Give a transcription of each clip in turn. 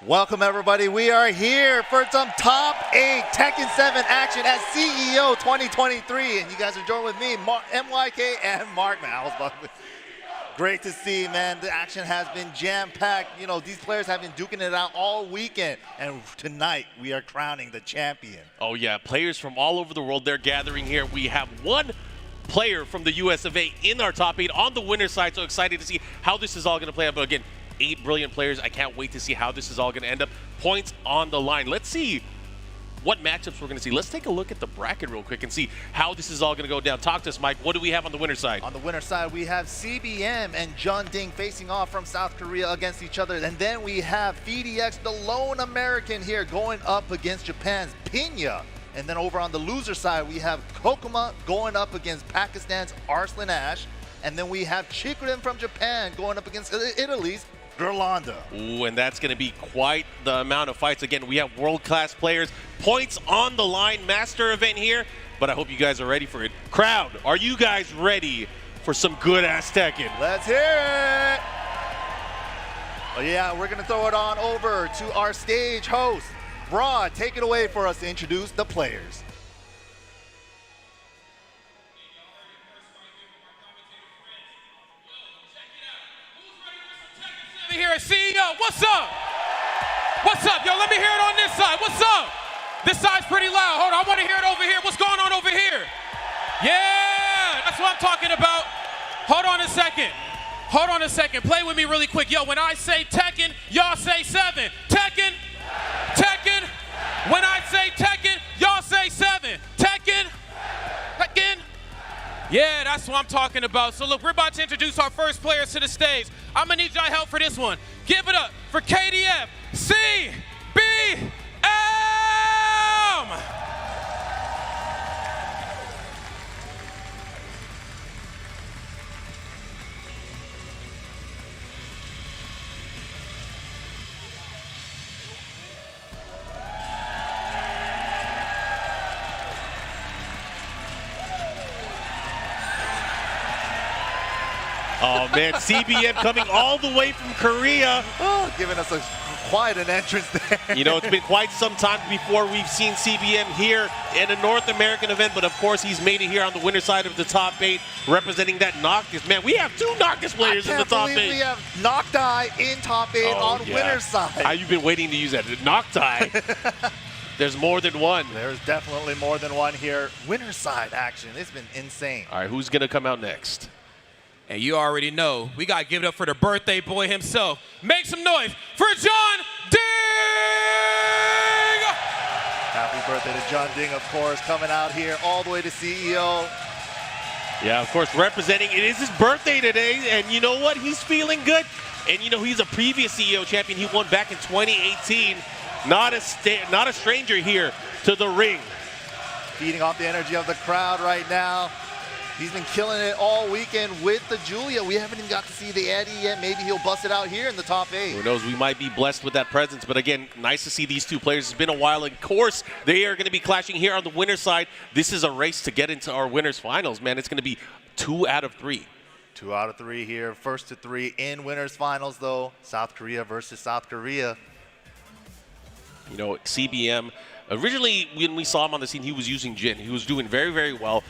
Welcome everybody, we are here for some top 8 Tekken 7 action at CEO 2023, and you guys are joined with me, MYK and Mark. Man, I was about to... Great to see, man. The action has been jam-packed. You know, these players have been duking it out all weekend, and tonight we are crowning the champion. Oh yeah, players from all over the world, they're gathering here. We have one player from the US of A in our top 8 on the winner's side, so excited to see how this is all going to play out. But again, 8 brilliant players. I can't wait to see how this is all going to end up. Points on the line. Let's see what matchups we're going to see. Let's take a look at the bracket real quick and see how this is all going to go down. Talk to us, Mike. What do we have on the winner's side? On the winner's side, we have CBM and JeonDDing facing off from South Korea against each other. And then we have Phidx, the lone American here, going up against Japan's Pinya. And then over on the loser side, we have Kkokkoma going up against Pakistan's Arslan. And then we have Chikurin from Japan going up against Italy's Ghirlanda. Ooh, and that's going to be quite the amount of fights. Again, we have world-class players. Points on the line. Master event here. but I hope you guys are ready for it. Crowd, are you guys ready for some good-ass Tekken? Let's hear it! Oh yeah, we're gonna throw it on over to our stage host. Rod, take it away for us to introduce the players. Let me hear it, CEO, what's up? What's up, yo, let me hear it on this side, what's up? This side's pretty loud, hold on, I wanna hear it over here. What's going on over here? Yeah, that's what I'm talking about. Hold on a second. Hold on a second. Play with me really quick. Yo, when I say Tekken, y'all say 7. Tekken, Tekken. When I say Tekken, y'all say 7. Tekken, Tekken. Yeah, that's what I'm talking about. So look, we're about to introduce our first players to the stage. I'm gonna need y'all help for this one. Give it up for KDF CBM. Oh man, CBM coming all the way from Korea. Oh, giving us quite an entrance there. You know, it's been quite some time before we've seen CBM here in a North American event, but of course he's made it here on the winner side of the top 8, representing that Noctis. Man, we have 2 Noctis players in the top 8. We have Noctis in top 8 on winner's side. How you been waiting to use that? Noctis. There's more than one. There's definitely more than one here. Winner's side action. It's been insane. All right, who's gonna come out next? And you already know, we gotta give it up for the birthday boy himself. Make some noise for JeonDDing! Happy birthday to JeonDDing, of course, coming out here all the way to CEO. Yeah, of course, representing. It is his birthday today, and you know what? He's feeling good. And you know, he's a previous CEO champion. He won back in 2018. Not a stranger here to the ring. Feeding off the energy of the crowd right now. He's been killing it all weekend with the Julia. We haven't even got to see the Eddy yet. Maybe he'll bust it out here in the top 8. Who knows? We might be blessed with that presence. But again, nice to see these 2 players. It's been a while. Of course, they are going to be clashing here on the winner's side. This is a race to get into our winners finals, man. It's going to be 2 out of 3. 2 out of 3 here. First to 3 in winners finals, though. South Korea versus South Korea. You know, CBM, originally when we saw him on the scene, he was using Jin. He was doing very, very well.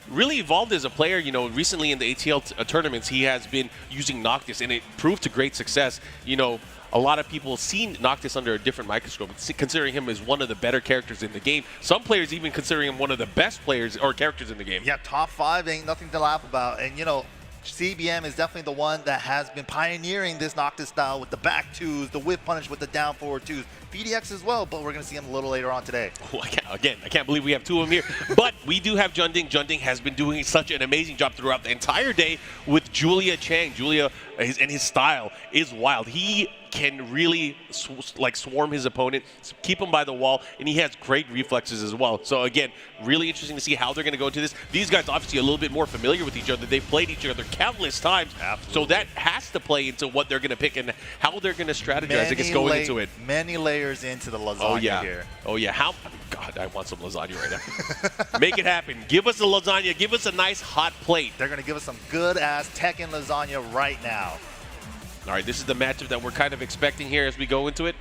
Really evolved as a player. You know, recently in the ATL tournaments, he has been using Noctis, and it proved to great success. You know, a lot of people seen Noctis under a different microscope, considering him as one of the better characters in the game. Some players even considering him one of the best players or characters in the game. Yeah, top 5 ain't nothing to laugh about. And, you know, CBM is definitely the one that has been pioneering this Noctis style with the back 2s, the whip punish with the down forward 2s. Phidx as well, but we're going to see him a little later on today. Well, I can't believe we have 2 of them here. But we do have JeonDDing. JeonDDing has been doing such an amazing job throughout the entire day with Julia Chang. Julia and his style is wild. He can really swarm his opponent, keep him by the wall, and he has great reflexes as well. So again, really interesting to see how they're going to go into this. These guys obviously a little bit more familiar with each other. They've played each other countless times. Absolutely. So that has to play into what they're going to pick and how they're going to strategize, I guess, going into it. Many layers into the lasagna here. Oh yeah, God, I want some lasagna right now. Make it happen. Give us a lasagna. Give us a nice hot plate. They're going to give us some good-ass Tekken lasagna right now. All right, this is the matchup that we're kind of expecting here as we go into it.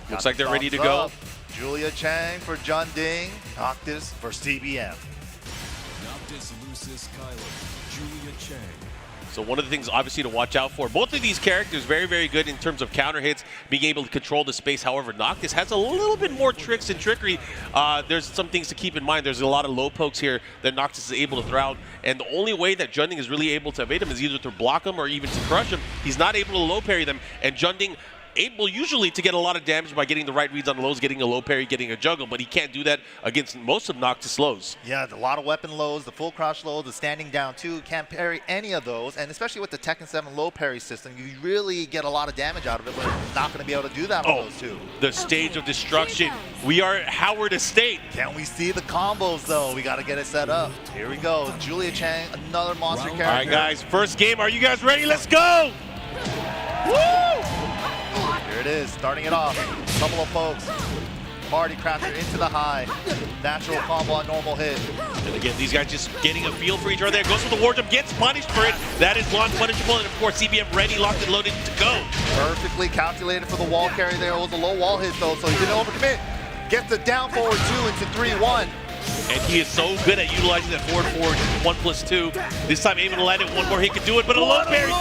Looks like they're ready to go. Julia Chang for JeonDDing, Noctis for CBM. Noctis Lucis Kylo, Julia Chang. So one of the things obviously to watch out for, both of these characters very, very good in terms of counter hits, being able to control the space. However, Noctis has a little bit more tricks and trickery. There's some things to keep in mind. There's a lot of low pokes here that Noctis is able to throw out, and the only way that JeonDDing is really able to evade him is either to block him or even to crush him. He's not able to low parry them, and JeonDDing able usually to get a lot of damage by getting the right reads on the lows, getting a low parry, getting a juggle, but he can't do that against most of Noctis lows. Yeah, a lot of weapon lows, the full crouch low, the standing down too, can't parry any of those, and especially with the Tekken 7 low parry system, you really get a lot of damage out of it, but not going to be able to do that with those two. The stage of destruction. We are at Howard Estate. Can we see the combos though? We got to get it set up. Here we go. Julia Chang, another monster character. All right, guys, first game. Are you guys ready? Let's go! Woo! Here it is, starting it off. A couple of folks. Party Crafter into the high. Natural combo on normal hit. And again, these guys just getting a feel for each other there. Goes for the war jump, gets punished for it. That is non-punishable, and of course, CBM ready, locked and loaded to go. Perfectly calculated for the wall carry there. It was a low wall hit though, so he didn't overcommit. Gets the down forward 2 into 3-1. And he is so good at utilizing that forward 1+2. This time able to land it, one more he could do it, but a low parry.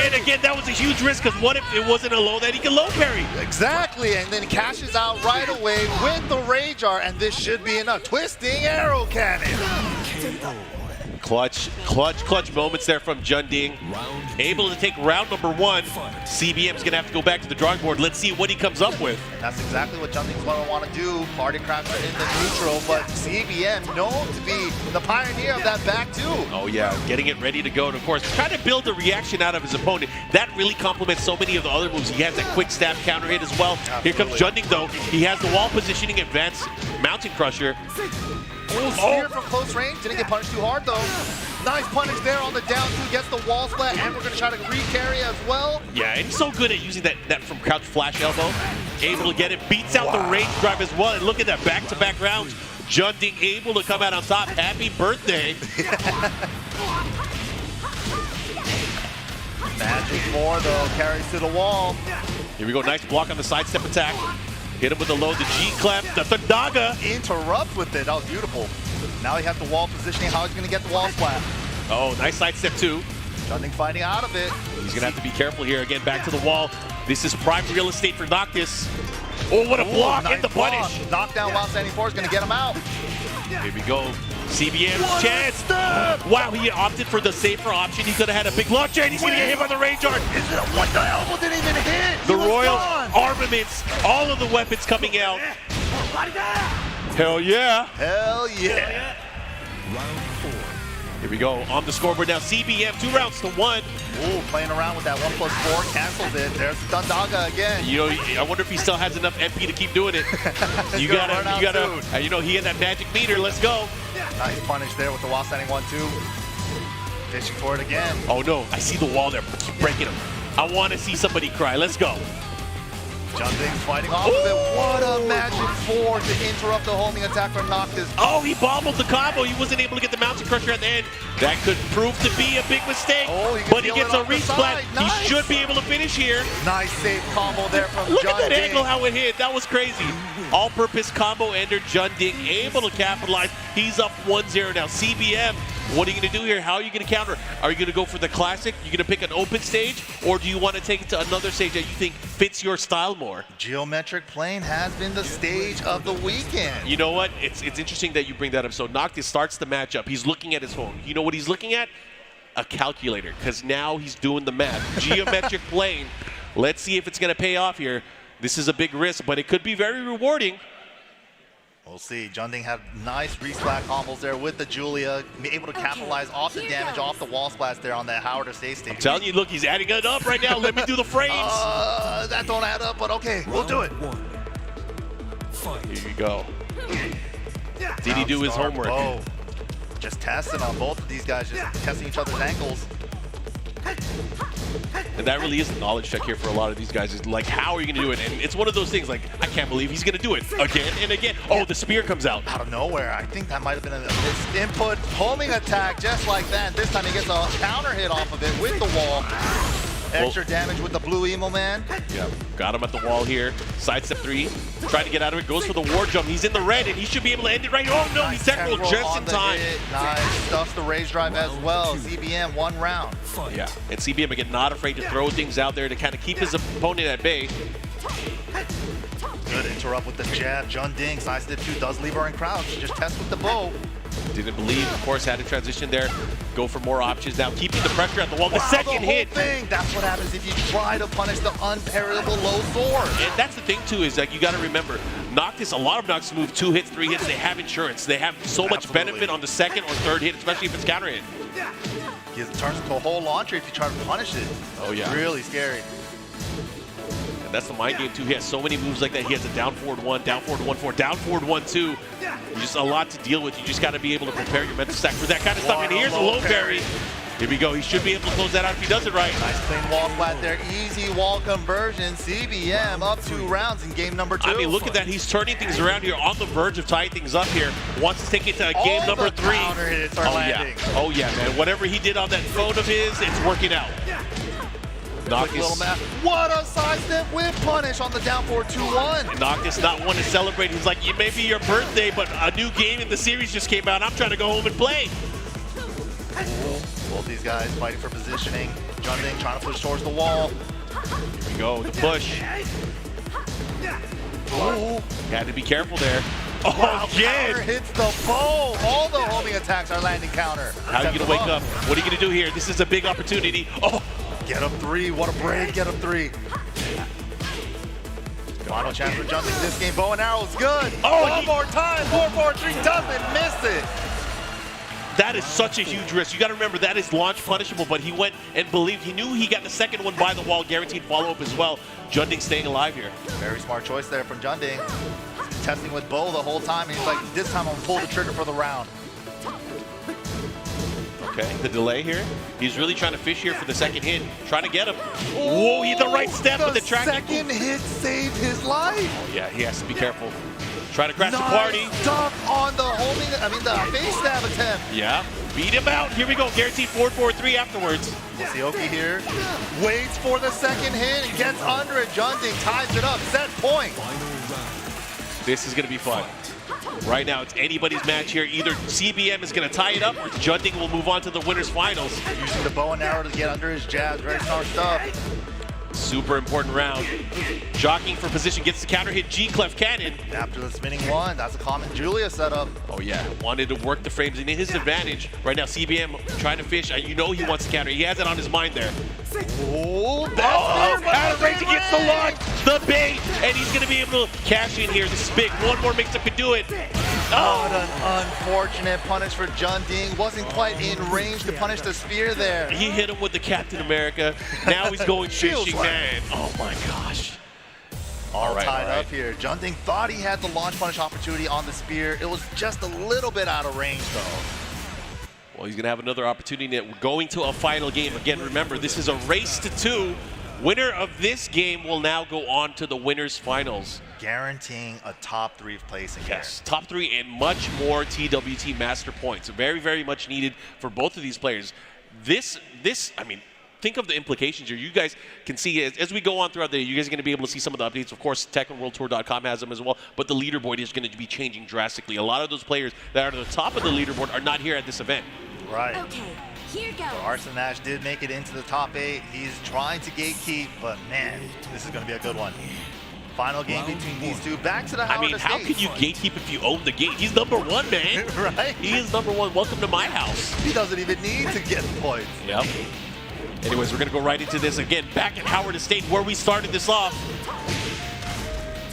And again, that was a huge risk, because what if it wasn't a low that he could low parry? Exactly, and then cashes out right away with the Rage Art, and this should be enough. Twisting arrow cannon. Clutch moments there from JeonDDing. Able to take round number 1. CBM's gonna have to go back to the drawing board. Let's see what he comes up with. And that's exactly what JeonDDing's going to want to do. Party Crafter in the neutral, but CBM known to be the pioneer of that back 2. Oh yeah, getting it ready to go, and of course, trying to build a reaction out of his opponent. That really complements so many of the other moves. He has that quick stab counter hit as well. Absolutely. Here comes JeonDDing though. He has the wall positioning advance, mountain crusher. Spear from close range, didn't get punished too hard though. Nice punish there on the down 2, gets the wall splat, and we're going to try to re-carry as well. Yeah, and he's so good at using that from crouch flash elbow. Able to get it, beats out the range drive as well, and look at that back-to-back rounds. JeonDDing able to come out on top. Happy birthday. Magic more though, carries to the wall. Here we go, nice block on the sidestep attack. Hit him with the low, the G-clamp, the Thundaga. Interrupt with it, that was beautiful. Now he has the wall positioning, how he's going to get the wall splat. Oh, nice sidestep too. JeonDDing fighting out of it. He's gonna have to be careful here. Again, back to the wall. This is prime real estate for Noctis. Oh, what a block, nice and the block. punish. Knockdown while standing forward is going to get him out. Here we go. CBM's chance. Wow, he opted for the safer option. He could have had a big launcher, and he's gonna get hit by the range art. What the elbow didn't even hit? The Royal armaments, all of the weapons coming out. Hell yeah. Hell yeah. Round 4. Here we go, on the scoreboard now. CBM, 2 rounds to 1. Ooh, playing around with that 1+4, cancels it. There's Thundaga again. You know, I wonder if he still has enough MP to keep doing it. you gotta, you know, he had that magic meter. Let's go. Nice punish there with the wall standing 1-2. Fishing for it again. Oh no, I see the wall there. Keep breaking him. I want to see somebody cry. Let's go. JeonDDing's fighting off of it. What a magic 4 to interrupt the homing attack from Noctis. Oh, he bobbled the combo. He wasn't able to get the mountain crusher at the end. That could prove to be a big mistake. Oh, but he gets a resplat. Nice. He should be able to finish here. Nice safe combo there from Look JeonDDing. at that angle, how it hit. That was crazy. All-purpose combo ender. JeonDDing able to capitalize. He's up 1-0 now. CBM, what are you going to do here? How are you going to counter? Are you going to go for the classic? You're going to pick an open stage? Or do you want to take it to another stage that you think fits your style more? Geometric plane has been the stage of the weekend. You know what? It's interesting that you bring that up. So Noctis starts the matchup. He's looking at his phone. You know what he's looking at? A calculator, because now he's doing the math. Geometric plane. Let's see if it's going to pay off here. This is a big risk, but it could be very rewarding. We'll see. JeonDDing had nice resplat combos there with the Julia, able to capitalize off the damage off the wall splats there on that Howard or State stage. I'm telling you, look, he's adding it up right now. Let me do the frames. That don't add up, but okay, we'll do it. Here you go. Did he do his homework? Oh, just testing on both of these guys, just testing each other's ankles. And that really is a knowledge check here for a lot of these guys. Is like, how are you going to do it? And it's one of those things like, I can't believe he's going to do it again and again. Oh, the spear comes out. Out of nowhere. I think that might have been a input homing attack just like that. This time he gets a counter hit off of it with the wall. Extra damage with the blue emo man. Yeah, got him at the wall here. Sidestep 3, trying to get out of it. Goes for the war jump. He's in the red, and he should be able to end it right. Oh no, Nice he's technical just in time. Nice, stuffs the rage drive as well. CBM 1 round. Yeah, and CBM again not afraid to throw things out there to kind of keep his opponent at bay. Good interrupt with the jab. JeonDDing, sidestep 2, does leave her in crouch. Just test with the bow. Didn't believe, of course, had to transition there. Go for more options now, keeping the pressure at the wall. The Wow, second the whole hit. thing. That's what happens if you try to punish the unparryable low sword. And that's the thing too, is like you got to remember, Noctis, a lot of Noctis move 2 hits, 3 hits. They have insurance. They have so much Absolutely. benefit on the second or third hit, especially if it's counter hit. It turns into a whole launcher if you try to punish it. Oh yeah. Really scary. And that's the mind game too. He has so many moves like that. He has a down forward 1, down forward 1, 4, down forward 1, 2. Just a lot to deal with. You just got to be able to prepare your mental stack for that kind of stuff. And here's a low parry. Here we go. He should be able to close that out if he does it right. Nice clean wall flat there. Easy wall conversion. CBM up 2 rounds in game number 2. I mean, look at that. He's turning things around here, on the verge of tying things up here. Wants to take it to game All number the 3. counter hits are landing. Yeah. Oh, yeah, man. Whatever he did on that phone of his, it's working out. Quick little map. What a sidestep whip punish on the down 4-2-1. Noctis not one to celebrate. He's like, it may be your birthday, but a new game in the series just came out. I'm trying to go home and play. Both these guys fighting for positioning. JeonDDing trying to push towards the wall. Here we go, the push. Oh, had to be careful there. Oh, Wow, again. counter hits the bow. All the homing attacks are landing counter. How are you gonna wake up? What are you gonna do here? This is a big opportunity. Oh, Get up 3. What a break. Get up 3. Final chance for JeonDDing this game. Bow and arrow's good. Oh, One more time. 4-4-3 doesn't miss it. that is such a huge risk. You got to remember that is launch punishable, but he went and believed. He knew he got the second one by the wall, guaranteed follow-up as well. JeonDDing staying alive here. Very smart choice there from JeonDDing. Testing with bow the whole time. And he's like, this time I'm gonna pull the trigger for the round. Okay, the delay here. He's really trying to fish here for the second hit, trying to get him. Whoa, he the right step with the tracking. Second hit saved his life. Oh, yeah, he has to be careful. Trying to crash the Nice party. stuff on the the face stab attempt. Yeah, beat him out. Here we go, guaranteed 4-4-3 afterwards. We'll see Oki here. Waits for the second hit and gets under it. JeonDDing ties it up. Set point. This is going to be fun. Right now, it's anybody's match here. Either CBM is going to tie it up or JeonDDing will move on to the winner's finals. Using the bow and arrow to get under his jabs. Very smart stuff. Super important round. Jockeying for position, gets the counter hit G-Clef Cannon. After the spinning one, that's a common Julia setup. Oh yeah, wanted to work the frames in his advantage. Right now, CBM trying to fish. You know he wants to counter. He has it on his mind there. Oh, Counter range against the launch, the bait, and he's going to be able to cash in here. This is big. One more mix-up could do it. What an unfortunate punish for JeonDDing. Wasn't quite in range to punish the spear there. He hit him with the Captain America. Now he's going fishing, man. Oh my gosh. All tied up here. JeonDDing thought he had the launch punish opportunity on the spear. It was just a little bit out of range though. Well, he's going to have another opportunity going to a final game. Again, remember, this is a race to 2. Winner of this game will now go on to the winner's finals. Guaranteeing a top 3 placing. Yes, top 3 and much more TWT master points. Very, very much needed for both of these players. This, I mean, think of the implications here. You guys can see as we go on throughout the day, you guys are going to be able to see some of the updates. Of course, TekkenWorldTour.com has them as well, but the leaderboard is going to be changing drastically. A lot of those players that are at the top of the leaderboard are not here at this event. Right. Okay, here goes. So Arslan did make it into the top 8. He's trying to gatekeep, but man, this is going to be a good one. Final game between these two. Back to the Howard I mean, how Estates. can you gatekeep if you own the gate? He's #1, man. Right? He is #1. Welcome to my house. He doesn't even need to get the points. Yep. Anyways, we're going to go right into this again. Back at Howard Estate where we started this off.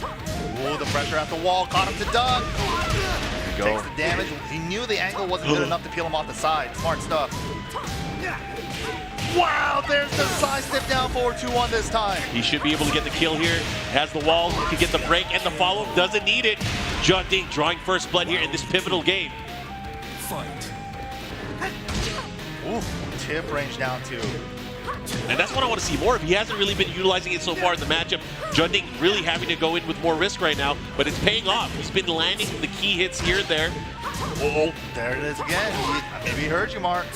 Ooh, the pressure at the wall caught him to duck. Go. Takes the damage. He knew the angle wasn't good enough to peel him off the side. Smart stuff. Wow, there's the side step down 4-2-1 this time. He should be able to get the kill here. Has the wall, he can get the break and the follow. Doesn't need it. JeonDDing drawing first blood here in this pivotal game. Fight. Ooh, tip range down 2. And that's what I want to see more of. He hasn't really been utilizing it so far in the matchup. JeonDDing really having to go in with more risk right now, but it's paying off. He's been landing the key hits here and there. Oh, there it is again. Maybe he heard you, Mark.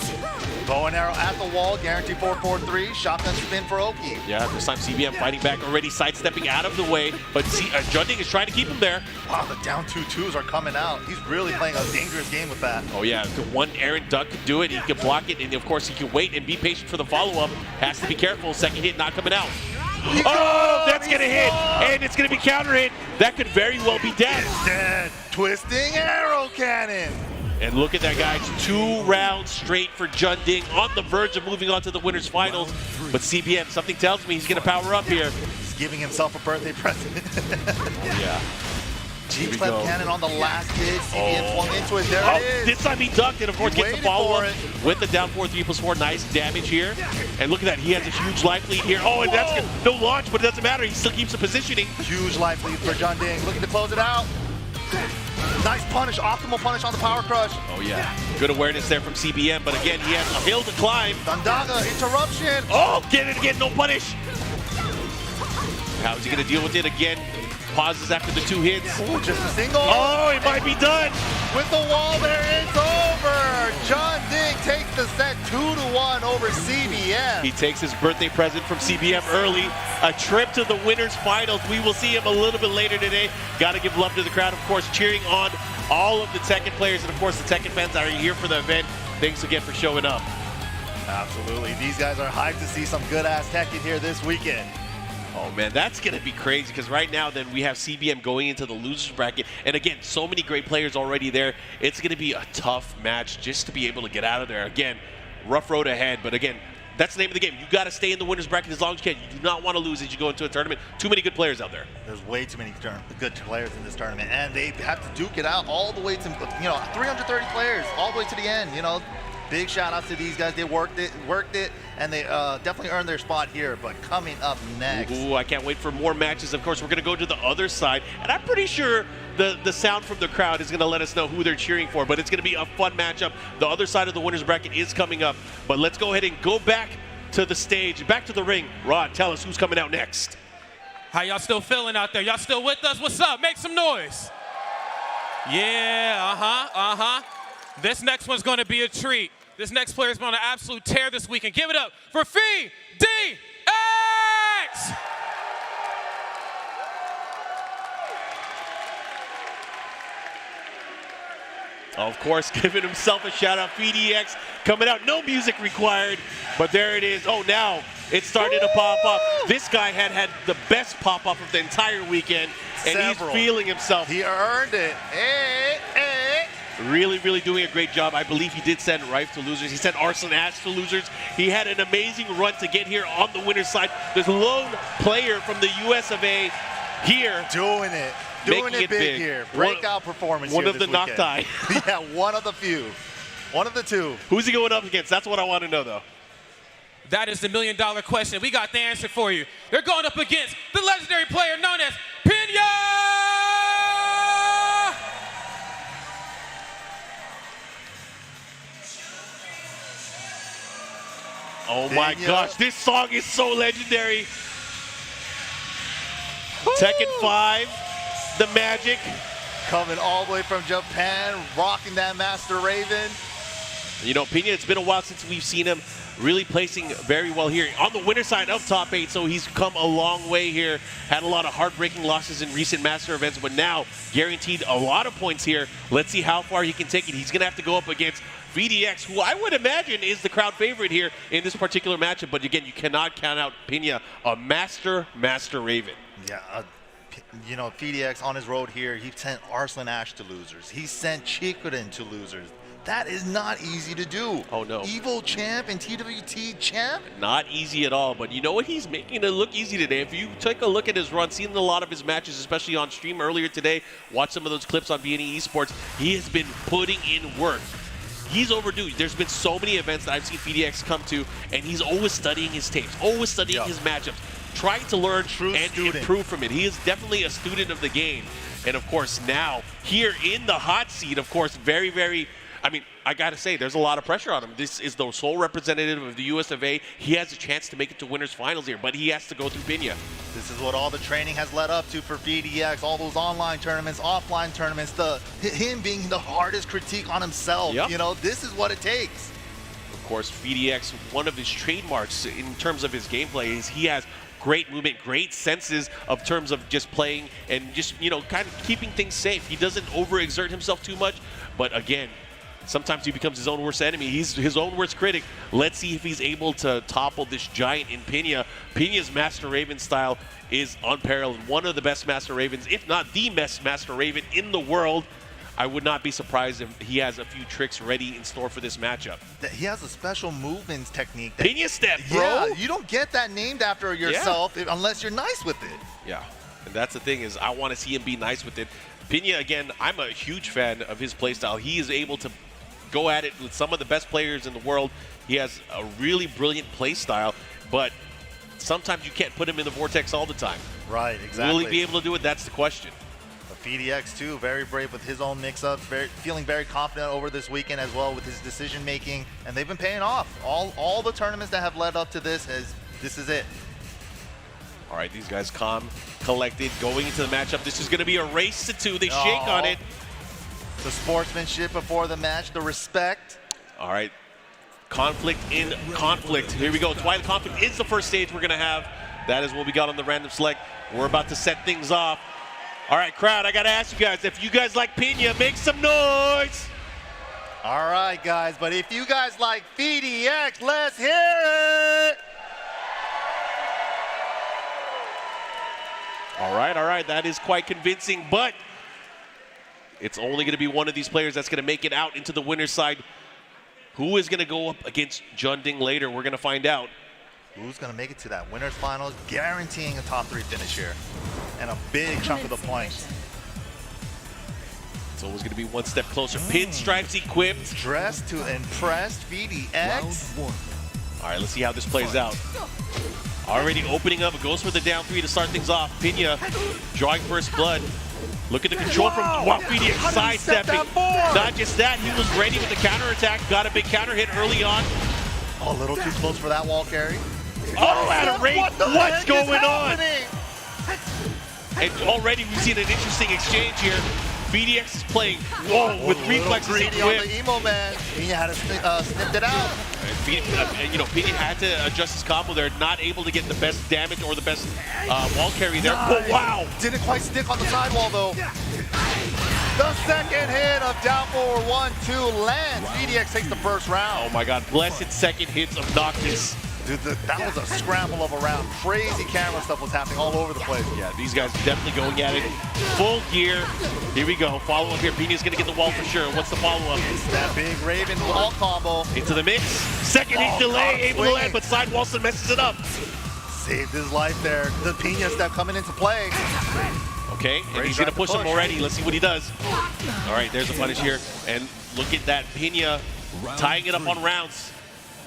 Bow and arrow at the wall, guaranteed 4-4-3. Shotgun spin for Oki. Yeah, this time CBM fighting back already, sidestepping out of the way, but JeonDDing is trying to keep him there. Wow, the down 2-2s are coming out. He's really playing a dangerous game with that. Oh yeah, the one errant duck could do it. He can block it, and of course he can wait and be patient for the follow-up. Has to be careful. Second hit not coming out. Oh, that's going to hit, and it's going to be counter hit. That could very well be dead. It's dead. Twisting arrow cannon. And look at that, guys. 2 rounds straight for JeonDDing, on the verge of moving on to the winner's finals. But CBM, something tells me he's going to power up here. He's giving himself a birthday present. Oh, yeah. G-Clef cannon on the last hit. CBM swung into it. There it is. This time he ducked and, of course, gets the follow-up with the down 4-3+4. Nice damage here. And look at that. He has a huge life lead here. Oh, and that's good. No launch, but it doesn't matter. He still keeps the positioning. Huge life lead for JeonDDing. Looking to close it out. Nice punish, optimal punish on the power crush. Oh yeah, good awareness there from CBM, but again, he has a hill to climb. Dandaga, interruption. Oh, get it again, no punish. How is he gonna deal with it again? Pauses after the 2 hits. Ooh, just a single. Oh, it might be done. With the wall there, it's over. JeonDDing takes the set 2-1 over CBM. He takes his birthday present from CBM early. A trip to the winners finals. We will see him a little bit later today. Got to give love to the crowd, of course, cheering on all of the Tekken players and, of course, the Tekken fans that are here for the event. Thanks again for showing up. Absolutely. These guys are hyped to see some good-ass Tekken here this weekend. Oh man, that's gonna be crazy because right now then we have CBM going into the losers bracket, and again, so many great players already there. It's gonna be a tough match just to be able to get out of there. Again, rough road ahead, but again, that's the name of the game. You gotta stay in the winners bracket as long as you can. You do not want to lose as you go into a tournament. Too many good players out there. There's way too many good players in this tournament, and they have to duke it out all the way to 330 players all the way to the end. Big shout out to these guys. They worked it, and they definitely earned their spot here. But coming up next. Ooh, I can't wait for more matches. Of course, we're going to go to the other side, and I'm pretty sure the sound from the crowd is going to let us know who they're cheering for. But it's going to be a fun matchup. The other side of the winners bracket is coming up. But let's go ahead and go back to the stage, back to the ring. Rod, tell us who's coming out next. How y'all still feeling out there? Y'all still with us? What's up? Make some noise. Yeah, This next one's going to be a treat. This next player is going to absolute tear this weekend. Give it up for Phidx! Of course, giving himself a shout out, Phidx coming out, no music required, but there it is. Oh, now it's starting to pop up. This guy had the best pop up of the entire weekend, and he's feeling himself. He earned it. Really, really doing a great job. I believe he did send Rife to losers. He sent Arslan to losers. He had an amazing run to get here on the winner's side. There's a lone player from the US of A here. Doing it big here. Breakout performance one here of the Noctis. Yeah, one of the few. One of the two. Who's he going up against? That's what I want to know, though. That is the million-dollar question. We got the answer for you. They're going up against the legendary player known as Pinya! Oh my gosh, this song is so legendary. Tekken 5, the magic. Coming all the way from Japan, rocking that Master Raven. Pinya, it's been a while since we've seen him really placing very well here on the winner side of top 8, so he's come a long way here. Had a lot of heartbreaking losses in recent Master events, but now guaranteed a lot of points here. Let's see how far he can take it. He's going to have to go up against Phidx, who I would imagine is the crowd favorite here in this particular matchup. But again, you cannot count out Pinya, a Master Raven. Yeah, Phidx on his road here, he sent Arslan to losers. He sent Chikurin to losers. That is not easy to do. Oh, no. Evo champ and TWT champ? Not easy at all, but you know what? He's making it look easy today. If you take a look at his run, seen a lot of his matches, especially on stream earlier today, watch some of those clips on BNE Esports, he has been putting in work. He's overdue. There's been so many events that I've seen Phidx come to, and he's always studying his tapes, always studying his matchups, trying to learn improve from it. He is definitely a student of the game. And of course, now, here in the hot seat, of course, very, very, I got to say, there's a lot of pressure on him. This is the sole representative of the US of A. He has a chance to make it to winners finals here, but he has to go through Pinya. This is what all the training has led up to for Phidx, all those online tournaments, offline tournaments, him being the hardest critique on himself. Yep. This is what it takes. Of course, Phidx, one of his trademarks in terms of his gameplay is he has great movement, great senses of terms of just playing and just, kind of keeping things safe. He doesn't overexert himself too much, but again, sometimes he becomes his own worst enemy. He's his own worst critic. Let's see if he's able to topple this giant in Pinya. Pinya's Master Raven style is unparalleled. One of the best Master Ravens, if not the best Master Raven in the world. I would not be surprised if he has a few tricks ready in store for this matchup. He has a special movements technique. Pinya step, bro. Yeah, you don't get that named after yourself unless you're nice with it. Yeah, and that's the thing is I want to see him be nice with it. Pinya, again, I'm a huge fan of his playstyle. He is able to go at it with some of the best players in the world. He has a really brilliant play style, but sometimes you can't put him in the vortex all the time. Right, exactly. Will he be able to do it? That's the question. Phidx too, very brave with his own mix-ups, feeling very confident over this weekend as well with his decision making, and they've been paying off. All the tournaments that have led up to this is it. All right, these guys calm, collected, going into the matchup. This is going to be a race to 2. They shake on it. The sportsmanship before the match, the respect. All right, conflict in conflict. Here we go. Twilight Conflict is the first stage we're going to have. That is what we got on the random select. We're about to set things off. All right, crowd, I got to ask you guys, if you guys like Pinya, make some noise. All right, guys, but if you guys like Phidx, let's hear it. All right, that is quite convincing, but it's only going to be one of these players that's going to make it out into the winner's side. Who is going to go up against JeonDDing later? We're going to find out. Who's going to make it to that winner's finals, guaranteeing a top 3 finish here, and a big chunk of the points. It's always going to be one step closer. Pinstripes equipped. Dressed to impress Phidx. All right, let's see how this plays out. Already opening up, it goes for the down 3 to start things off. Pinya drawing first blood. Look at the control from Phidx sidestepping. Not just that, he was ready with the counterattack. Got a big counter hit early on. Oh, a little too close for that wall carry. Oh, at a rate, what's going on? Happening? And already we've seen an interesting exchange here. Phidx is playing, with reflexes greedy on equipped. the emo man. He had to snipped it out. Pinya had to adjust his combo there, not able to get the best damage or the best wall carry there. But wow! Didn't quite stick on the sidewall though. The second hit of down forward 1-2 lands. Phidx takes the first round. Oh my god, blessed second hits of Noctis. Dude, that was a scramble of a round. Crazy camera stuff was happening all over the place. Yeah, these guys are definitely going at it. Full gear. Here we go. Follow up here. Pinya's going to get the wall for sure. What's the follow-up? That big Raven wall combo. Into the mix. Second hit delay. Able to land, but Side Walston messes it up. Saved his life there. The Pinya step coming into play. Okay, and he's going to push him already. Let's see what he does. All right, there's a punish here. And look at that. Pinya tying it up on rounds.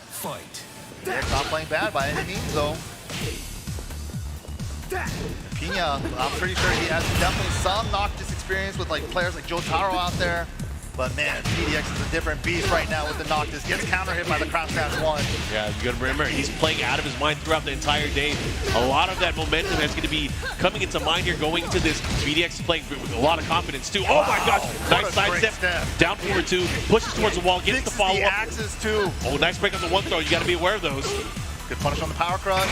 Fight. Phidx not playing bad by any means, though. Pinya, I'm pretty sure he has definitely some Noctis experience with players like Jotaro out there. But man, Phidx is a different beast right now with the Noctis. Gets counter hit by the Crown Dash 1. Yeah, you gotta remember, he's playing out of his mind throughout the entire day. A lot of that momentum is gonna be coming into mind here going into this. Phidx is playing with a lot of confidence too. Oh my gosh, nice side step. Down forward 2, pushes towards the wall, gets the follow up. Axes too. Oh, nice break on the 1 throw. You gotta be aware of those. Good punish on the power crush.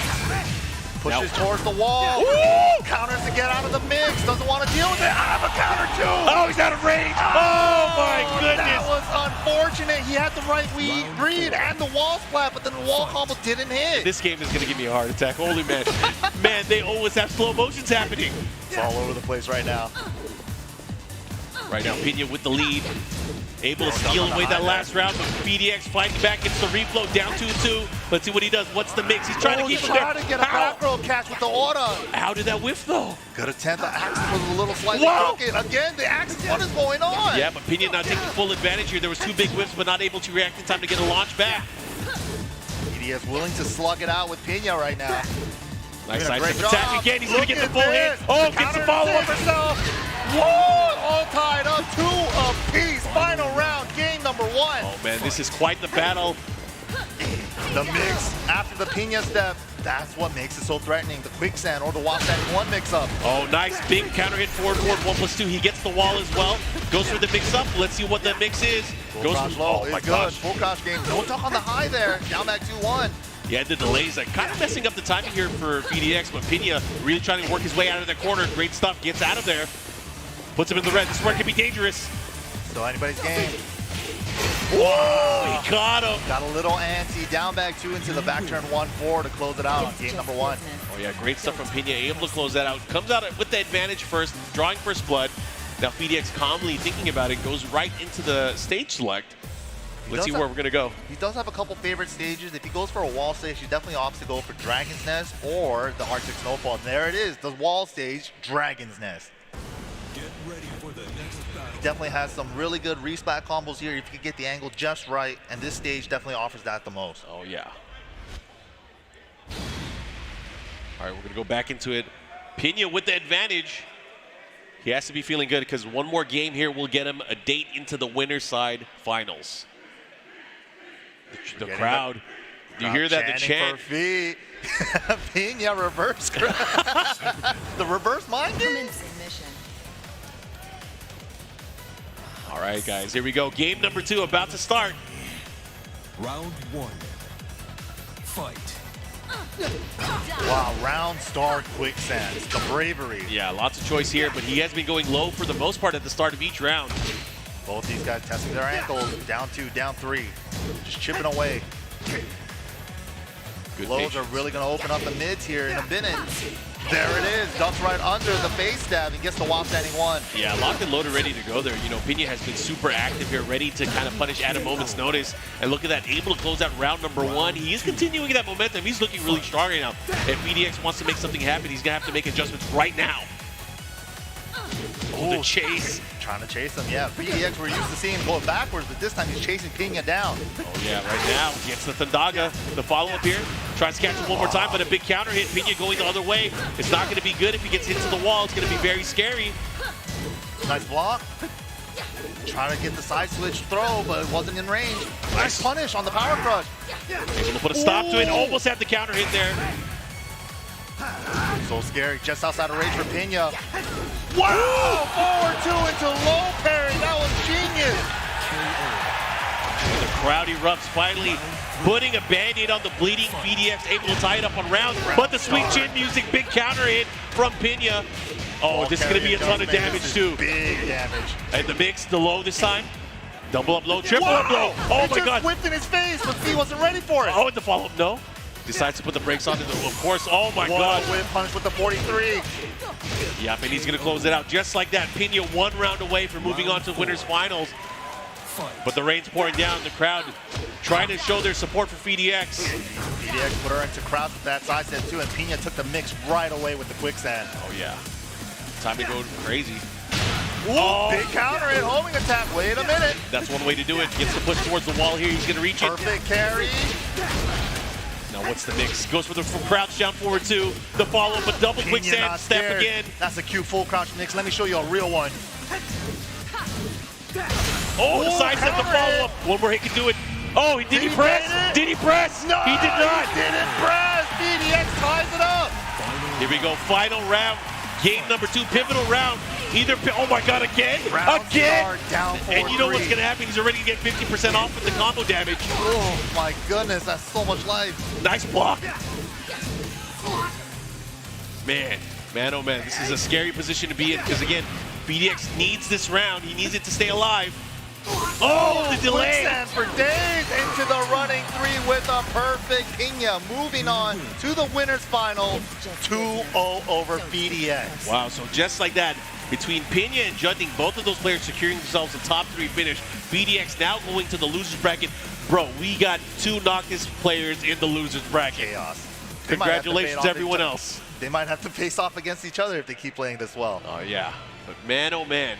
Pushes towards the wall. Woo! Counters to get out of the mix. Doesn't want to deal with it. I have a counter too. Oh, he's out of range. Oh my goodness. That was unfortunate. He had the right read and the wall splat, but then the wall combo didn't hit. This game is gonna give me a heart attack. Holy man. Man, they always have slow motions happening. It's all over the place right now. Right now, Pinya with the lead. Able to steal away that last round, but Phidx fighting back, gets the reflow down 2-2. Let's see what he does. What's the mix? He's trying to keep him there. Trying to get a back row catch with the order. How did that whiff though? Good attempt. The axis was a little slightly crooked. Again, the axis, what is going on? Yeah, but Pinya not taking full advantage here. There was 2 big whiffs, but not able to react in time to get a launch back. Eddy is willing to slug it out with Pinya right now. Nice side step attack again. He's going to get the full hit. This. Oh, gets the follow-up. Whoa! All tied up, 2 apiece. Final round, game number 1. Oh man, this is quite the battle. The mix after the Pinya step, that's what makes it so threatening. The quicksand or the wash dash 1 mix up. Oh, nice big counter hit forward 1+2. He gets the wall as well. Goes for the mix up. Let's see what that mix is. Goes for low. Oh my gosh. Full crash game. No talk on the high there. Down back 2-1. Yeah, the delays are kind of messing up the timing here for Phidx, but Pinya really trying to work his way out of that corner. Great stuff. Gets out of there. Puts him in the red. This is where it can be dangerous. Still anybody's game. Whoa! He caught him. Got a little anti. Down back 2 into the back turn 1-4 to close it out on game number 1. Oh yeah, great stuff from Pinya. Able to close that out. Comes out with the advantage first, drawing first blood. Now Phidx calmly thinking about it, goes right into the stage select. Let's see where we're gonna go. He does have a couple favorite stages. If he goes for a wall stage, he definitely opts to go for Dragon's Nest or the Arctic Snowfall. And there it is, the wall stage, Dragon's Nest. Get ready for the next battle. He definitely has some really good resplat combos here if you could get the angle just right, and this stage definitely offers that the most. Oh yeah. All right, we're gonna go back into it. Pinya with the advantage. He has to be feeling good because one more game here will get him a date into the winner's side finals. The crowd. Do you hear that? The chant. For Pinya reverse. The reverse mind game. All right, guys, here we go. Game number 2 about to start. Round 1. Fight. Wow, round start quicksand. The bravery. Yeah, lots of choice here, but he has been going low for the most part at the start of each round. Both these guys testing their ankles. Down 2, down 3. Just chipping away. Good Lows patience. are really going to open up the mids here in a minute. There it is. Ducks right under the face stab and gets the while standing 1. Yeah, locked and loaded, ready to go there. You know, Pinya has been super active here, ready to kind of punish at a moment's notice. And look at that, able to close out round number 1. He is continuing that momentum. He's looking really strong right now. If Phidx wants to make something happen, he's going to have to make adjustments right now. Oh, the chase. Trying to chase him, yeah. Phidx, we're used to seeing him go backwards, but this time he's chasing Pinya down. Oh, yeah, right now, gets the Thundaga. The follow-up here. Tries to catch him one more time, but a big counter hit. Pinya going the other way. It's not going to be good if he gets hit to the wall. It's going to be very scary. Nice block. Trying to get the side switch throw, but it wasn't in range. Nice punish on the power crush. Able to put a stop to it. Almost had the counter hit there. So scary, just outside of range for Pinya. Wow! Forward 2 into low parry. That was genius. The crowd erupts, finally putting a band-aid on the bleeding Phidx, able to tie it up on rounds. But the sweet chin music, big counter hit from Pinya. Oh, this is going to be a ton of damage too. Big damage. And the mix, the low this time. Double up low, triple up low. Oh my God. It just whipped in his face, but he wasn't ready for it. Oh, and the follow-up, no. Decides to put the brakes on, of course. Oh my God. Whip punch with the 43. Yep, and he's going to close it out just like that. Pinya 1 round away from moving on to winners finals. But the rain's pouring down. The crowd trying to show their support for Phidx. Phidx put her into crowds with that side step too, and Pinya took the mix right away with the quicksand. Oh yeah. Time to go crazy. Ooh, oh, big counter hit, homing attack. Wait a minute. That's one way to do it. Gets the push towards the wall here. He's going to reach it. Perfect carry. Now what's the mix? Goes for the crouch down forward 2. The follow-up, a double quicksand step again. That's a cute full crouch mix. Let me show you a real one. Oh, the side step, the follow-up. One more hit can do it. Oh, did he press? Did he press? No, he did not. He didn't press. Phidx ties it up. Here we go, final round. Game number 2, pivotal round. Either, oh my God, again? Again? Down and you know what's gonna happen? He's already gonna get 50% off with the combo damage. Oh my goodness, that's so much life. Nice block. Man, oh man, this is a scary position to be in because again, Phidx needs this round. He needs it to stay alive. Oh, the delay. Quicksand for days into the running 3 with a perfect Pinya. Moving on to the winners final, 2-0 over Phidx. Wow, so just like that, between Pinya and JeonDDing, both of those players securing themselves a top 3 finish. Phidx now going to the losers bracket. Bro, we got 2 Noctis players in the losers bracket. Chaos. Congratulations to everyone else. They might have to face off against each other if they keep playing this well. Oh yeah, but man, oh man.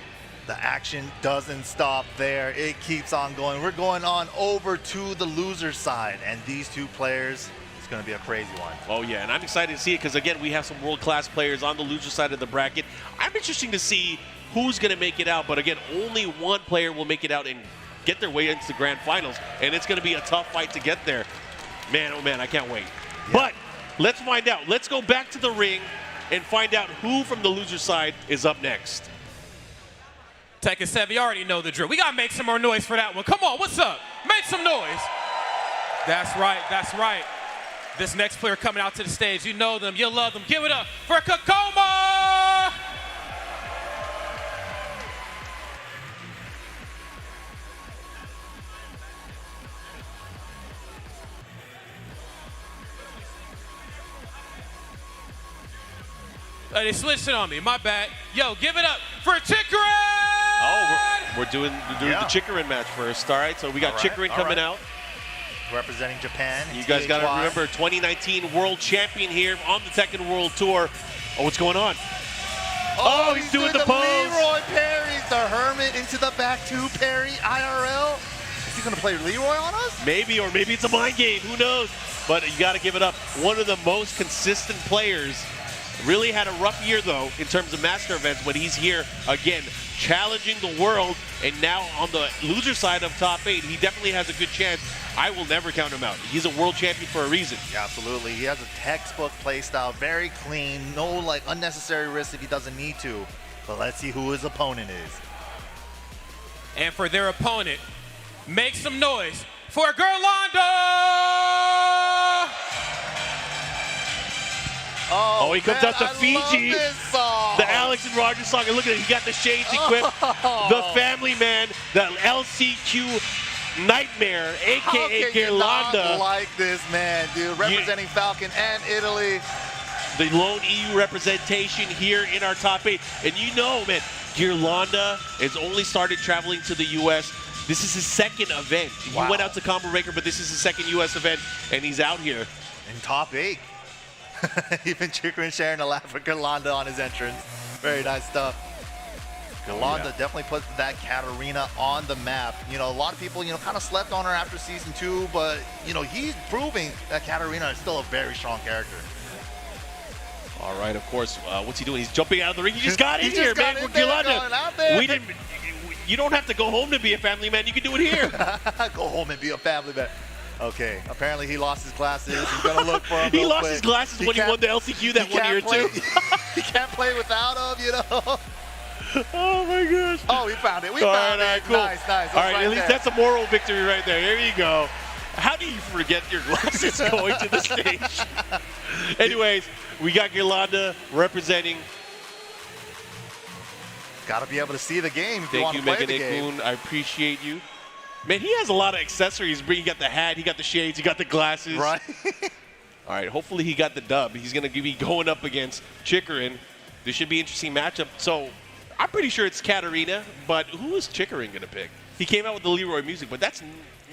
The action doesn't stop there. It keeps on going. We're going on over to the loser side, and these 2 players, it's going to be a crazy one. Oh yeah, and I'm excited to see it because again, we have some world-class players on the loser side of the bracket. I'm interested to see who's going to make it out, but again, only one player will make it out and get their way into the grand finals, and it's going to be a tough fight to get there. Man, oh man, I can't wait. Yeah. But let's find out. Let's go back to the ring and find out who from the loser side is up next. Tekken 7, you already know the drill. We gotta make some more noise for that one. Come on, what's up? Make some noise. That's right, that's right. This next player coming out to the stage, you know them, you love them. Give it up for Kkokkoma! They switched it on me, my bad. Yo, give it up for Chikurin! Oh, we're doing the Chikurin match first. All right, so we got Chikurin coming out. Representing Japan. You guys got to remember, 2019 world champion here on the Tekken World Tour. Oh, what's going on? Oh, he's doing the pose. Leroy parries, the Hermit into the back 2 parry, IRL. Is he going to play Leroy on us? Maybe, or maybe it's a mind game. Who knows? But you got to give it up. One of the most consistent players Really had a rough year, though, in terms of master events, but he's here, again, challenging the world, and now on the loser side of top 8, he definitely has a good chance. I will never count him out. He's a world champion for a reason. Yeah, absolutely. He has a textbook playstyle, very clean, no like unnecessary risks if he doesn't need to. But let's see who his opponent is. And for their opponent, make some noise for Ghirlanda! Oh, he comes out to Fiji. This song. The Alex and Roger song. And look at it, he got the shades equipped. The family man, the LCQ nightmare, aka Ghirlanda. Not like this man, dude. Representing Falcon and Italy. The lone EU representation here in our top 8. And you know, man, Ghirlanda has only started traveling to the US. This is his second event. Wow. He went out to Combo Breaker, but this is his second US event, and he's out here. In top 8. Even Chikurin sharing a laugh with Ghirlanda on his entrance. Very nice stuff. Ghirlanda definitely put that Katarina on the map. You know, a lot of people, kind of slept on her after season 2, but, he's proving that Katarina is still a very strong character. All right, of course. What's he doing? He's jumping out of the ring. He just got in here, man. With Ghirlanda. You don't have to go home to be a family man. You can do it here. Go home and be a family man. Okay, apparently he lost his glasses. He's gonna look for them. He lost his glasses when he won the LCQ that 1 year too. He can't play without them, Oh my gosh. Oh, we found it. We found it. Cool. Nice. All right, at least that's a moral victory right there. There you go. How do you forget your glasses going to the stage? Anyways, we got Ghirlanda representing. Got to be able to see the game if you Thank want you, to play the game. Megan. I appreciate you. Man, he has a lot of accessories. He got the hat, he got the shades, he got the glasses. Right. All right, hopefully he got the dub. He's going to be going up against Chikurin. This should be an interesting matchup. So I'm pretty sure it's Katarina, but who is Chikurin going to pick? He came out with the Leroy music, but that's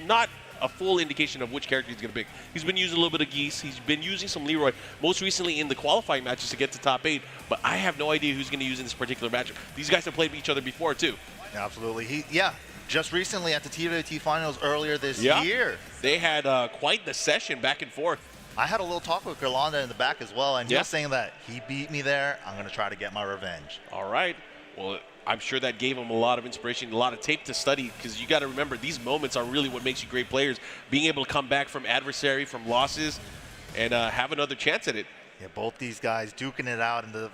not a full indication of which character he's going to pick. He's been using a little bit of Geese. He's been using some Leroy, most recently in the qualifying matches to get to top 8, but I have no idea who's going to use in this particular matchup. These guys have played each other before, too. Absolutely. Just recently at the TWT finals earlier this year. They had quite the session back and forth. I had a little talk with Ghirlanda in the back as well, and he was saying that he beat me there. I'm going to try to get my revenge. All right. Well, I'm sure that gave him a lot of inspiration, a lot of tape to study, because you got to remember, these moments are really what makes you great players. Being able to come back from adversary, from losses, and have another chance at it. Yeah, both these guys duking it out in the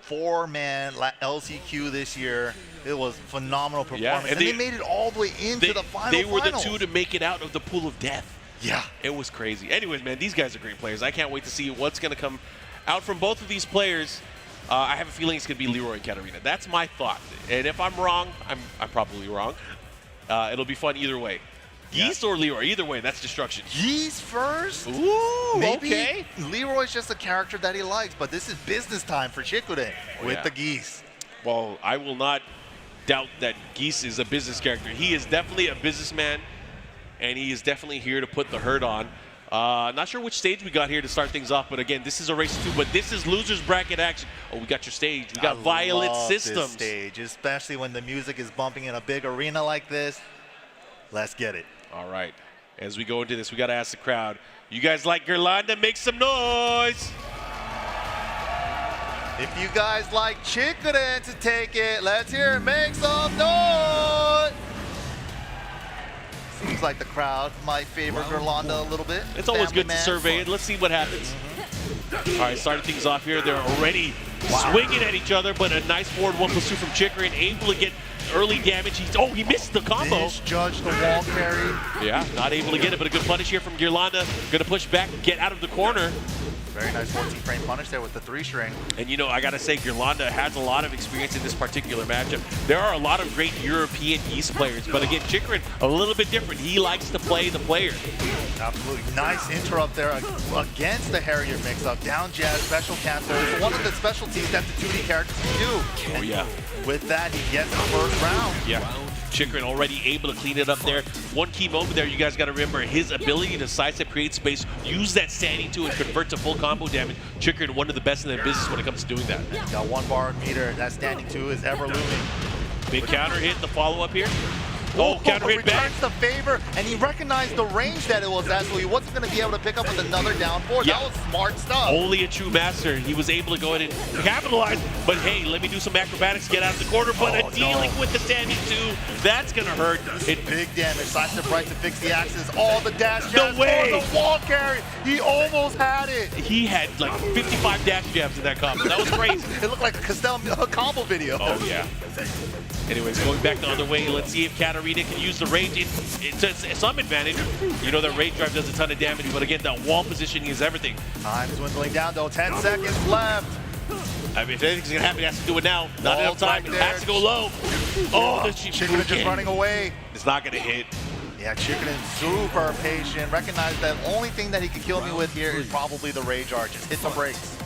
4-man LCQ this year. It was phenomenal performance, and they made it all the way into the finals. They were the two to make it out of the pool of death. Yeah. It was crazy. Anyways, man, these guys are great players. I can't wait to see what's going to come out from both of these players. I have a feeling it's going to be Leroy and Katarina. That's my thought. And if I'm wrong, I'm probably wrong. It'll be fun either way. Geese or Leroy, either way, that's destruction. Geese first? Ooh, maybe okay. Leroy's just a character that he likes, but this is business time for Chikurin with the Geese. Well, I will not doubt that Geese is a business character. He is definitely a businessman, and he is definitely here to put the hurt on. Not sure which stage we got here to start things off, but again, this is a race 2, but this is losers bracket action. Oh, we got your stage. We got Violet Systems. This stage, especially when the music is bumping in a big arena like this. Let's get it. All right. As we go into this, we got to ask the crowd. You guys like Ghirlanda? Make some noise. If you guys like Chikurin to take it, let's hear it. Make some noise. Seems like the crowd might favor Ghirlanda a little bit. It's always good to survey it. Let's see what happens. All right, starting things off here. They're already swinging at each other, but a nice forward 1+2 from Chikurin, able to get early damage. He missed the combo. Misjudged the wall carry. Yeah, not able to get it, but a good punish here from Ghirlanda. Going to push back, get out of the corner. Very nice 14-frame punish there with the 3-string. And I got to say, Ghirlanda has a lot of experience in this particular matchup. There are a lot of great European East players, but again, Chikurin, a little bit different. He likes to play the player. Absolutely. Nice interrupt there against the Harrier mix-up. Down jazz, special cancel. It's one of the specialties that the 2D characters can do. Oh, yeah. With that, he gets the first round. Yeah. Chikurin already able to clean it up there. One key moment there, you guys got to remember, his ability to sidestep, create space, use that standing to and convert to full combo damage. Chikurin, one of the best in the business when it comes to doing that. Got 1 bar meter. That standing 2 is ever looming. Big counter hit, the follow-up here. Oh, counter hit back. Returns the favor, and he recognized the range that it was at, so he wasn't going to be able to pick up with another down four. Yeah. That was smart stuff. Only a true master. He was able to go ahead and capitalize, but hey, let me do some acrobatics, get out of the corner, but dealing with the standing two, that's going to hurt. Big damage. Sidestep right to fix the axis. All the dash No jabs way. for the wall carry. He almost had it. He had like 55 dash jabs in that combo. That was crazy. It looked like a Castell combo video. Oh, yeah. Anyways, going back the other way, let's see if Katarina can use the rage. It's some advantage. You know that rage drive does a ton of damage, but again, that wall positioning is everything. Time dwindling down though. 10 seconds left. I mean, if anything's gonna happen, he has to do it now. Not Wall's enough time. right It has to go low. Oh, the Chikurin just running away. It's not gonna hit. Yeah, Chikurin super patient. Recognize that only thing that he can kill me with here is probably the rage art. Just hit the brakes.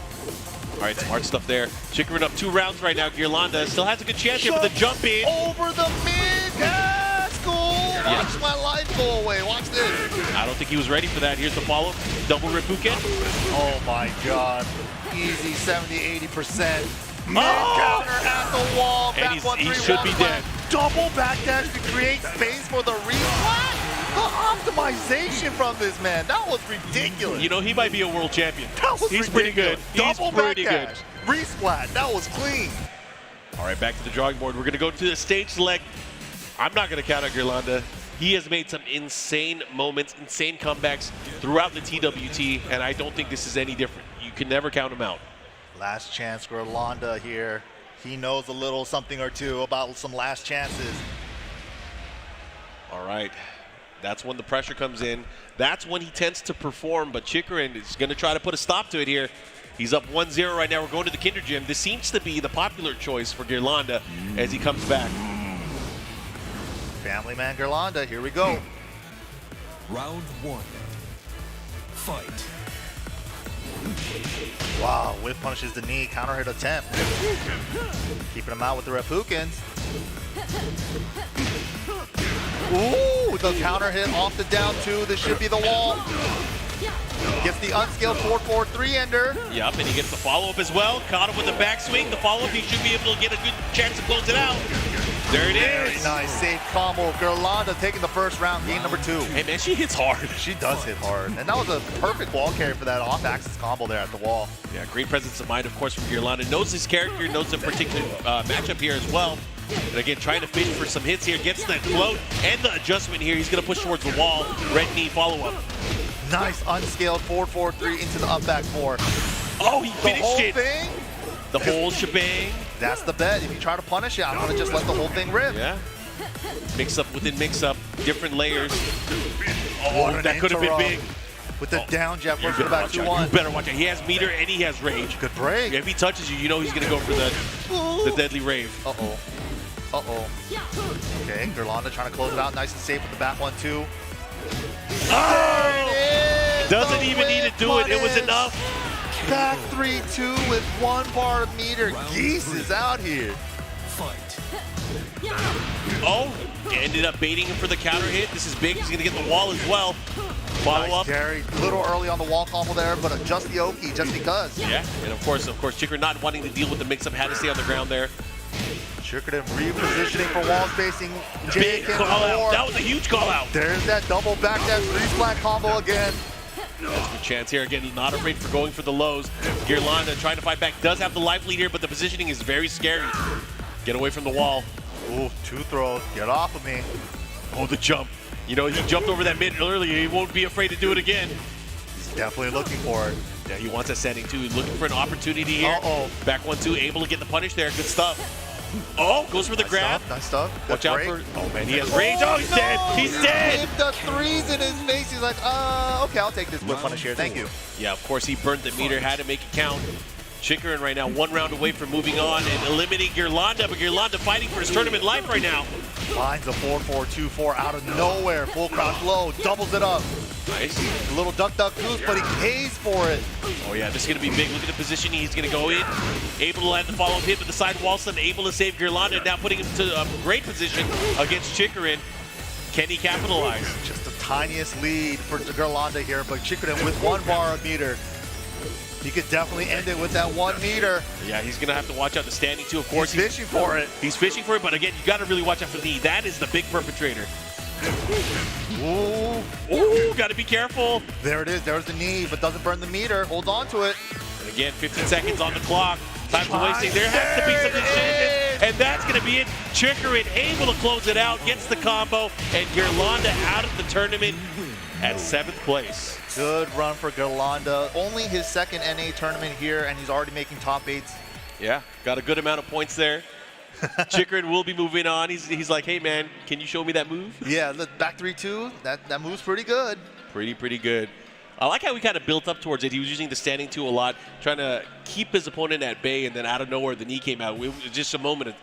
All right, smart stuff there. Chikurin up 2 rounds right now. Ghirlanda still has a good chance here for the jump in. Over the mid. That's cool. Yeah. Watch my life go away. Watch this. I don't think he was ready for that. Here's the follow. Double Ripuken. Oh my god. Easy 70-80%. Mid Oh! counter at the wall. And Back he 1-3, should be 1-5. dead. Double backdash to create space for the resplat. The optimization from this man. That was ridiculous. You know, he might be a world champion. That was He's pretty good. ridiculous. Double He's pretty good. backdash. Resplat. That was clean. All right, back to the drawing board. We're going to go to the stage select. I'm not going to count on Ghirlanda. He has made some insane moments, insane comebacks throughout the TWT, and I don't think this is any different. You can never count him out. Last chance Ghirlanda here. He knows a little something or two about some last chances. All right. That's when the pressure comes in. That's when he tends to perform, but Chikurin is going to try to put a stop to it here. He's up 1-0 right now. We're going to the Kinder Gym. This seems to be the popular choice for Ghirlanda as he comes back. Family man Ghirlanda, here we go. Round 1. Fight. Wow, whip punishes the knee, counter hit attempt. Keeping him out with the Repukens. Ooh, the counter hit off the down 2. This should be the wall. Gets the unscaled 4-4-3 ender. Yep, and he gets the follow-up as well. Caught him with the backswing. The follow-up, he should be able to get a good chance to close it out. There it Very is. nice, safe combo. Ghirlanda taking the first round, game number 2. Hey, man, she hits hard. She does hit hard. And that was a perfect wall carry for that off-axis combo there at the wall. Yeah, great presence of mind, of course, from Ghirlanda. Knows his character, knows the particular matchup here as well. And again, trying to fish for some hits here. Gets the float and the adjustment here. He's going to push towards the wall. Red knee follow-up. Nice unscaled 4-4-3 into the up back 4. Oh, he The finished whole it. thing? The whole shebang. That's the bet. If you try to punish it, I'm going to just let the whole thing rip. Yeah. Mix-up within mix-up. Different layers. What an That could have been interrupt. big. With the down jab, You pushing better back watch out. 2-1. You better watch out. He has meter and he has rage. Good break. If he touches you, you know he's going to go for the deadly rave. Uh-oh. Uh-oh. Okay, Ghirlanda trying to close it out. Nice and safe with the back 1-2. Oh! Doesn't The even need to whip do it. It was punish. enough. Back 3-2 with 1 bar of meter. Geese is out here. Fight. Oh, ended up baiting him for the counter hit. This is big. He's going to get the wall as well. Follow Nice up. carry. Little early on the wall combo there, but adjust the Oki just because. Yeah, and of course, Chikurin not wanting to deal with the mix-up, had to stay on the ground there. Chikurin repositioning for wall spacing. Big Jake call out. more. That was a huge call out. There's that double back dash resplat combo again. That's a good chance here. Again, not afraid for going for the lows. Ghirlanda trying to fight back. Does have the life lead here, but the positioning is very scary. Get away from the wall. Ooh, 2 throws. Get off of me. Oh, the jump. You know, he jumped over that mid earlier. He won't be afraid to do it again. He's definitely looking for it. Yeah, he wants that setting too. Looking for an opportunity here. Uh-oh. Back 1-2, able to get the punish there. Good stuff. Oh, goes for the grab. Nice stuff. Good Watch out break. for. Oh man, he has range. Oh, he's dead. He's dead. Gave the 3s in his face. He's like, okay, I'll take this whip punish here. Thank you. Yeah, of course he burned the meter. Had to make it count. Chikurin right now 1 round away from moving on and eliminating Ghirlanda, but Ghirlanda fighting for his tournament life right now. Finds a 4-4-2-4 out of nowhere. Full crouch low. Doubles it up. Nice. A little duck goose, but he pays for it. Oh yeah, this is going to be big. Look at the positioning. He's going to go in. Able to land the follow-up hit with the side wall stun. Able to save Ghirlanda. Now putting him to a great position against Chikurin. Can he capitalize? Just the tiniest lead for Ghirlanda here, but Chikurin with 1 bar of meter. He could definitely end it with that 1 meter. Yeah, he's going to have to watch out the standing too, of course. He's fishing for it. He's fishing for it, but again, you got to really watch out for the knee. That is the big perpetrator. Ooh, got to be careful. There it is. There's the knee, but doesn't burn the meter. Hold on to it. And again, 15 seconds on the clock. Time to wasting. There has to be some decisions, and that's going to be it. Chikurin able to close it out, gets the combo, and Ghirlanda out of the tournament at 7th place. Good run for Ghirlanda. Only his 2nd NA tournament here, and he's already making top 8s. Yeah, got a good amount of points there. Chikurin will be moving on. He's like, hey man, can you show me that move? Yeah, look, back 3-2. That move's pretty good. Pretty good. I like how we kind of built up towards it. He was using the standing 2 a lot, trying to keep his opponent at bay, and then out of nowhere the knee came out. It was just a moment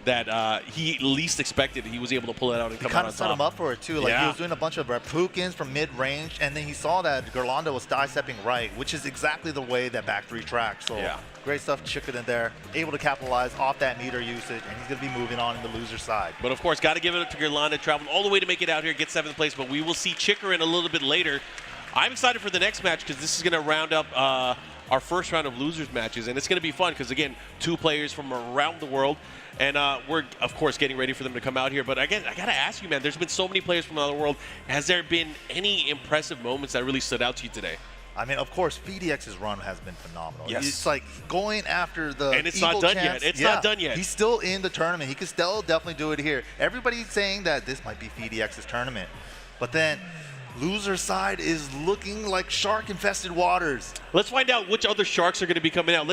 that he least expected. He was able to pull it out and come out on top. Kind of set him up for it too. Like he was doing a bunch of Repukins from mid-range, and then he saw that Ghirlanda was die-stepping right, which is exactly the way that back 3 tracks. So great stuff, Chikurin in there, able to capitalize off that meter usage, and he's going to be moving on in the loser side. But of course, got to give it up to Ghirlanda, traveled all the way to make it out here, get 7th place, but we will see Chikurin a little bit later. I'm excited for the next match because this is going to round up our first round of losers matches, and it's going to be fun because, again, 2 players from around the world, and we're, of course, getting ready for them to come out here. But again, I got to ask you, man, there's been so many players from around the world. Has there been any impressive moments that really stood out to you today? I mean, of course, Phidx's run has been phenomenal. Yes. It's like going after the and it's not done yet. It's not done yet. He's still in the tournament. He could still definitely do it here. Everybody's saying that this might be Phidx's tournament. But then loser side is looking like shark-infested waters. Let's find out which other sharks are going to be coming out.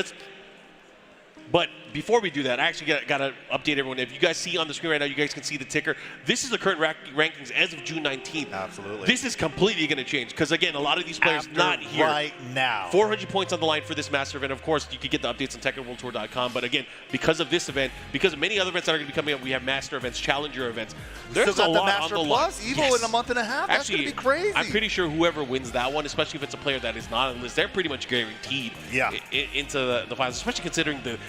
But before we do that, I actually got to update everyone. If you guys see on the screen right now, you guys can see the ticker. This is the current rankings as of June 19th. Absolutely. This is completely going to change because, again, a lot of these players not here. Right now. 400 points on the line for this master event. Of course, you can get the updates on TekkenWorldTour.com. But, again, because of this event, because of many other events that are going to be coming up, we have master events, challenger events. There's still got a the lot Master on the Plus line. Evo in a month and a half. That's going to be crazy. I'm pretty sure whoever wins that one, especially if it's a player that is not on the list, they're pretty much guaranteed into the finals, especially considering the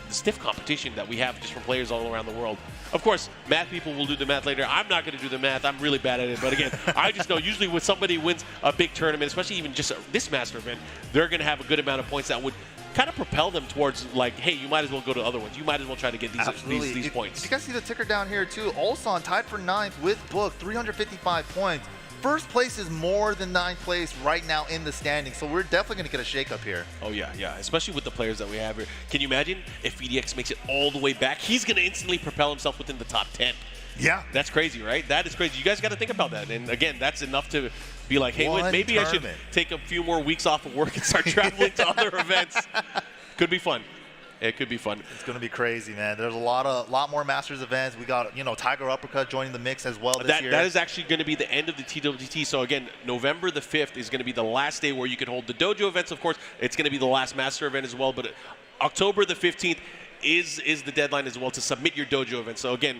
stiff competition that we have just from players all around the world. Of course, math people will do the math later. I'm not going to do the math. I'm really bad at it. But again, I just know usually when somebody wins a big tournament, especially even just this master event, they're going to have a good amount of points that would kind of propel them towards like, hey, you might as well go to other ones. You might as well try to get these points. You guys see the ticker down here too. Arslan tied for 9th with Book, 355 points. First place is more than 9th place right now in the standings, so we're definitely going to get a shakeup here. Oh, yeah, especially with the players that we have here. Can you imagine if Phidx makes it all the way back? He's going to instantly propel himself within the top 10. Yeah. That's crazy, right? That is crazy. You guys got to think about that. And again, that's enough to be like, hey, maybe I should take a few more weeks off of work and start traveling to other events. Could be fun. It could be fun. It's going to be crazy, man. There's a lot more Masters events. We got, Tiger Uppercut joining the mix as well this year. That is actually going to be the end of the TWT. So again, November the 5th is going to be the last day where you can hold the dojo events. Of course, it's going to be the last Master event as well. But October the 15th is the deadline as well to submit your dojo event. So again,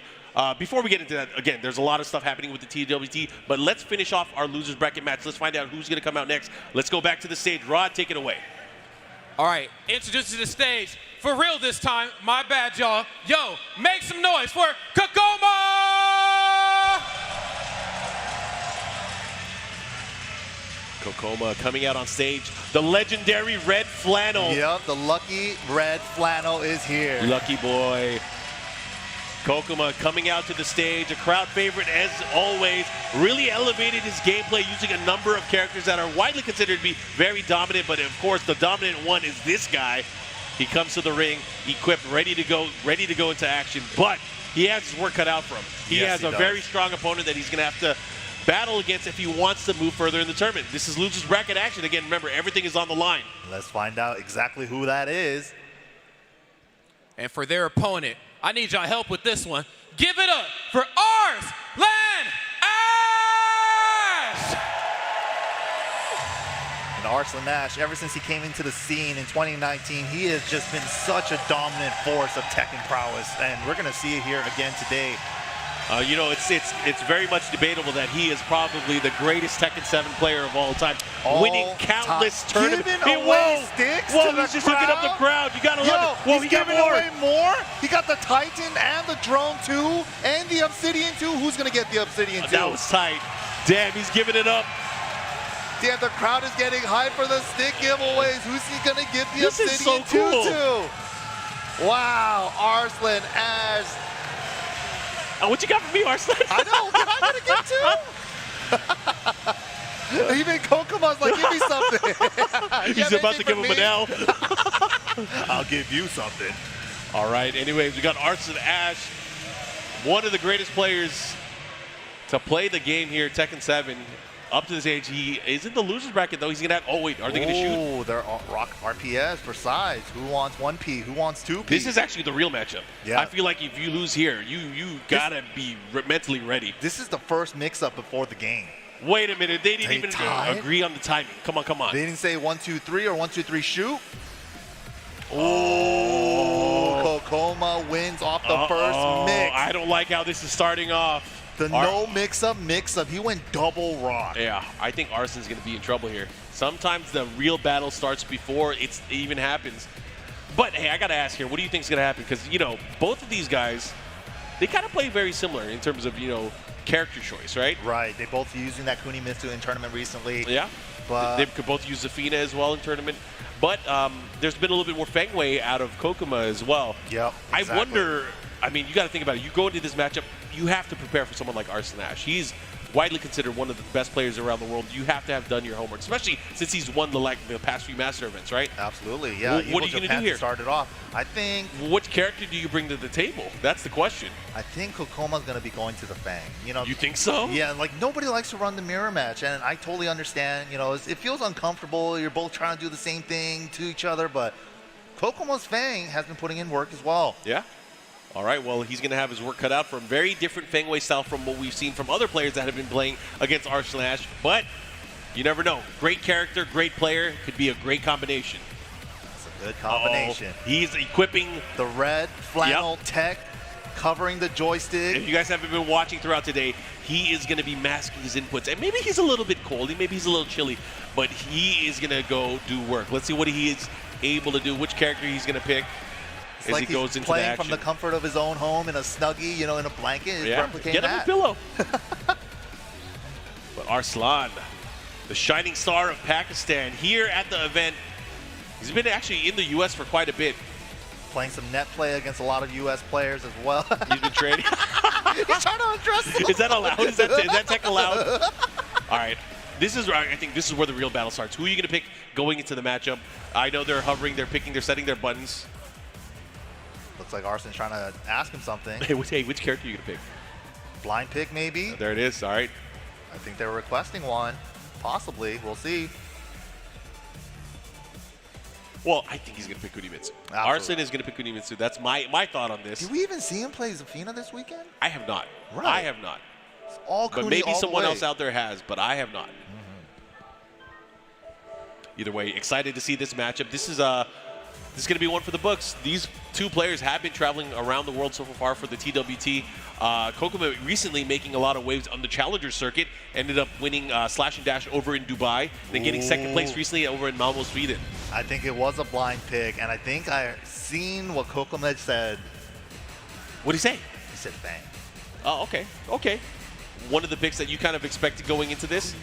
before we get into that, again, there's a lot of stuff happening with the TWT. But let's finish off our losers bracket match. Let's find out who's going to come out next. Let's go back to the stage. Rod, take it away. All right, introduced to the stage, for real this time, my bad, y'all. Yo, make some noise for Kkokkoma! Kkokkoma coming out on stage, the legendary red flannel. Yep, the lucky red flannel is here. Lucky boy. Kkokkoma coming out to the stage, a crowd favorite as always, really elevated his gameplay using a number of characters that are widely considered to be very dominant, but of course the dominant one is this guy. He comes to the ring, equipped, ready to go into action, but he has his work cut out for him. He has a very strong opponent that he's going to have to battle against if he wants to move further in the tournament. This is losers bracket action. Again, remember, everything is on the line. Let's find out exactly who that is. And for their opponent, I need y'all help with this one. Give it up for Arslan! And Arslan Ash, ever since he came into the scene in 2019, he has just been such a dominant force of Tekken prowess, and we're going to see it here again today. It's very much debatable that he is probably the greatest Tekken 7 player of all time, winning countless tournaments. Giving away sticks to the he's just looking up the crowd. You gotta love it. Well, he's giving away more. He got the Titan and the Drone too, and the Obsidian too. Who's gonna get the Obsidian too? That was tight. Damn, he's giving it up. Damn, the crowd is getting hyped for the stick giveaways. Who's he gonna give the This is Obsidian so cool. to? Wow, Arslan as... Oh, what you got for me, Arslan? I know, can I get a gift too? Even Kkokkoma like, give me something. He's about to give him an L. I'll give you something. All right, anyways, we got Arslan Ash, one of the greatest players to play the game here, Tekken 7. Up to this age, he is in the loser's bracket, though. He's going to have... Oh, wait, are they going to shoot? Oh, they're rock RPS for size. Who wants 1P? Who wants 2P? This is actually the real matchup. Yeah. I feel like if you lose here, you got to be mentally ready. This is the first mix-up before the game. Wait a minute. They didn't They even tied? agree on the timing. Come on, come on. They didn't say 1, 2, 3 or 1, 2, 3 shoot. Oh, Kkokkoma wins off the first mix. I don't like how this is starting off. The no mix-up. He went double rock. Yeah, I think Arslan's going to be in trouble here. Sometimes the real battle starts before it even happens. But, hey, I got to ask here, what do you think is going to happen? Because, you know, both of these guys, they kind of play very similar in terms of, you know, character choice, right? Right. They both using that Kunimitsu in tournament recently. Yeah. But They could both use Zafina as well in tournament. But there's been a little bit more Feng Wei out of Kkokkoma as well. Yep, exactly. I wonder, I mean, you got to think about it. You go into this matchup, you have to prepare for someone like Arslan Ash. He's widely considered one of the best players around the world. You have to have done your homework, especially since he's won the past few master events, right? Absolutely, yeah. What are you going to do here? Started off. I think. What character do you bring to the table? That's the question. I think Kkokoma's going to be going to the Feng. You know. You think so? Yeah, like nobody likes to run the mirror match, and I totally understand. You know, it feels uncomfortable. You're both trying to do the same thing to each other, but Kkokoma's Feng has been putting in work as well. Yeah. All right, well, he's going to have his work cut out for him. Very different Feng Wei style from what we've seen from other players that have been playing against Arslan Ash, but you never know. Great character, great player, could be a great combination. It's a good combination. He's equipping the red flannel tech, covering the joystick. If you guys haven't been watching throughout today, he is going to be masking his inputs. And maybe he's a little bit cold, maybe he's a little chilly, but he is going to go do work. Let's see what he is able to do, which character he's going to pick. It's like he goes he's into playing the action. from the comfort of his own home in a Snuggie, you know, in a blanket. Yeah, get him a pillow. But Arslan, the shining star of Pakistan, here at the event. He's been actually in the U.S. for quite a bit. Playing some net play against a lot of U.S. players as well. He's been training. He's trying to undress them. Is that allowed? Is that tech allowed? All right. I think this is where the real battle starts. Who are you going to pick going into the matchup? I know they're hovering, they're picking, they're setting their buttons. Looks like Arslan's trying to ask him something. Hey, which character are you going to pick? Blind pick, maybe? There it is. All right. I think they were requesting one. Possibly. We'll see. Well, I think he's going to pick Kunimitsu. Arslan is going to pick Kunimitsu. That's my thought on this. Did we even see him play Zafina this weekend? I have not. Right. I have not. It's all Kuni, but maybe all someone the way. else out there has, but I have not. Either way, excited to see this matchup. This is going to be one for the books. These two players have been traveling around the world so far for the TWT. Kkokkoma recently making a lot of waves on the Challenger circuit. Ended up winning Slash and Dash over in Dubai. Then getting second place recently over in Malmo, Sweden. I think it was a blind pick, and I think I seen what Kkokkoma said. What did he say? He said bang. Oh, okay. Okay. One of the picks that you kind of expected going into this?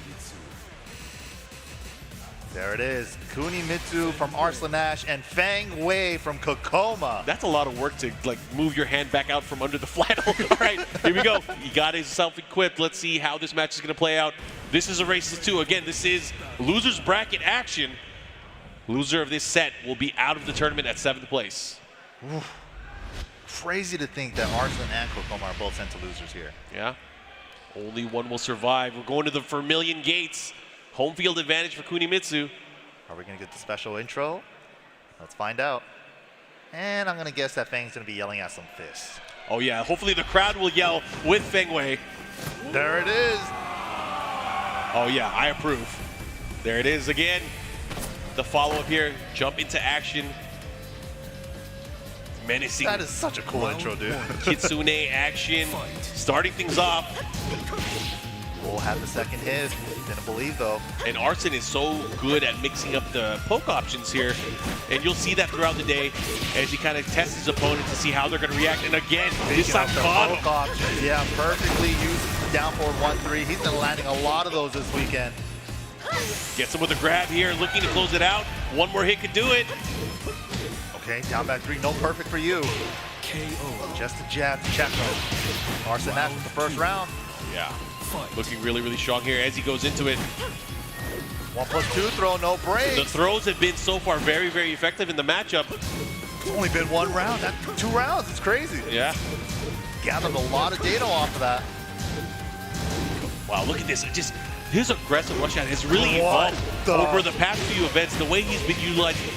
There it is. Kunimitsu from Arslan Ash and Feng Wei from Kkokkoma. That's a lot of work to like move your hand back out from under the flannel. All right, here we go. He got himself equipped. Let's see how this match is going to play out. This is a race to two. Again, this is loser's bracket action. Loser of this set will be out of the tournament at 7th place. Oof. Crazy to think that Arslan and Kkokkoma are both sent to losers here. Yeah. Only one will survive. We're going to the Vermilion Gates. Home field advantage for Kunimitsu. Are we going to get the special intro? Let's find out. And I'm going to guess that Feng's going to be yelling at some fists. Oh, yeah. Hopefully the crowd will yell with Feng Wei. There it is. Oh, yeah. I approve. There it is again. The follow-up here. Jump into action. Menacing. That is such a cool intro, dude. Kitsune action. Starting things off. We'll have the second hit. Didn't believe, though. And Arslan is so good at mixing up the poke options here. And you'll see that throughout the day as he kind of tests his opponent to see how they're going to react. And again, this time bottom. Poke options. Yeah, perfectly used down forward 1-3. He's been landing a lot of those this weekend. Gets him with a grab here, looking to close it out. One more hit could do it. Okay, down back 3, no perfect for you. KO. Just a jab to check him. Arslan Ash with the first round. Yeah, Fight. looking really, really strong here as he goes into it. 1+2 throw, no break. The throws have been so far very, very effective in the matchup. It's only been 1 round, not 2 rounds. It's crazy. Yeah. Gathered a lot of data off of that. Wow, look at this. Just his aggressive rush out has really What evolved the- over the past few events. The way he's been utilizing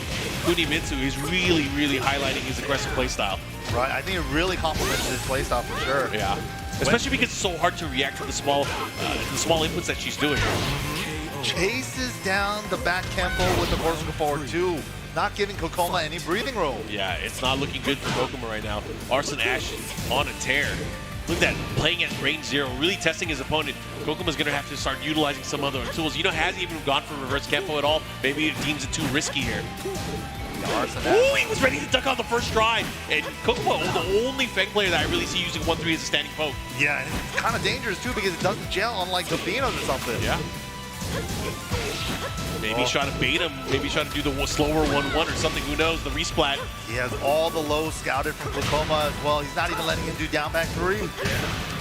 Kunimitsu is really, really highlighting his aggressive playstyle. Right, I think it really complements his playstyle for sure. Yeah. Especially because it's so hard to react to the small inputs that she's doing. Chases down the back tempo with the vertical forward 2, not giving Kkokkoma any breathing room. Yeah, it's not looking good for Kkokkoma right now. Arslan Ash on a tear. Look at that, playing at range 0, really testing his opponent. Kokkoma's going to have to start utilizing some other tools. You know, hasn't even gone for reverse Kempo at all. Maybe it deems it too risky here. Ooh, he was ready to duck on the first stride. And Kkokkoma, the only Feng player that I really see using 1-3 as a standing poke. Yeah, and it's kind of dangerous too because it doesn't gel unlike Zabinos or something. Yeah. Maybe he's trying to bait him. Maybe he's trying to do the slower 1-1 or something. Who knows? The resplat. He has all the lows scouted from Kkokkoma as well. He's not even letting him do down back 3.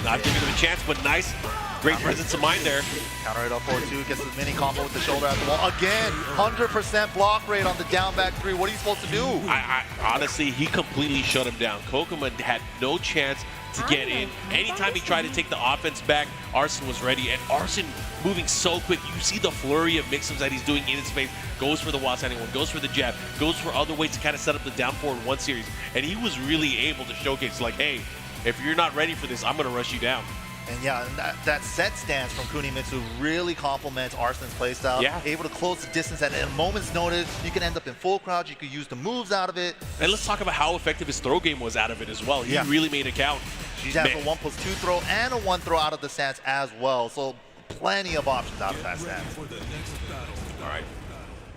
Not giving him a chance, but nice. Great presence of mind there. Counter it up forward 2, gets the mini combo with the shoulder at the wall. Again, 100% block rate on the down back 3. What are you supposed to do? I honestly, he completely shut him down. Kkokkoma had no chance to get in. Anytime he tried to take the offense back, Arslan was ready. And Arslan moving so quick. You see the flurry of mix-ups that he's doing in his space. Goes for the wall standing one, goes for the jab, goes for other ways to kind of set up the down forward 1 series. And he was really able to showcase, like, hey, if you're not ready for this, I'm going to rush you down. And yeah, and that set stance from Kunimitsu really complements Arslan's playstyle. Yeah. Able to close the distance at a moment's notice. You can end up in full crouch. You could use the moves out of it. And let's talk about how effective his throw game was out of it as well. He Yeah. really made it count. She has a 1+2 throw and a 1 throw out of the stance as well. So plenty of options out of that stance. All right.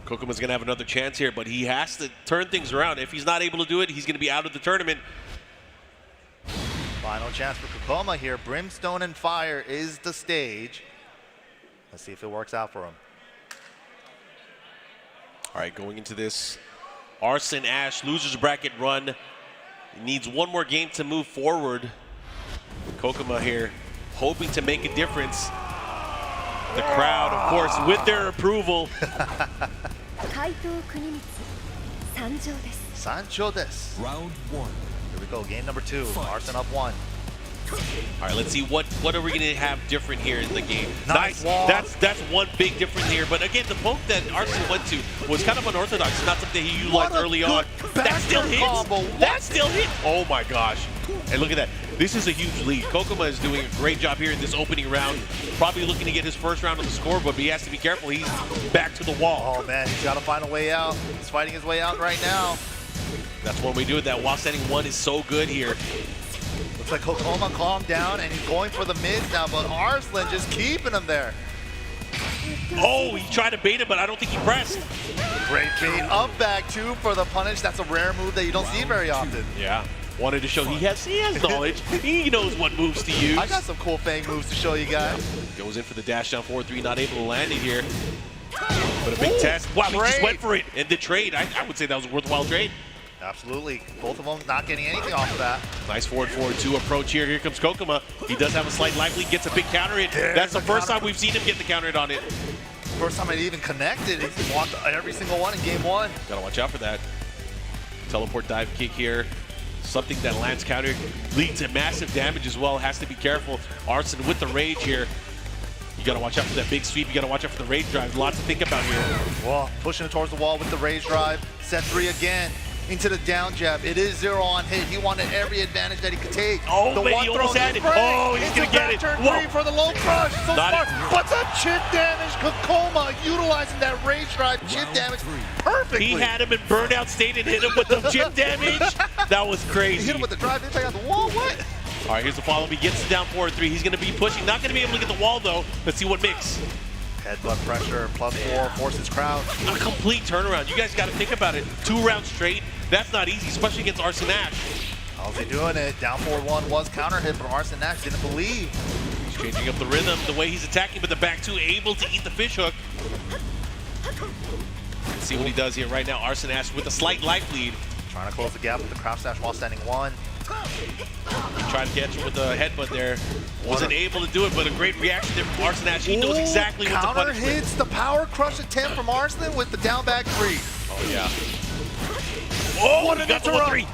Kokkoma's going to have another chance here, but he has to turn things around. If he's not able to do it, he's going to be out of the tournament. Final chance for Kkokkoma here. Brimstone and Fire is the stage. Let's see if it works out for him. All right, going into this, Arslan Ash, losers bracket run. He needs 1 more game to move forward. Kkokkoma here, hoping to make a difference. The crowd, of course, with their approval. Sancho desu. Round 1. Here we go, game number 2. Fight. Arslan up 1. All right, let's see what are we gonna have different here in the game. Nice wall. That's one big difference here. But again, the poke that Arslan went to was kind of unorthodox. It's not something he utilized early on. That still hits. Combo. That still hits. Oh my gosh! And look at that. This is a huge lead. Kkokkoma is doing a great job here in this opening round. Probably looking to get his first round on the scoreboard, but he has to be careful. He's back to the wall. Oh man, he's got to find a way out. He's fighting his way out right now. That's one way to do it. That wall standing 1 is so good here. Looks like Kkokkoma calmed down and he's going for the mids now, but Arslan just keeping him there. Oh, he tried to bait him, but I don't think he pressed. Great bait. Up back 2 for the punish. That's a rare move that you don't see very often. Yeah. Wanted to show he has knowledge. He knows what moves to use. I got some cool Feng moves to show you guys. Goes in for the dash down 4-3, not able to land it here. But a big test. Wow, he just trade. went for it. And the trade, I would say that was a worthwhile trade. Absolutely. Both of them not getting anything off of that. Nice forward 2 approach here. Here comes Kkokkoma. He does have a slight life lead, gets a big counter hit. There's That's the a first counter. time we've seen him get the counter hit on it. First time I even connected. He's blocked every single one in game 1. Gotta watch out for that. Teleport dive kick here. Something that lands counter leads to massive damage as well. Has to be careful. Arslan with the rage here. You gotta watch out for that big sweep. You gotta watch out for the rage drive. Lots to think about here. Well, pushing it towards the wall with the rage drive. Set 3 again. Into the down jab. It is 0 on hit. He wanted every advantage that he could take. Oh, the man, one he throw almost had it. break. Oh, he's Into gonna get it. Turn Whoa. 3 for the low crush. So Not smart. What's up? Chip damage. Kkokkoma utilizing that rage drive. Chip Round damage 3. perfectly. He had him in burnout state and hit him with the chip damage. That was He crazy. hit him with the drive impact on the wall. What? All right, here's the follow-up. He gets it down 4-3. He's going to be pushing. Not going to be able to get the wall, though. Let's see what mix. Headbutt pressure. +4 forces crowd. A complete turnaround. You guys got to think about it. 2 rounds straight. That's not easy, especially against Arslan Ash. How's he doing it? Down 4-1 was counter hit, but Arslan Ash didn't believe. Changing up the rhythm, the way he's attacking, but the back two able to eat the fish hook. Let's see what he does here right now. Arslan with a slight life lead. Trying to close the gap with the crouch dash while standing one. He tried to catch him with the headbutt there. Wasn't able to do it, but a great reaction there from Arslan. He knows exactly what to counter punish. hits the power crush attempt from Arslan with the down back three. Oh, yeah. Oh, What he an got the interrupt. 1-3.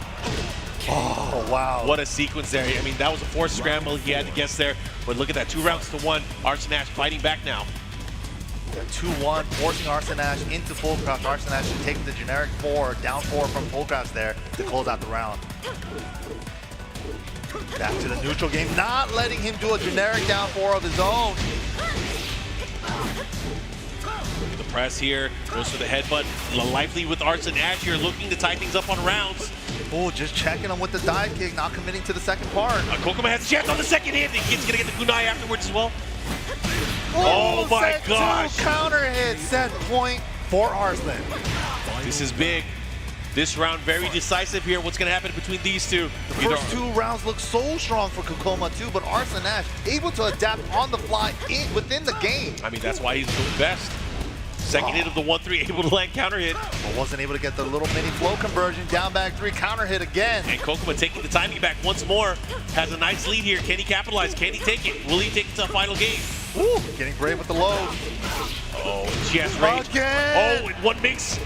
Oh, wow. What a sequence there. I mean, that was a forced scramble he had to guess there. But look at that, 2 rounds to 1. Arslan fighting back now. 2-1, forcing Arslan into full crouch. Arslan should take the generic 4, down 4 from full crouch there to close out the round. Back to the neutral game, not letting him do a generic down 4 of his own. The press here, goes for the headbutt. Lively with Arslan here, looking to tie things up on rounds. Oh, just checking him with the dive kick, not committing to the second part. Kkokkoma has a chance on the second hit. He's gonna get the kunai afterwards as well. Oh my set gosh. 2 counter hit, set point for Arslan. This is big. This round very decisive here. What's gonna happen between these two? The first 2 rounds look so strong for Kkokkoma too, but Arslan able to adapt on the fly within the game. I mean, that's why he's the best. Second hit of the 1-3, able to land counter hit. But wasn't able to get the little mini flow conversion, down back 3, counter hit again. And Kkokkoma taking the timing back once more. Has a nice lead here. Can he capitalize? Can he take it? Will he take it to a final game? Woo, getting brave with the low. Oh, she has range. Again. Oh, in one mix.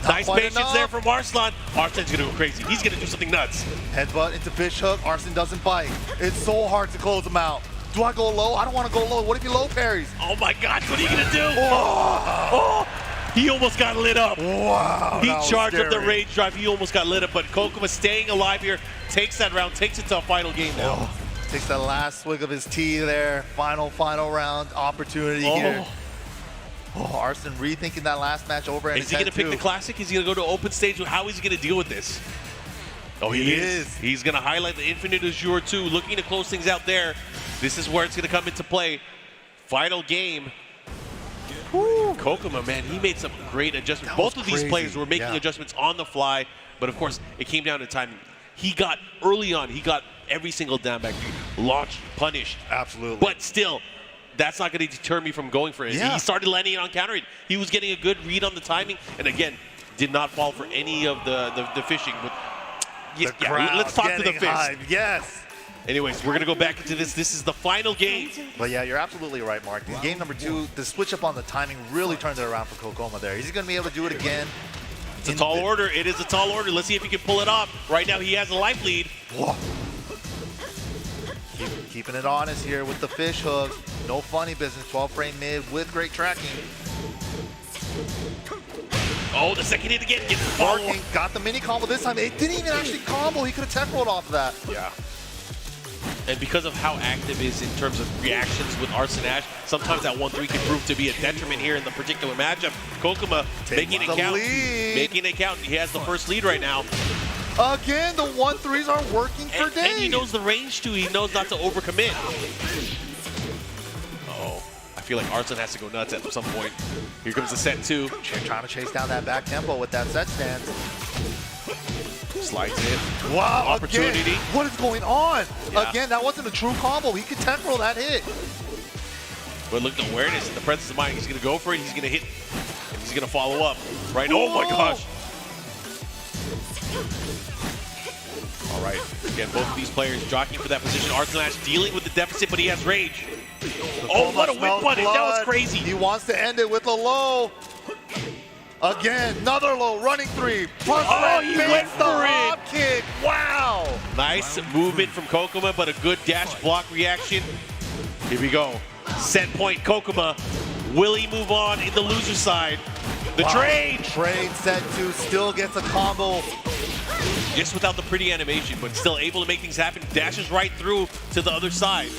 Not Nice quite patience enough. there from Arslan. Arslan's gonna go crazy. He's gonna do something nuts. Headbutt into fish hook, Arslan doesn't bite. It's so hard to close him out. Do I go low? I don't want to go low. What if he low parries? Oh my God, what are you gonna do? Oh, He almost got lit up. wow. He that was charged up the scary. rage drive. He almost got lit up, but Kkokkoma staying alive here, takes that round, takes it to a final game now. Oh, takes that last swig of his tea there. Final round opportunity here. Oh, Arslan rethinking that last match over. Is he going to pick the classic? Is he going to go to open stage? How is he going to deal with this? Oh, he is. He's going to highlight the Infinite Azure too, looking to close things out there. This is where it's going to come into play. Final game. Kkokkoma, man, he made some great adjustments. Both of these players were making adjustments on the fly, but of course, it came down to timing. He got, early on, he got every single down back, launched, punished. Absolutely. But still, that's not going to deter me from going for it. He started landing it on counter. He was getting a good read on the timing, and again, did not fall for any of the fishing. But let's talk to the fish. Hyped. Yes. Anyways, we're going to go back into this. This is the final game. But yeah, you're absolutely right, Mark. In game number 2, the switch up on the timing really turned it around for Kkokkoma there. He's going to be able to do it again. It's a tall order. It is a tall order. Let's see if he can pull it off. Right now, he has a life lead. Whoa. Keeping it honest here with the fish hook. No funny business. 12 frame mid with great tracking. Oh, the second hit again. Gets Barking. Got the mini combo this time. It didn't even actually combo. He could have tech rolled off of that. Yeah. And because of how active is in terms of reactions with Arslan, sometimes that 1-3 can prove to be a detriment here in the particular matchup. Kkokkoma making it count. Making it count. He has the first lead right now. Again, the 1-3s are working for days. And he knows the range too. He knows not to overcommit. Oh, I feel like Arslan has to go nuts at some point. Here comes the set 2. Trying to chase down that back tempo with that set stance. Slides in. Wow, opportunity. Again, what is going on? Yeah. Again, that wasn't a true combo. He could tech roll that hit. But look, the awareness and the presence of mind. He's going to go for it. He's going to hit. And he's going to follow up. Right. Oh my gosh. All right. Again, both of these players jockeying for that position. Arslan dealing with the deficit, but he has rage. Oh, what a whip one. That was crazy. He wants to end it with a low. Again, another low, running 3. Oh, he went for it. Hop kick. Wow. Nice movement from Kkokkoma, but a good dash block reaction. Here we go. Set point, Kkokkoma. Will he move on in the loser side? The trade. Trade set 2 still gets a combo. Just without the pretty animation, but still able to make things happen. Dashes right through to the other side.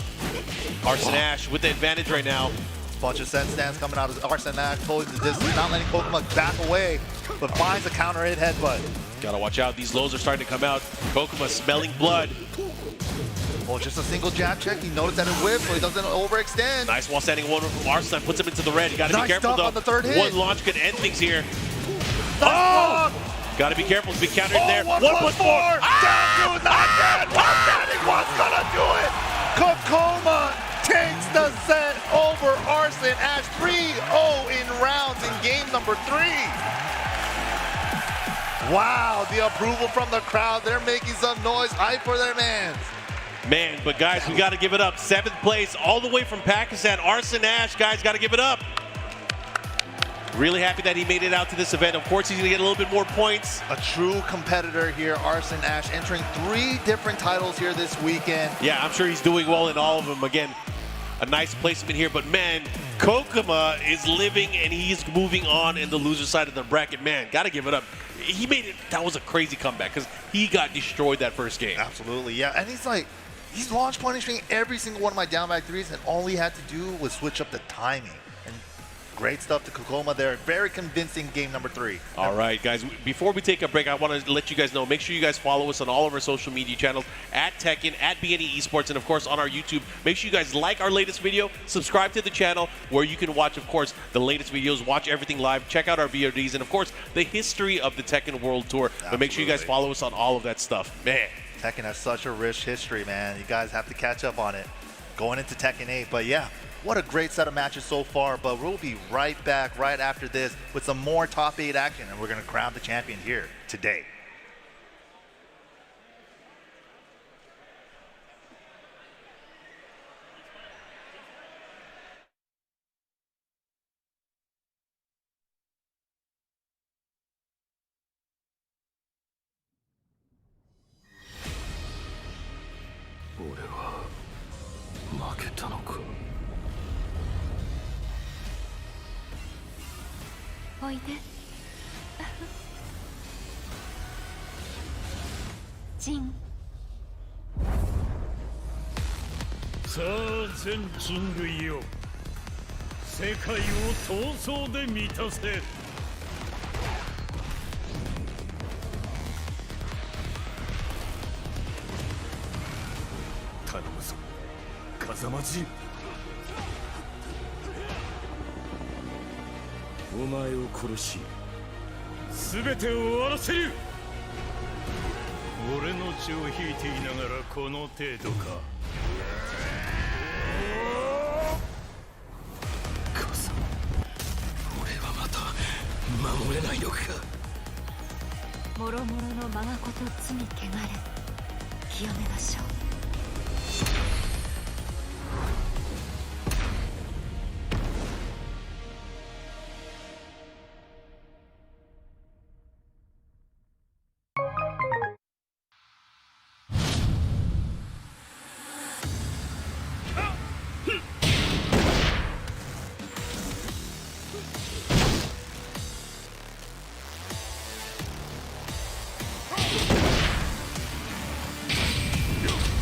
Arslan with the advantage right now. Bunch of set stands coming out of Arslan totally the distance, not letting Kkokkoma back away, but finds a counter hit headbutt. Gotta watch out. These lows are starting to come out. Kkokkoma smelling blood. Oh, just a single jab check. He noticed that it whipped, so he doesn't overextend. Nice while standing one from Arslan. Puts him into the red. You gotta be careful stuff though. On the third hit. One launch could end things here. Oh! Gotta be careful. It's been countered there. 1+4. Ah! Down to not dead. One standing. What's gonna do it? Kkokkoma takes the set over Arslan as 3-0 in rounds in game number 3. Wow, the approval from the crowd. They're making some noise. Hype for their mans. Man, but guys, we got to give it up. 7th place, all the way from Pakistan. Arslan Ash, guys, got to give it up. Really happy that he made it out to this event. Of course, he's going to get a little bit more points. A true competitor here, Arslan Ash, entering 3 different titles here this weekend. Yeah, I'm sure he's doing well in all of them. Again, a nice placement here, but man, Kkokkoma is living and he's moving on in the loser side of the bracket. Man, got to give it up. He made it. That was a crazy comeback because he got destroyed that first game. Absolutely, yeah. And he's launch punishing every single one of my down back threes, and all he had to do was switch up the timing. And great stuff to Kkokkoma there. Very convincing game number 3. All right, guys, before we take a break, I want to let you guys know, make sure you guys follow us on all of our social media channels, at Tekken, at BNE Esports, and of course on our YouTube. Make sure you guys like our latest video, subscribe to the channel where you can watch, of course, the latest videos, watch everything live, check out our VODs, and of course, the history of the Tekken World Tour. Absolutely. But make sure you guys follow us on all of that stuff. Man. Tekken has such a rich history, man. You guys have to catch up on it going into Tekken 8. But yeah, what a great set of matches so far. But we'll be right back right after this with some more top 8 action, and we're going to crown the champion here today. Jin. さあ全人類よ世界を闘争で満たせ頼むぞ風間陣お前を殺し全てを終わらせる俺の血を引いていながらこの程度か風間俺はまた守れないのかもろもろのまがこと罪汚れ清めましょう よっ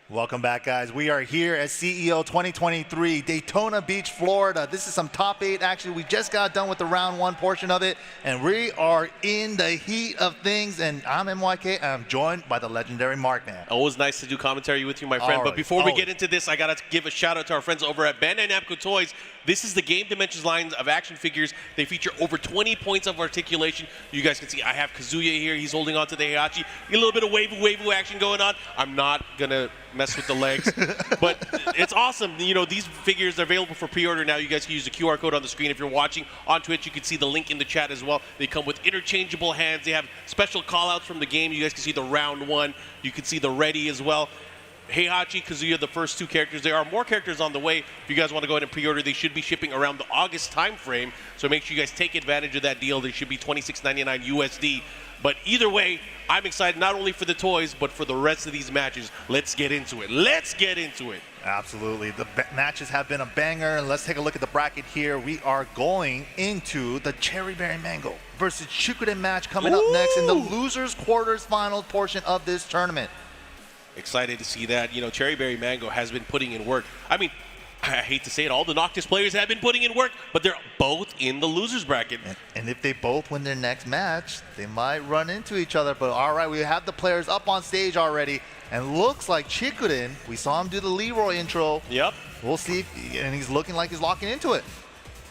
Welcome back, guys. We are here at CEO 2023, Daytona Beach, Florida. This is some top 8 action. We just got done with the round 1 portion of it, and we are in the heat of things. And I'm MYK, and I'm joined by the legendary Markman. Always nice to do commentary with you, my friend. But before we get into this, I got to give a shout out to our friends over at Bandai Namco Toys. This is the Game Dimensions line of action figures. They feature over 20 points of articulation. You guys can see I have Kazuya here. He's holding on to the Heihachi. A little bit of wavy action going on. I'm not going to mess with the legs, but it's awesome. You know, these figures are available for pre-order now. You guys can use the QR code on the screen. If you're watching on Twitch, you can see the link in the chat as well. They come with interchangeable hands. They have special call-outs from the game. You guys can see the round 1. You can see the ready as well. Heihachi, Kazuya, the first 2 characters. There are more characters on the way. If you guys want to go ahead and pre-order, they should be shipping around the August time frame. So make sure you guys take advantage of that deal. They should be $26.99 USD. But either way, I'm excited not only for the toys, but for the rest of these matches. Let's get into it. Let's get into it. Absolutely. The matches have been a banger. And let's take a look at the bracket here. We are going into the Cherry Berry Mango versus Chikurin match coming up next in the losers quarters final portion of this tournament. Excited to see that. You know, Cherry Berry Mango has been putting in work. I mean, I hate to say it, all the Noctis players have been putting in work, but they're both in the losers bracket. And if they both win their next match, they might run into each other. But all right, we have the players up on stage already. And looks like Chikurin, we saw him do the Leroy intro. Yep. We'll see, and he's looking like he's locking into it.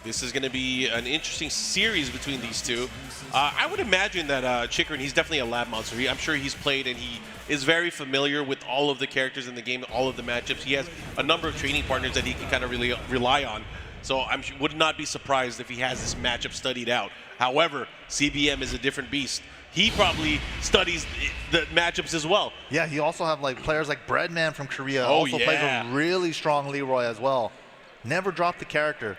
This is going to be an interesting series between these two. I would imagine that Chikurin, he's definitely a lab monster. I'm sure he's played and he is very familiar with all of the characters in the game, all of the matchups. He has a number of training partners that he can kind of really rely on. So I would not be surprised if he has this matchup studied out. However, CBM is a different beast. He probably studies the matchups as well. Yeah, he also have like players like Breadman from Korea. Also plays a really strong Leroy as well. Never dropped the character.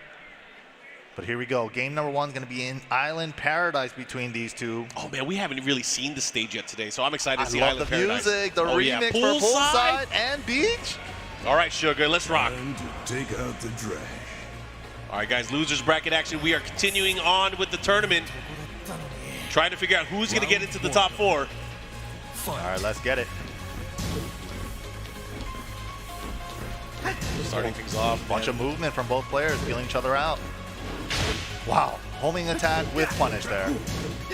But here we go. Game number 1 is going to be in Island Paradise between these two. Oh, man, we haven't really seen the stage yet today, so I'm excited to see I Island love the Paradise. music, the remix for Poolside and Beach. All right, Sugar, let's rock. Time to take out the trash. All right, guys, losers bracket action. We are continuing on with the tournament. Trying to figure out who's going to get into the top 4. All right, let's get it. Starting things off. Bunch of movement from both players, feeling each other out. Wow, homing attack with punish there.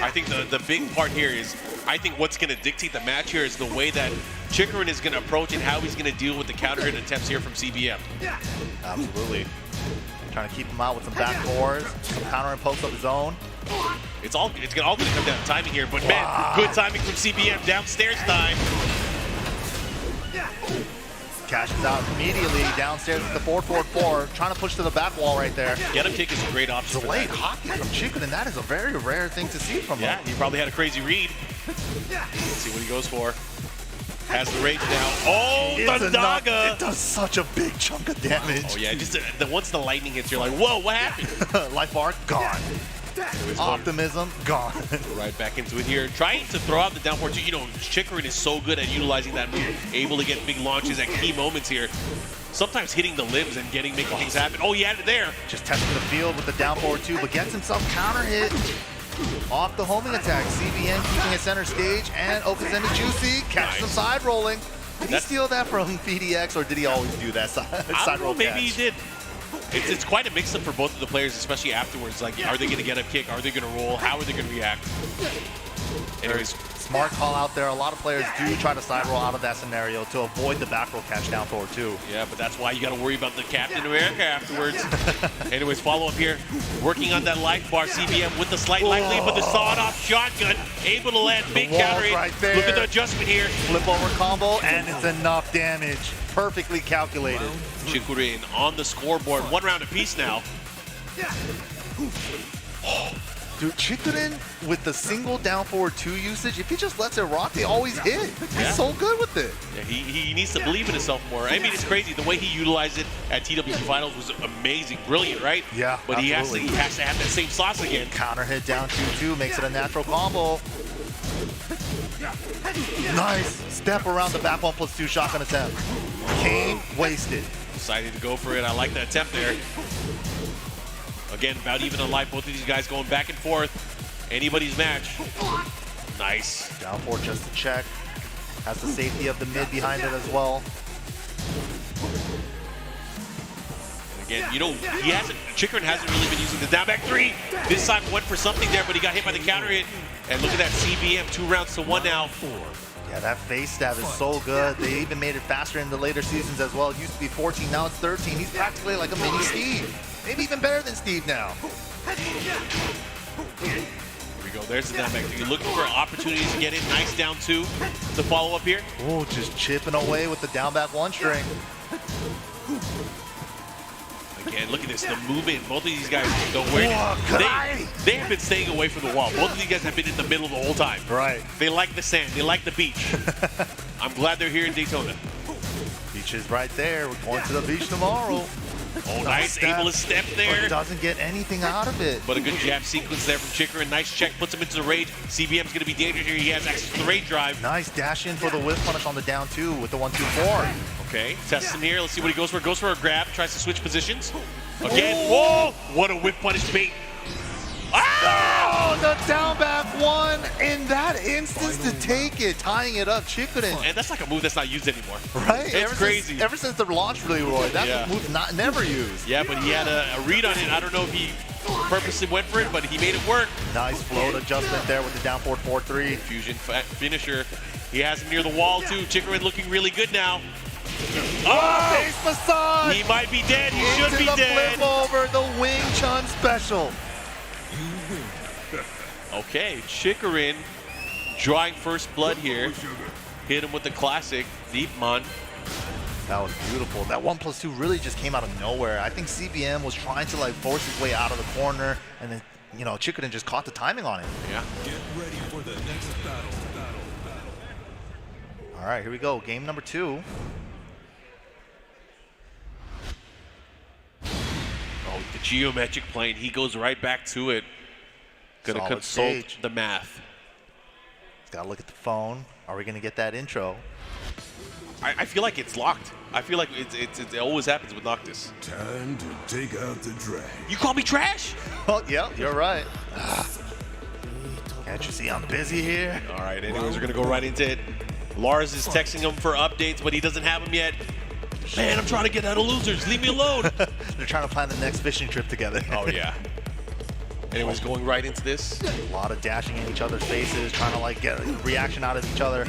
I think the big part here is, I think what's going to dictate the match here is the way that Chikurin is going to approach and how he's going to deal with the counter hit attempts here from CBM. Absolutely. Trying to keep him out with some back fours, some counter and pokes of his own. It's all going to come down to timing here, but man, good timing from CBM. Downstairs time. Cashes out immediately downstairs with the 4-4-4, trying to push to the back wall right there. Get him kick is a great option. Delayed hockey from Chikurin, that is a very rare thing to see from him. Yeah, he probably had a crazy read. Let's see what he goes for. Has the rage now. Oh, the Naga! It does such a big chunk of damage. Oh yeah, just once the lightning hits, you're like, whoa, what happened? Life arc, gone. Optimism, gone. Right back into it here. Trying to throw out the down 4-2. You know, Chikurin is so good at utilizing that move, able to get big launches at key moments here. Sometimes hitting the limbs and making things happen. Oh, he had it there. Just testing the field with the down 4-2, but gets himself counter hit. Off the homing attack. CBN keeping it center stage, and Okazemi Juicy catches some side rolling. Did he steal that from Phidx, or did he always do that side roll maybe catch? he did. It's quite a mix-up for both of the players, especially afterwards. Like, are they going to get a kick? Are they going to roll? How are they going to react? Anyways, smart call out there. A lot of players do try to side roll out of that scenario to avoid the back roll catch down forward too. Yeah, but that's why you got to worry about the Captain America afterwards. Anyways, follow up here. Working on that life bar, CBM with the slight life lead, but the sawed-off shotgun able to land big counter hit. Right there. Look at the adjustment here. Flip over combo, and it's enough damage. Perfectly calculated. Chikurin on the scoreboard. 1 round apiece now. Dude, Chikurin with the single down forward 2 usage, if he just lets it rock, they always hit. He's so good with it. Yeah, he needs to believe in himself more. I mean, it's crazy. The way he utilized it at TWT Finals was amazing. Brilliant, right? Yeah, but absolutely. he has to have that same sauce again. Counter hit down 2-2, makes it a natural combo. Nice step around the back 1+2 shotgun attempt. Came wasted. Decided to go for it. I like that attempt there. Again, about even on life. Both of these guys going back and forth. Anybody's match. Nice. Down 4 just to check. Has the safety of the mid behind it as well. Again, you know, Chikurin hasn't really been using the down back 3. This time went for something there, but he got hit by the counter hit. And look at that CBM, 2 rounds to 1 now. Yeah, that face stab is so good. They even made it faster in the later seasons as well. It used to be 14, now it's 13. He's practically like a mini Steve. Maybe even better than Steve now. Here we go, there's the down back 3. You're looking for opportunities to get in. Nice down 2 to follow up here. Oh, just chipping away with the down back 1 string. Again, look at this, the movement. Both of these guys don't wear it. They have been staying away from the wall. Both of these guys have been in the middle the whole time. Right. They like the sand. They like the beach. I'm glad they're here in Daytona. Beach is right there. We're going to the beach tomorrow. Oh, nice, able to step there. But doesn't get anything out of it. But a good jab sequence there from Chikurin. Nice check, puts him into the rage. CBM's going to be dangerous here. He has access to the rage drive. Nice dash in for the whip punish on the down 2 with the 1-2-4. Okay, tests him here. Let's see what he goes for. Goes for a grab, tries to switch positions. Again, whoa! What a whip punish bait. Oh, the down back 1 in that instance to take it, tying it up, Chikurin. And that's like a move that's not used anymore. Right? It's crazy. Ever since the launch, Leroy, that move never used. Yeah, but he had a read on it. I don't know if he purposely went for it, but he made it work. Nice float adjustment there with the down forward 4-3. Fusion finisher. He has him near the wall too. Chikurin looking really good now. Oh! Face massage! He might be dead. He should be the dead. Flip over the Wing Chun special. Okay, Chikurin drawing first blood here. Hit him with the classic Deep Mon. That was beautiful. That 1+2 really just came out of nowhere. I think CBM was trying to like force his way out of the corner, and then Chikurin just caught the timing on it. Yeah. Get ready for the next battle. All right, here we go. Game number 2. Oh, the geometric plane. He goes right back to it. Gonna Solid consult stage. the math. He's got to look at the phone. Are we going to get that intro? I feel like it's locked. I feel like it always happens with Noctis. Time to take out the dragon. You call me trash? Oh, yeah, you're right. Can't you see I'm busy here? All right, anyways, we're gonna go right into it. Lars is texting him for updates, but he doesn't have them yet. Man, I'm trying to get out of losers. Leave me alone. They're trying to plan the next fishing trip together. Oh, yeah. Anyways, going right into this. A lot of dashing in each other's faces, trying to like get a reaction out of each other.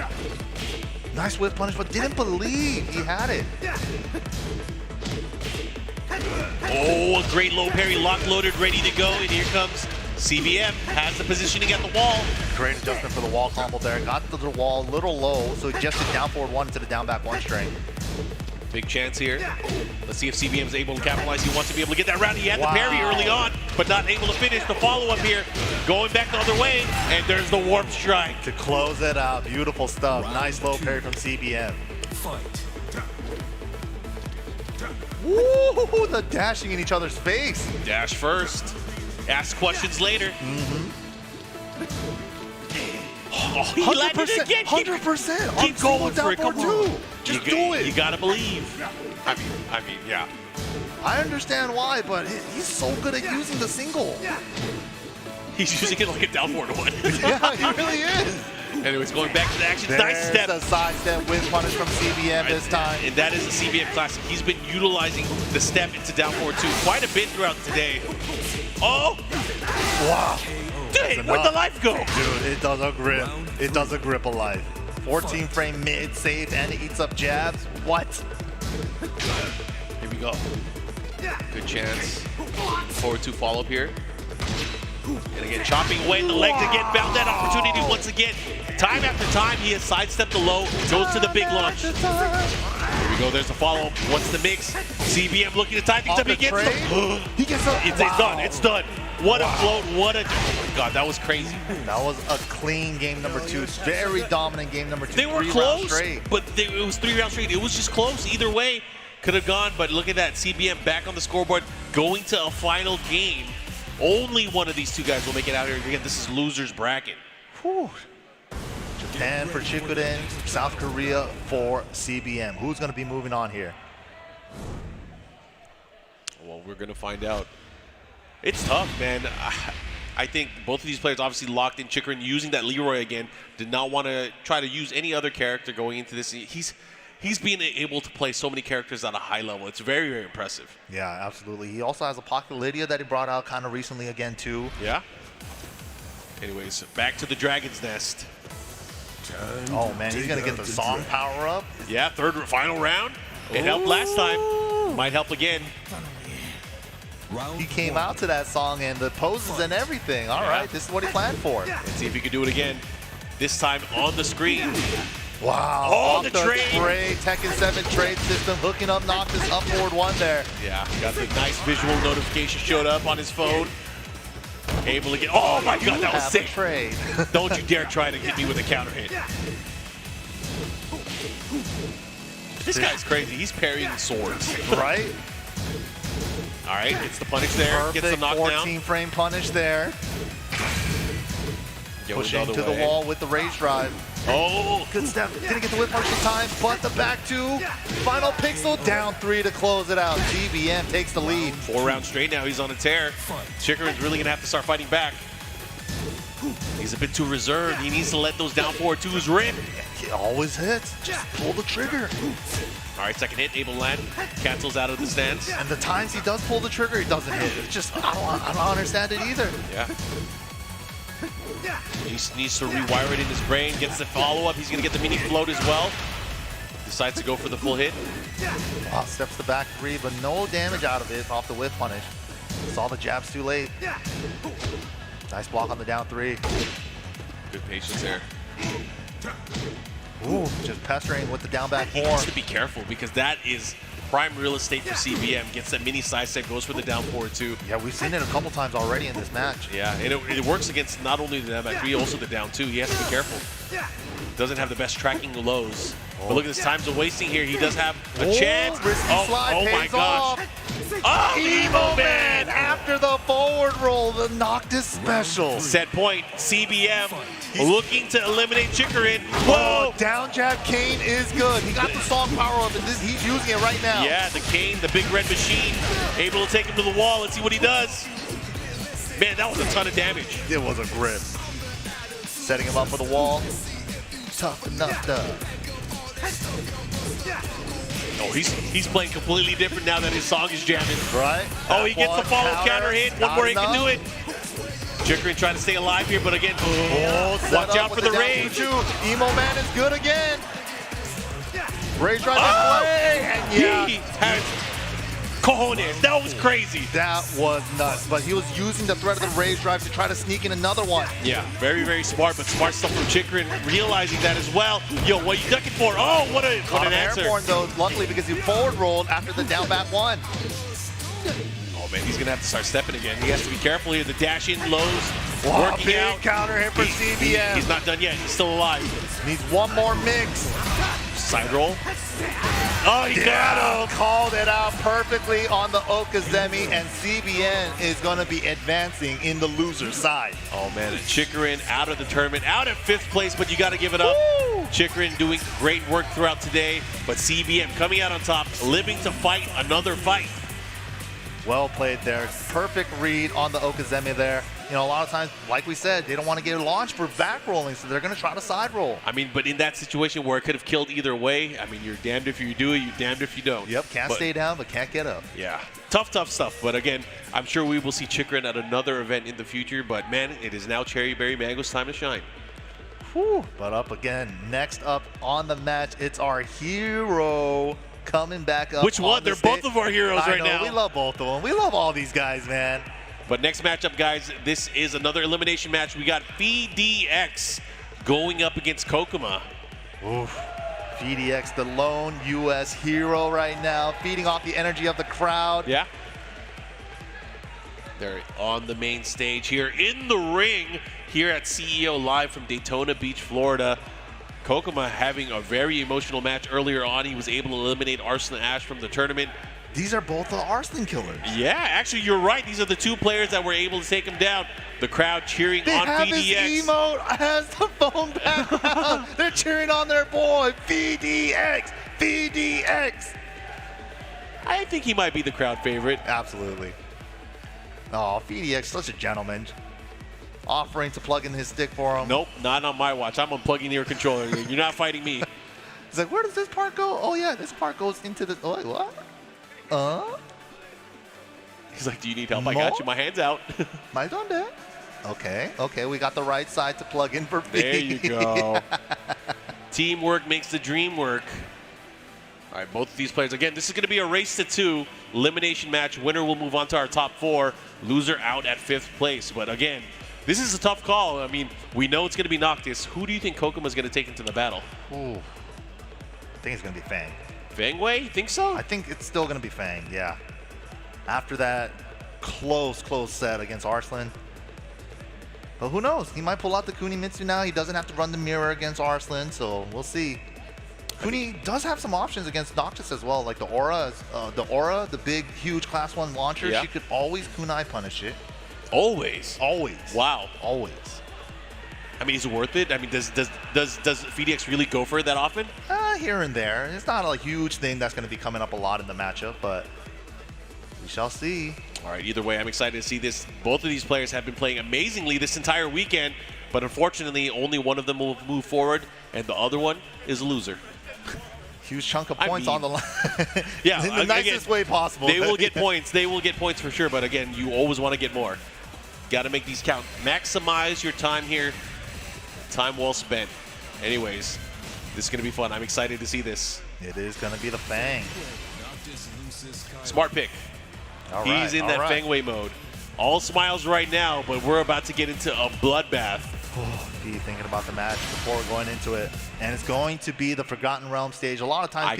Nice whip punish, but didn't believe he had it. Oh, a great low parry, lock loaded, ready to go. And here comes CBM, has the positioning at the wall. Great adjustment for the wall combo there. Got to the wall a little low, so he just did down forward 1 to the down back 1 string. Big chance here. Let's see if CBM's able to capitalize. He wants to be able to get that round. He had the parry early on, but not able to finish. The follow-up here, going back the other way, and there's the warp strike. To close it out, beautiful stuff. Nice low parry from CBM. Woo, the dashing in each other's face. Dash first, ask questions later. Oh, he landed again. 100%. Keep going for it. Come on. Just do it. You gotta believe. I mean, yeah. I understand why, but he's so good at using the single. He's using it like a downward one. Yeah, he really is. Anyways, going back to the action. There's Nice step. a side step with punish from CBM this time. And that is a CBM classic. He's been utilizing the step into down forward 2 quite a bit throughout today. Oh! Wow. Dude, where'd the life go? Dude, it does a grip. It does a grip of life. 14 frame mid save and it eats up jabs. What? Here we go. Good chance. Forward 2 follow up here. And again, chopping away at the leg to get found that opportunity once again. Time after time, he has sidestepped the low, goes to the big launch. Here we go, there's the follow-up. What's the mix? CBM looking to tie things up. He gets He gets up. It's done, it's done. What a float, what a... Oh my God, that was crazy. That was a clean game number 2. Very dominant game number 2. They were 3 rounds close, straight. but it was 3 rounds straight. It was just close. Either way, could have gone, but look at that. CBM back on the scoreboard, going to a final game. Only one of these 2 guys will make it out here. Again, this is loser's bracket. Whew. Japan for Chikurin, South Korea for CBM. Who's going to be moving on here? Well, we're going to find out. It's tough, man. I think both of these players obviously locked in. Chikurin using that Leroy again. Did not want to try to use any other character going into this. He's he's being able to play so many characters at a high level. It's very, very impressive. Yeah, absolutely. He also has a pocket Lidia that he brought out kind of recently again, too. Yeah. Anyways, back to the Dragon's Nest. Oh, man, he's going to get the song power up. Yeah, final round. It helped last time. Might help again. He came out to that song and the poses and everything. All right, this is what he planned for. Let's see if he can do it again. This time on the screen. Wow. Oh, off the trade. Tekken 7 trade system, hooking up Noctis up forward 1 there. Yeah, got the nice visual notification showed up on his phone. Able to get, oh my God, that was sick. Trade. Don't you dare try to hit me with a counter hit. This guy's crazy. He's parrying swords. Right? All right, gets the punish there. Gets the knockdown. 14 frame punish there. Pushing to the wall with the rage drive. Oh, good step. Didn't get the whip punch in time, but the back 2. Final pixel, down 3 to close it out. GBM takes the lead. 4 rounds straight now. He's on a tear. Chikurin's really going to have to start fighting back. He's a bit too reserved. He needs to let those down forward 2s rip. He always hits. Just pull the trigger. All right, second hit, able land. Cancels out of the stance. And the times he does pull the trigger, he doesn't hit. It's just, I don't understand it either. Yeah. He needs to rewire it in his brain. Gets the follow-up. He's going to get the mini float as well. Decides to go for the full hit. Wow, steps the back 3, but no damage out of it off the whip punish. Saw the jabs too late. Nice block on the down 3. Good patience there. Ooh, just pestering with the down back 4. He needs to be careful because that is prime real estate for CBM. Gets that mini side step, goes for the down forward 2. Yeah, we've seen it a couple times already in this match. Yeah, and it works against not only the down back 3, also the down 2. He has to be careful. Doesn't have the best tracking lows. But look at his times of wasting here. He does have a chance. Slide my gosh. Oh, Emo Man after the forward roll, the Noctis special. Set point, CBM looking to eliminate Chikurin. Whoa! Down jab cane is good. He got the song power up, and he's using it right now. Yeah, the cane, the big red machine, able to take him to the wall. Let's see what he does. Man, that was a ton of damage. It was a grip. Setting him up for the wall. Tough enough, Oh, he's playing completely different now that his song is jamming. Right. Oh, he gets the follow counter hit. One more, he can do it. Chikurin trying to stay alive here, but again, watch out for the rage. Emo Man is good again. Rage drive in play, and yeah. He has cojones. That was crazy. That was nuts, but he was using the threat of the rage drive to try to sneak in another one. Yeah, very, very smart, but smart stuff from Chikurin, realizing that as well. Yo, what are you ducking for? Oh, what an answer. Airborne, though, luckily, because he forward rolled after the down back 1. Oh, man, he's going to have to start stepping again. He has to be careful here. The dash in lows, working big out. Counter hit for CBM. He's not done yet. He's still alive. Needs one more mix. Side roll. Oh, he got him. Called it out perfectly on the Okazemi, and CBN is going to be advancing in the loser side. Oh, man, Chikurin out of the tournament, out at 5th place, but you got to give it up. Chikurin doing great work throughout today, but CBM coming out on top, living to fight another fight. Well played there. Perfect read on the Okazemi there. You know, a lot of times, like we said, they don't want to get launched for back rolling, so they're going to try to side roll. I mean, but in that situation where it could have killed either way, I mean, you're damned if you do it, you're damned if you don't. Yep, can't stay down, but can't get up. Yeah, tough stuff. But again, I'm sure we will see Chikurin at another event in the future, but man, it is now Cherry Berry Mango's time to shine. Whew. But up again, next up on the match, it's our hero coming back up. Which one? They're both of our heroes right now. We love both of them. We love all these guys, man. But next matchup, guys, this is another elimination match. We got Phidx going up against Kkokkoma. Oof. Phidx, the lone U.S. hero right now, feeding off the energy of the crowd. Yeah. They're on the main stage here in the ring here at CEO Live from Daytona Beach, Florida. Kkokkoma having a very emotional match earlier on. He was able to eliminate Arslan Ash from the tournament. These are both the Arslan killers. Yeah, actually, you're right. These are the two players that were able to take him down. The crowd cheering on Phidx. His emote has the phone background. They're cheering on their boy, Phidx, Phidx. I think he might be the crowd favorite. Absolutely. Oh, Phidx, such a gentleman. Offering to plug in his stick for him. Nope, not on my watch. I'm unplugging your controller. You're not fighting me. He's like, where does this part go? Oh yeah, this part goes into the. Oh, wait, what? He's like, do you need help? I got you. My hand's out. My done that. Okay, we got the right side to plug in for B. There you go. Teamwork makes the dream work. All right, both of these players. Again, this is going to be a race to 2 elimination match. Winner will move on to our top 4. Loser out at 5th place. But again, this is a tough call. I mean, we know it's going to be Noctis. Who do you think Kkokkoma is going to take into the battle? Ooh. I think it's going to be Feng. Feng Wei? You think so? I think it's still going to be Feng, yeah. After that close set against Arslan. But who knows? He might pull out the Kunimitsu now. He doesn't have to run the mirror against Arslan, so we'll see. Kuni does have some options against Noctis as well, like the Aura, the big, huge Class 1 launcher. Yeah. She could always kunai punish it. Always? Always. Wow. Always. I mean, is it worth it? I mean, does Phidx really go for it that often? Here and there. It's not a huge thing that's going to be coming up a lot in the matchup, but we shall see. All right, either way, I'm excited to see this. Both of these players have been playing amazingly this entire weekend, but unfortunately, only one of them will move forward, and the other one is a loser. Huge chunk of points on the line. Yeah, in the nicest way possible. They will get points. They will get points for sure, but again, you always want to get more. Got to make these count. Maximize your time here. Time well spent. Anyways, this is going to be fun. I'm excited to see this. It is going to be the Feng. Smart pick. All He's in that Feng Wei mode. All smiles right now, but we're about to get into a bloodbath. Be thinking about the match before we're going into it, and it's going to be the Forgotten Realm stage. A lot of times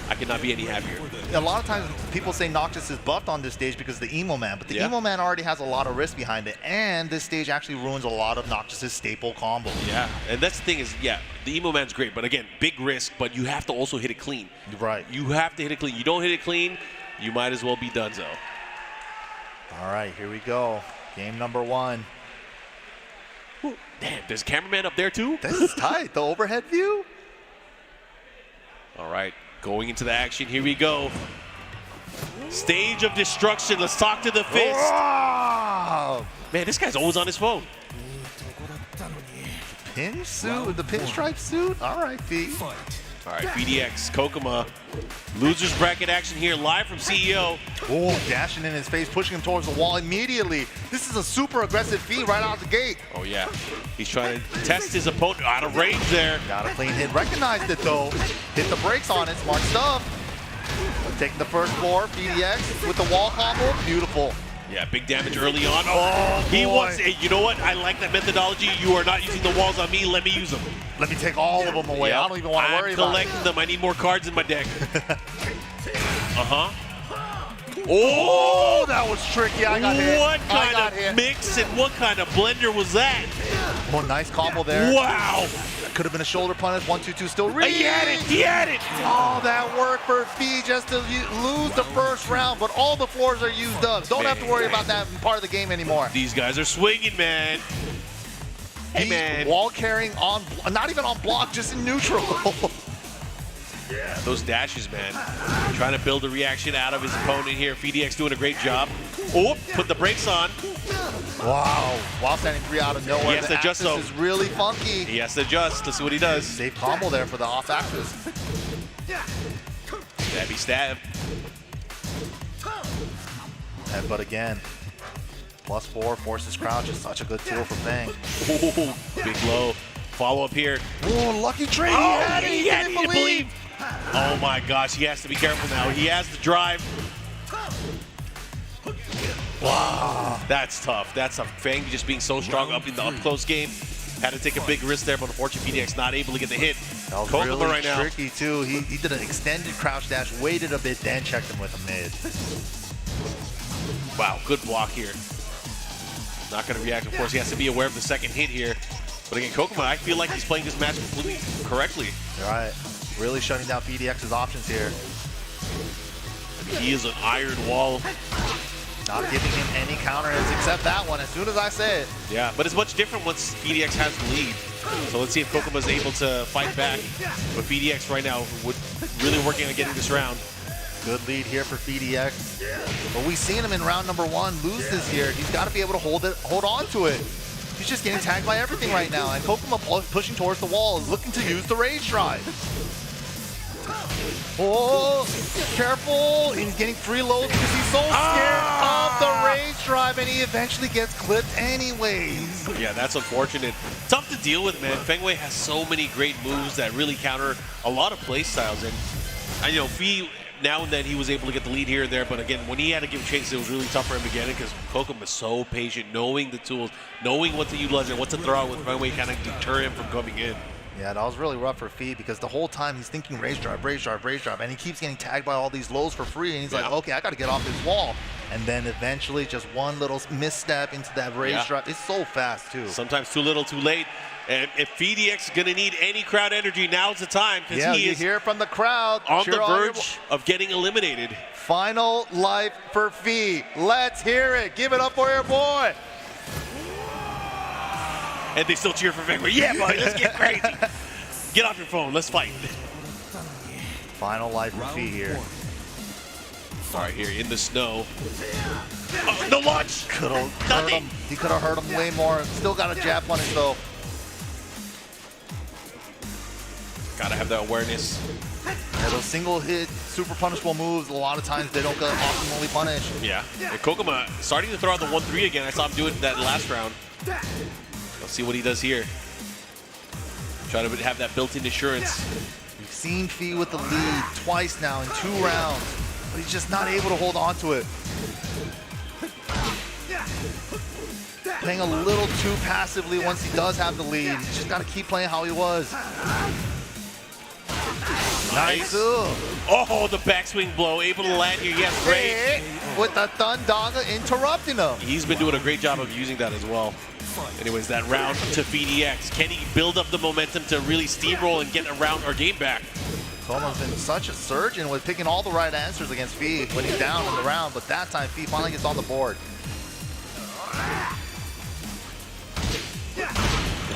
I could not be any happier. A lot of times people say Noctis is buffed on this stage because of the Emo Man, but the Emo Man already has a lot of risk behind it, and this stage actually ruins a lot of Noctis's staple combos. Yeah, and that's the thing is, yeah, the Emo Man's great, but again, big risk, but you have to also hit it clean. Right. You have to hit it clean. You don't hit it clean, you might as well be donezo. All right, here we go. Game number 1. Ooh, damn, there's a cameraman up there too? This is tight, the overhead view. All right, going into the action, here we go. Stage of destruction, let's talk to the fist. Oh! Man, this guy's always on his phone. Pin suit, the pinstripe suit? All right, P. All right, Phidx, Kkokkoma. Losers bracket action here, live from CEO. Oh, dashing in his face, pushing him towards the wall immediately. This is a super aggressive feed right out the gate. Oh, yeah. He's trying to test his opponent out of range there. Got a clean hit. Recognized it, though. Hit the brakes on it. Smart stuff. Taking the first floor. Phidx with the wall combo. Beautiful. Yeah, big damage early on. Oh, he wants. Hey, you know what? I like that methodology. You are not using the walls on me. Let me use them. Let me take all of them away. Yep. I don't even want to worry about it. I'm collecting them. I need more cards in my deck. Oh, that was tricky. I got hit. What kind of mix and what kind of blender was that? Oh, nice combo there. Wow. That could have been a shoulder punish. 1-2-2 still reach. He had it. He had it. Oh, that worked for Fee just to lose the first round, but all the floors are used up. Don't have to worry about that part of the game anymore. These guys are swinging, man. Hey, man. Wall carrying on, not even on block, just in neutral. Yeah, those dashes, man. Trying to build a reaction out of his opponent here. Phidx doing a great job. Oh, put the brakes on. Wow. While standing 3 out of nowhere. He has to adjust, though. This is really funky. He has to adjust. Let's see what he does. Safe combo there for the off axis. Stabby stab. Headbutt again. +4 forces crouch is such a good tool for Feng. Ooh, big low. Follow up here. Oh, lucky trade. Oh, he didn't believe. Oh my gosh, he has to be careful now. He has to drive. Wow, that's tough. That's a Feng just being so strong up in the up-close game. Had to take a big risk there, but unfortunately, Phidx not able to get the hit. That was really right tricky, too. He did an extended crouch dash, waited a bit, then checked him with a mid. Wow, good block here. Not going to react. Of course, he has to be aware of the second hit here. But again, Kkokkoma, I feel like he's playing this match completely correctly. Right. Really shutting down Phidx's options here. He is an iron wall. Not giving him any counter hits except that one as soon as I say it. Yeah, but it's much different once Phidx has the lead. So let's see if Kkokkoma is able to fight back. But Phidx right now really working on getting this round. Good lead here for Phidx. But we've seen him in round number 1 lose this year. He's got to be able to hold on to it. He's just getting tagged by everything right now. And Kkokkoma pushing towards the wall is looking to use the Rage Drive. Oh, careful. He's getting free loads because he's so scared of the rage drive, and he eventually gets clipped anyways. Yeah, that's unfortunate. Tough to deal with, man. Feng Wei has so many great moves that really counter a lot of play styles. And I know Fee, now and then he was able to get the lead here and there, but again, when he had to give chase, it was really tough for him to get it because Kkokkoma is so patient, knowing the tools, knowing what to utilize and what to throw out with Feng Wei kind of deter him from coming in. Yeah, that was really rough for Fee because the whole time he's thinking rage drive, and he keeps getting tagged by all these lows for free, and he's like, okay, I got to get off this wall. And then eventually just one little misstep into that rage drive. It's so fast, too. Sometimes too little, too late. And if Phidx is going to need any crowd energy, now's the time because he you is hear from the crowd on the verge of getting eliminated. Final life for Fee. Let's hear it. Give it up for your boy. And they still cheer for Feng Wei. Yeah, buddy, let's get crazy. Get off your phone. Let's fight. Final life for Fee here. All right, here in the snow. Oh, no launch. Could have hurt him. He could have hurt him way more. Still got a jab punish though. Gotta have that awareness. Yeah, those single hit, super punishable moves, a lot of times they don't get optimally punished. Yeah. And Kkokkoma starting to throw out the 1-3 again. I saw him do it that last round. Let's see what he does here. Try to have that built-in insurance. We've seen Fee with the lead twice now in 2 rounds, but he's just not able to hold on to it. Playing a little too passively once he does have the lead. He's just got to keep playing how he was. Nice. Oh, the backswing blow, able to land here. Yes, great. With the Thundaga interrupting him. He's been doing a great job of using that as well. Anyways, that round to Phidx. Can he build up the momentum to really steamroll and get a round or game back? Kkokkoma been such a surgeon with picking all the right answers against Fee when he's down in the round, but that time Fee finally gets on the board.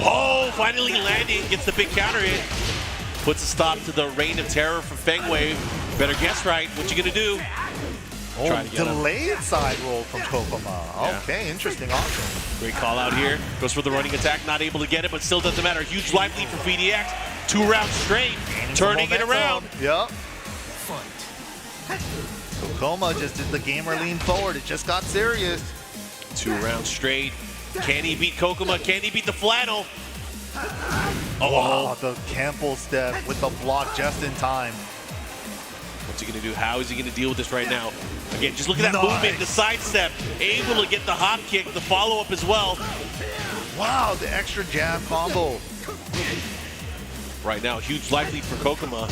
Oh, finally landing, gets the big counter hit. Puts a stop to the reign of terror for Feng Wei. Better guess right. What you gonna do? Oh, delayed side roll from Kkokkoma. Yeah. Okay, interesting option. Great call out here. Goes for the running attack, not able to get it, but still doesn't matter. Huge life lead for Phidx. 2 rounds straight, turning it around. Yep. Kkokkoma just did the gamer lean forward. It just got serious. 2 rounds straight. Can he beat Kkokkoma? Can he beat the flannel? Oh, the Campbell step with the block just in time. What's he gonna do? How is he gonna deal with this right now? Again, just look at that movement, the sidestep, able to get the hop kick, the follow-up as well. Wow, the extra jab combo. Right now, huge life lead for Kkokkoma.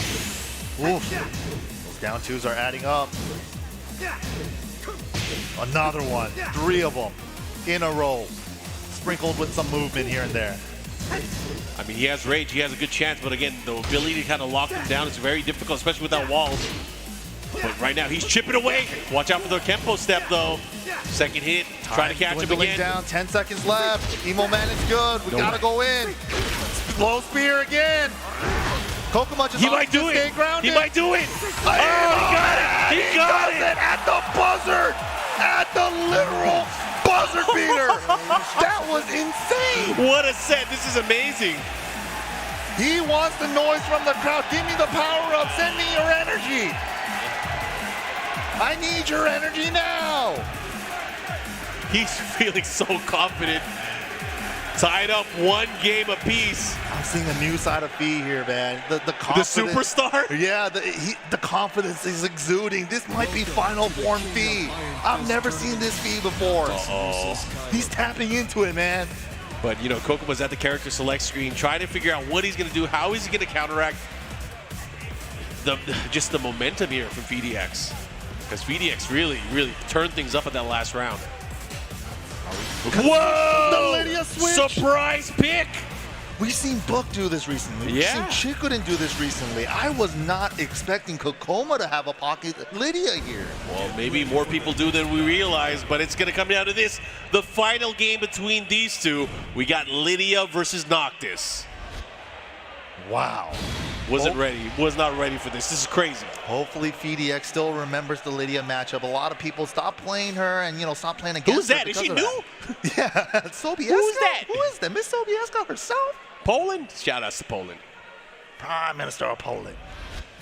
Oof. Those down 2s are adding up. Another one, 3 of them in a row. Sprinkled with some movement here and there. I mean, he has rage, he has a good chance, but again, the ability to kind of lock him down is very difficult, especially without walls. But right now, he's chipping away. Watch out for the Kempo step, though. Second hit, trying to catch him again. Down, 10 seconds left. Emo man is good. We gotta go in. Low spear again. Kkokkoma just might do it. Grounded. He might do it. Oh, he got it. He got it at the buzzer. At the literal buzzer beater. That was insane. What a set. This is amazing. He wants the noise from the crowd. Give me the power up. Send me your energy. I need your energy now. He's feeling so confident. Tied up 1 game apiece. I'm seeing a new side of Fee here, man. The confidence. The superstar? Yeah, the confidence is exuding. This might be final form Fee. I've never seen this Fee before. He's tapping into it, man. But, you know, Kkokoma's at the character select screen, trying to figure out what he's going to do, how is he going to counteract just the momentum here from Phidx. Because Phidx really turned things up at that last round. Whoa! The Lidia switch! Surprise pick! We've seen Book do this recently. Yeah. We've seen Chikurin do this recently. I was not expecting Kkokkoma to have a pocket Lidia here. Well, maybe more people do than we realize, but it's going to come down to this. The final game between these two, we got Lidia versus Noctis. Wow. Wasn't ready. Was not ready for this. This is crazy. Hopefully Phidx still remembers the Lidia matchup. A lot of people stop playing her and, you know, stop playing against her. Who's that? Is she new? Yeah, Sobieska. Who's that? Who is that? Miss Sobieska herself? Poland? Shout outs to Poland. Prime Minister of Poland.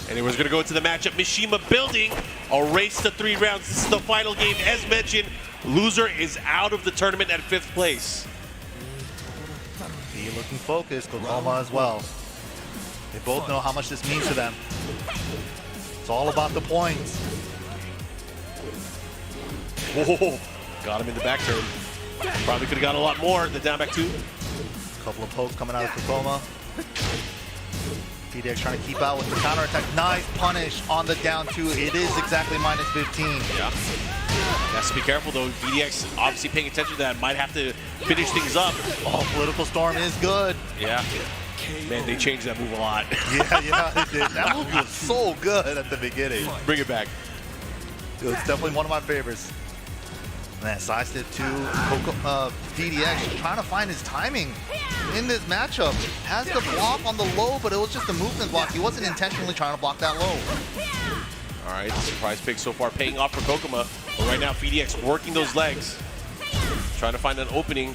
And it was going to go into the matchup. Mishima building a race to 3 rounds. This is the final game. As mentioned, loser is out of the tournament at 5th place. He looking focused, Kkokkoma as well. They both know how much this means to them. It's all about the points. Whoa, got him in the back turn. Probably could have got a lot more. The down back 2. Couple of pokes coming out of Kkokkoma. Phidx trying to keep out with the counter attack. Nice punish on the down 2. It is exactly minus 15. Yeah. Has to be careful though. Phidx obviously paying attention to that. Might have to finish things up. Oh, Political Storm is good. Yeah. Man, they changed that move a lot. Yeah, they did. That move was so good at the beginning. Bring it back. Dude, it's definitely one of my favorites. Man, sidestep to Phidx, just trying to find his timing in this matchup. Has the block on the low, but it was just a movement block. He wasn't intentionally trying to block that low. All right, surprise pick so far paying off for Kkokkoma. But right now, Phidx working those legs. Trying to find an opening.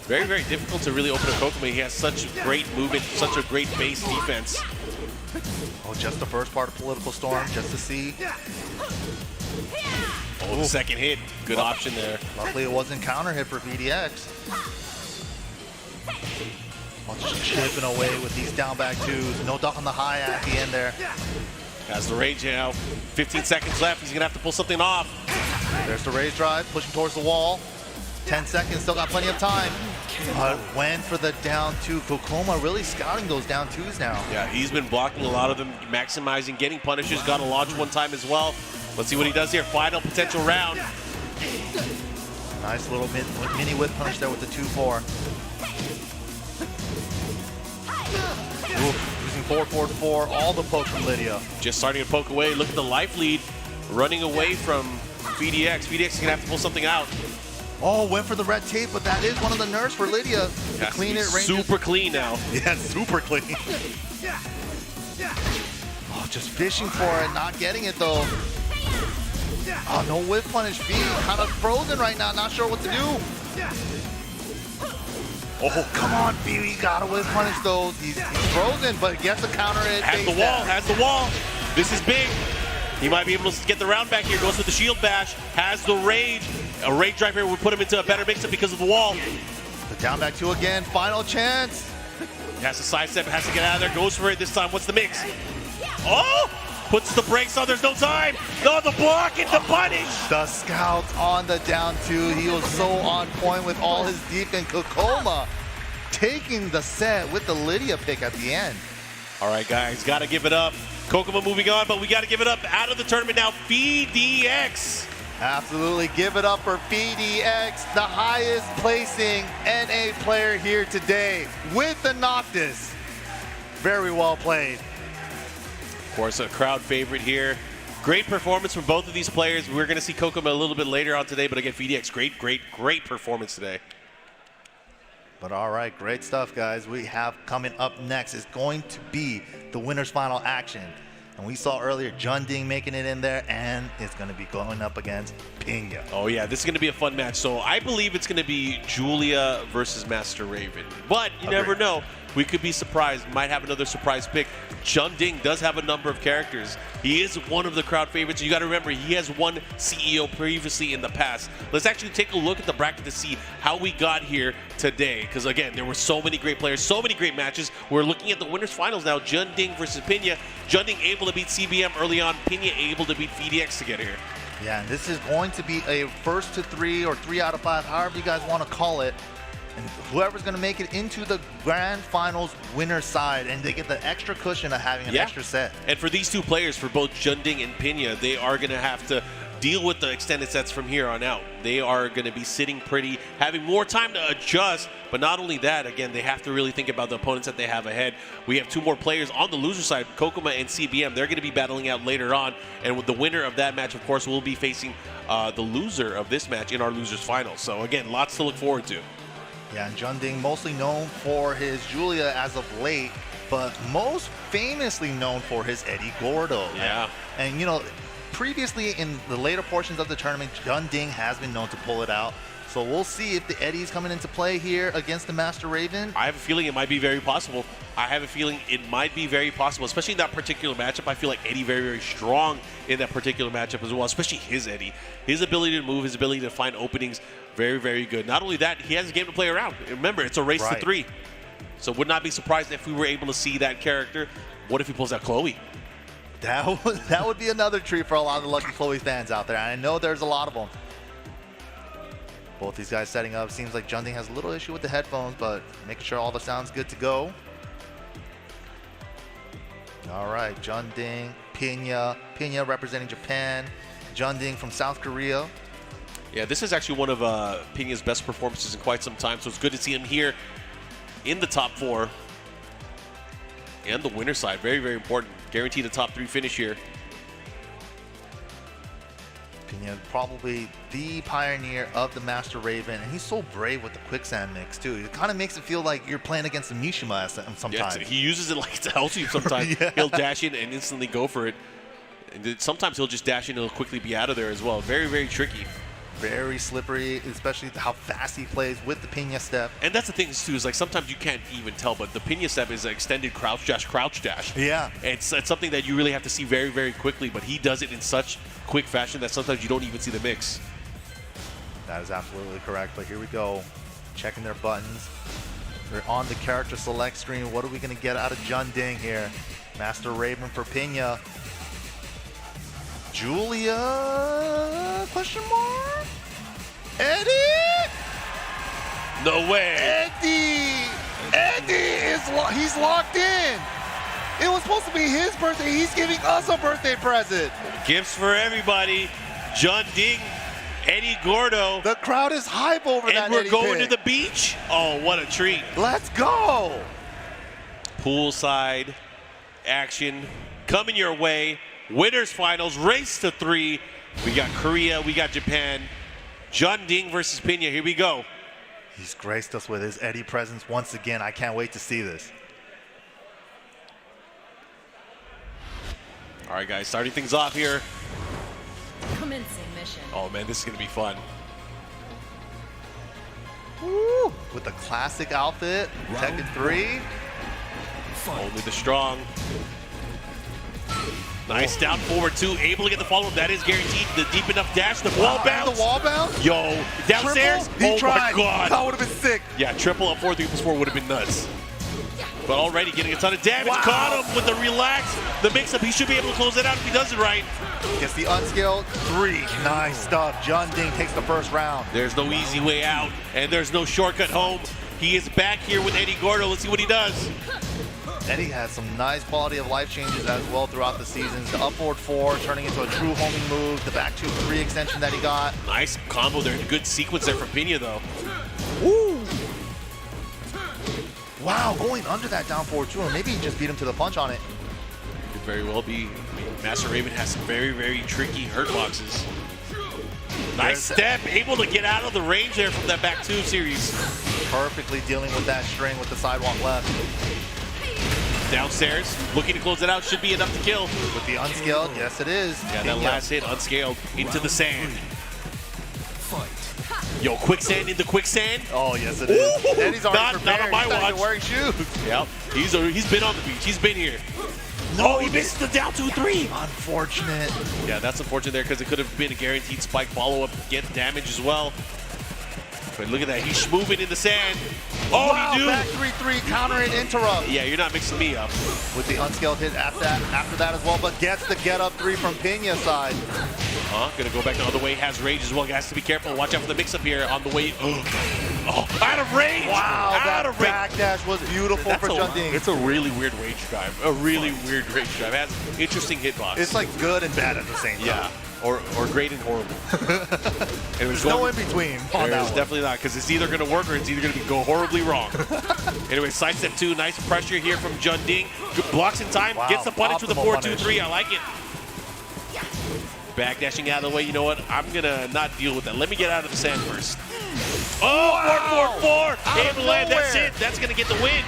Very, very difficult to really open a Kkokkoma. He has such great movement, such a great base defense. Oh, just the first part of Political Storm, just to see. Oh, the second hit. Good option there. Luckily, it wasn't counter hit for Phidx. Oh, just chipping away with these down back 2s. No duck on the high at the end there. Has the rage now. 15 seconds left. He's going to have to pull something off. There's the rage drive, pushing towards the wall. 10 seconds, still got plenty of time. But went for the down 2. Kkokkoma really scouting those down 2s now. Yeah, he's been blocking a lot of them, maximizing, getting punishes. Got a launch one time as well. Let's see what he does here. Final potential round. Nice little mini whip punish there with the 2-4. Using 4-4-4, all the pokes from Lidia. Just starting to poke away. Look at the life lead running away from Phidx. Phidx is going to have to pull something out. Oh, went for the red tape, but that is one of the nerfs for Lidia. To clean it, super clean now. Yeah, super clean. Oh, just fishing for it, not getting it though. Oh, no whip punish. V kind of frozen right now, not sure what to do. Oh, come on, V, you gotta whip punish those. He's frozen, but gets a counter hit. Has the wall. This is big. He might be able to get the round back here. Goes with the shield bash. Has the rage. A rage drive here would put him into a better mix-up because of the wall. The down back 2 again, final chance. Has to sidestep, has to get out of there. Goes for it this time. What's the mix? Oh! Puts the brakes on, there's no time. No, the block and the punish. The scout on the down 2. He was so on point with all his deep, and Kkokkoma taking the set with the Lidia pick at the end. All right, guys, got to give it up. Kkokkoma moving on, but we got to give it up. Out of the tournament now, Phidx. Absolutely, give it up for Phidx, the highest placing NA player here today with the Noctis. Very well played. Of course, a crowd favorite here. Great performance from both of these players. We're going to see Kkokkoma a little bit later on today, but again, Phidx, great performance today. But all right, great stuff, guys. We have coming up next is going to be the winner's final action. And we saw earlier JeonDDing making it in there, and it's going to be going up against Pinya. Oh yeah, this is going to be a fun match. So I believe it's going to be Julia versus Master Raven. But you never know. We could be surprised. Might have another surprise pick. JeonDDing does have a number of characters. He is one of the crowd favorites. You got to remember, he has won CEO previously in the past. Let's actually take a look at the bracket to see how we got here today. Because again, there were so many great players, so many great matches. We're looking at the winners finals now. JeonDDing versus Pinya. JeonDDing able to beat CBM early on. Pinya able to beat Phidx to get here. Yeah, and this is going to be a first to 3 or 3 out of 5, however you guys want to call it. And whoever's going to make it into the grand finals winner side, and they get the extra cushion of having an extra set. And for these two players, for both JeonDDing and Pinya, they are going to have to deal with the extended sets from here on out. They are going to be sitting pretty, having more time to adjust. But not only that, again, they have to really think about the opponents that they have ahead. We have 2 more players on the loser side, Kkokkoma and CBM. They're going to be battling out later on. And with the winner of that match, of course, will be facing the loser of this match in our losers final. So again, lots to look forward to. Yeah, and JeonDDing mostly known for his Julia as of late, but most famously known for his Eddy Gordo. Yeah. And you know, previously in the later portions of the tournament, JeonDDing has been known to pull it out. So we'll see if the Eddy's coming into play here against the Master Raven. I have a feeling it might be very possible. I have a feeling it might be very possible, especially in that particular matchup. I feel like Eddy very, very strong in that particular matchup as well, especially his Eddy. His ability to move, his ability to find openings, very, very good. Not only that, he has a game to play around. Remember, it's a race to 3. So would not be surprised if we were able to see that character. What if he pulls out Chloe? That would be another treat for a lot of the Lucky Chloe fans out there. I know there's a lot of them. Both these guys setting up. Seems like JeonDDing has a little issue with the headphones, but making sure all the sound's good to go. All right, JeonDDing, Pinya representing Japan, JeonDDing from South Korea. Yeah, this is actually one of Pinya's best performances in quite some time, so it's good to see him here in the top 4. And the winner side, very, very important. Guaranteed a top 3 finish here. Pinya, probably the pioneer of the Master Raven, and he's so brave with the quicksand mix too. It kind of makes it feel like you're playing against a Mishima sometimes. Yeah, he uses it like to help you sometimes. Yeah. He'll dash in and instantly go for it. And sometimes he'll just dash in and he'll quickly be out of there as well. Very, very tricky. Very slippery, especially how fast he plays with the Pinya step. And that's the thing too, is like sometimes you can't even tell, but the Pinya step is an extended crouch dash. Yeah. It's something that you really have to see very, very quickly, but he does it in such quick fashion that sometimes you don't even see the mix. That is absolutely correct, but here we go. Checking their buttons. They're on the character select screen. What are we going to get out of JeonDDing here? Master Raven for Pinya. Julia? Question mark? Eddy? No way. Eddy is he's locked in. It was supposed to be his birthday. He's giving us a birthday present. Gifts for everybody. JeonDDing, Eddy Gordo. The crowd is hype over that. And we're Eddy going pick. to the beach. Oh, what a treat. Let's go. Poolside action coming your way. Winners finals, race to 3. We got Korea, we got Japan. JeonDDing versus Pinya, here we go. He's graced us with his Eddy presence once again. I can't wait to see this. All right, guys, starting things off here. Commencing mission. Oh, man, this is going to be fun. Woo! With the classic outfit, Tekken 3. Only the strong. Nice down forward 2, able to get the follow-up. That is guaranteed. The deep enough dash, the wall bounce. The wall bounce? Yo, downstairs. Triple? He tried. My God. That would have been sick. Yeah, triple up 4, 3 plus 4 would have been nuts. But already getting a ton of damage. Wow. Caught him with the relax. The mix-up, he should be able to close it out if he does it right. Gets the unscaled 3. Nice stuff. JeonDDing takes the first round. There's no easy way out, and there's no shortcut home. He is back here with Eddy Gordo. Let's see what he does. Eddy has some nice quality of life changes as well throughout the seasons. The up forward 4 turning into a true homing move. The back 2-3 extension that he got. Nice combo there. Good sequence there from Pinya, though. Woo! Wow, going under that down forward 2, or maybe he just beat him to the punch on it. Could very well be. I mean, Master Raven has some very, very tricky hurt boxes. Nice step, able to get out of the range there from that back 2 series. Perfectly dealing with that string with the sidewalk left. Downstairs, looking to close it out, should be enough to kill. With the unscaled, yes it is. Yeah, that last hit, unscaled, into the sand. Fight. Yo, quicksand into quicksand. Oh, yes it is. Ooh, Eddy's already not on my He's not even watch. wearing shoes. Yep, he's been on the beach, he's been here. No, he missed the down 2-3. Unfortunate. Yeah, that's unfortunate there because it could have been a guaranteed spike follow-up, get damage as well. But look at that, he's moving in the sand. Oh, wow, he knew. back 3-3, counter and interrupt. Yeah, you're not mixing me up. With the unscaled hit after that as well, but gets the get up 3 from Pinya's side. Gonna go back the other way, has rage as well. Has to be careful, watch out for the mix-up here on the way. Oh, out of range. Wow, out of range. backdash was beautiful for JeonDDing. It's a really weird rage drive. A really weird rage drive. It has interesting hitbox. It's like good and bad at the same time. Yeah, or great and horrible. There's no in between on that There's one. definitely not, because it's either going to work or it's either going to go horribly wrong. Anyway, side step 2, nice pressure here from JeonDDing. Good blocks in time, Wow, gets the punish with a optimal 4-2-3. I like it. Backdashing out of the way. You know what? I'm going to not deal with that. Let me get out of the sand first. Oh, 4-4-4. Able to land. That's it. That's going to get the win.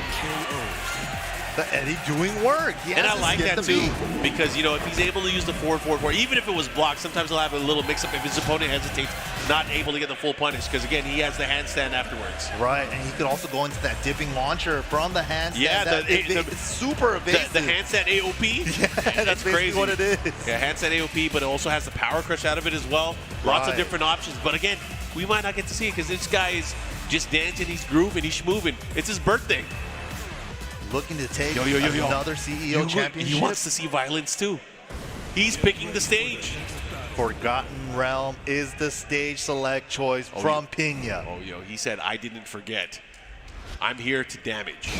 The Eddy doing work. He And has I to like get that the too, beat. because, you know, if he's able to use the 4-4-4, even if it was blocked, sometimes he'll have a little mix-up if his opponent hesitates. not able to get the full punish because, again, he has the handstand afterwards. Right, and he could also go into that dipping launcher from the handstand. Yeah, it's super evasive. The handstand AOP? Yeah, that's crazy. what it is. Yeah, handstand AOP, but it also has the power crush out of it as well. Lots of different options. But again, we might not get to see it because this guy is just dancing, he's grooving, he's schmoving. It's his birthday. Looking to take yo. another CEO championship. He wants to see violence too. He's picking the stage. Forgotten Realm is the stage select choice from Pinya. Oh, yo, he said, I didn't forget. I'm here to damage.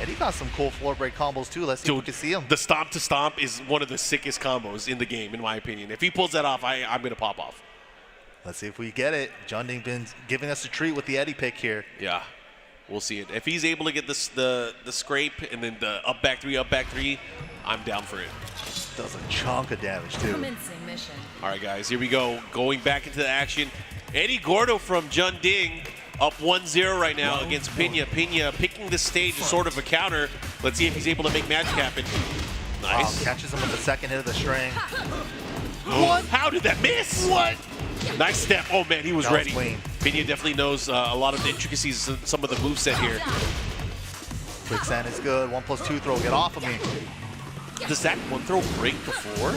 Eddy got some cool floor break combos too. Let's see if we can see him. The stomp to stomp is one of the sickest combos in the game, in my opinion. If he pulls that off, I'm going to pop off. Let's see if we get it. JeonDDing been giving us a treat with the Eddy pick here. Yeah, we'll see it. If he's able to get this, the scrape and then the up back three, I'm down for it. Does a chunk of damage too. Commencing mission. All right, guys, here we go. Going back into the action. Eddy Gordo from JeonDDing up 1-0 right now against Pinya. Pinya picking the stage as sort of a counter. Let's see if he's able to make magic happen. Nice. Wow, catches him with the second hit of the string. What? How did that miss? What? Nice step. Oh, man, he was That was ready. clean. Pinya definitely knows a lot of the intricacies of some of the moveset here. Quicksand is good. 1+2 throw. Get off of me. Does that one throw break the floor?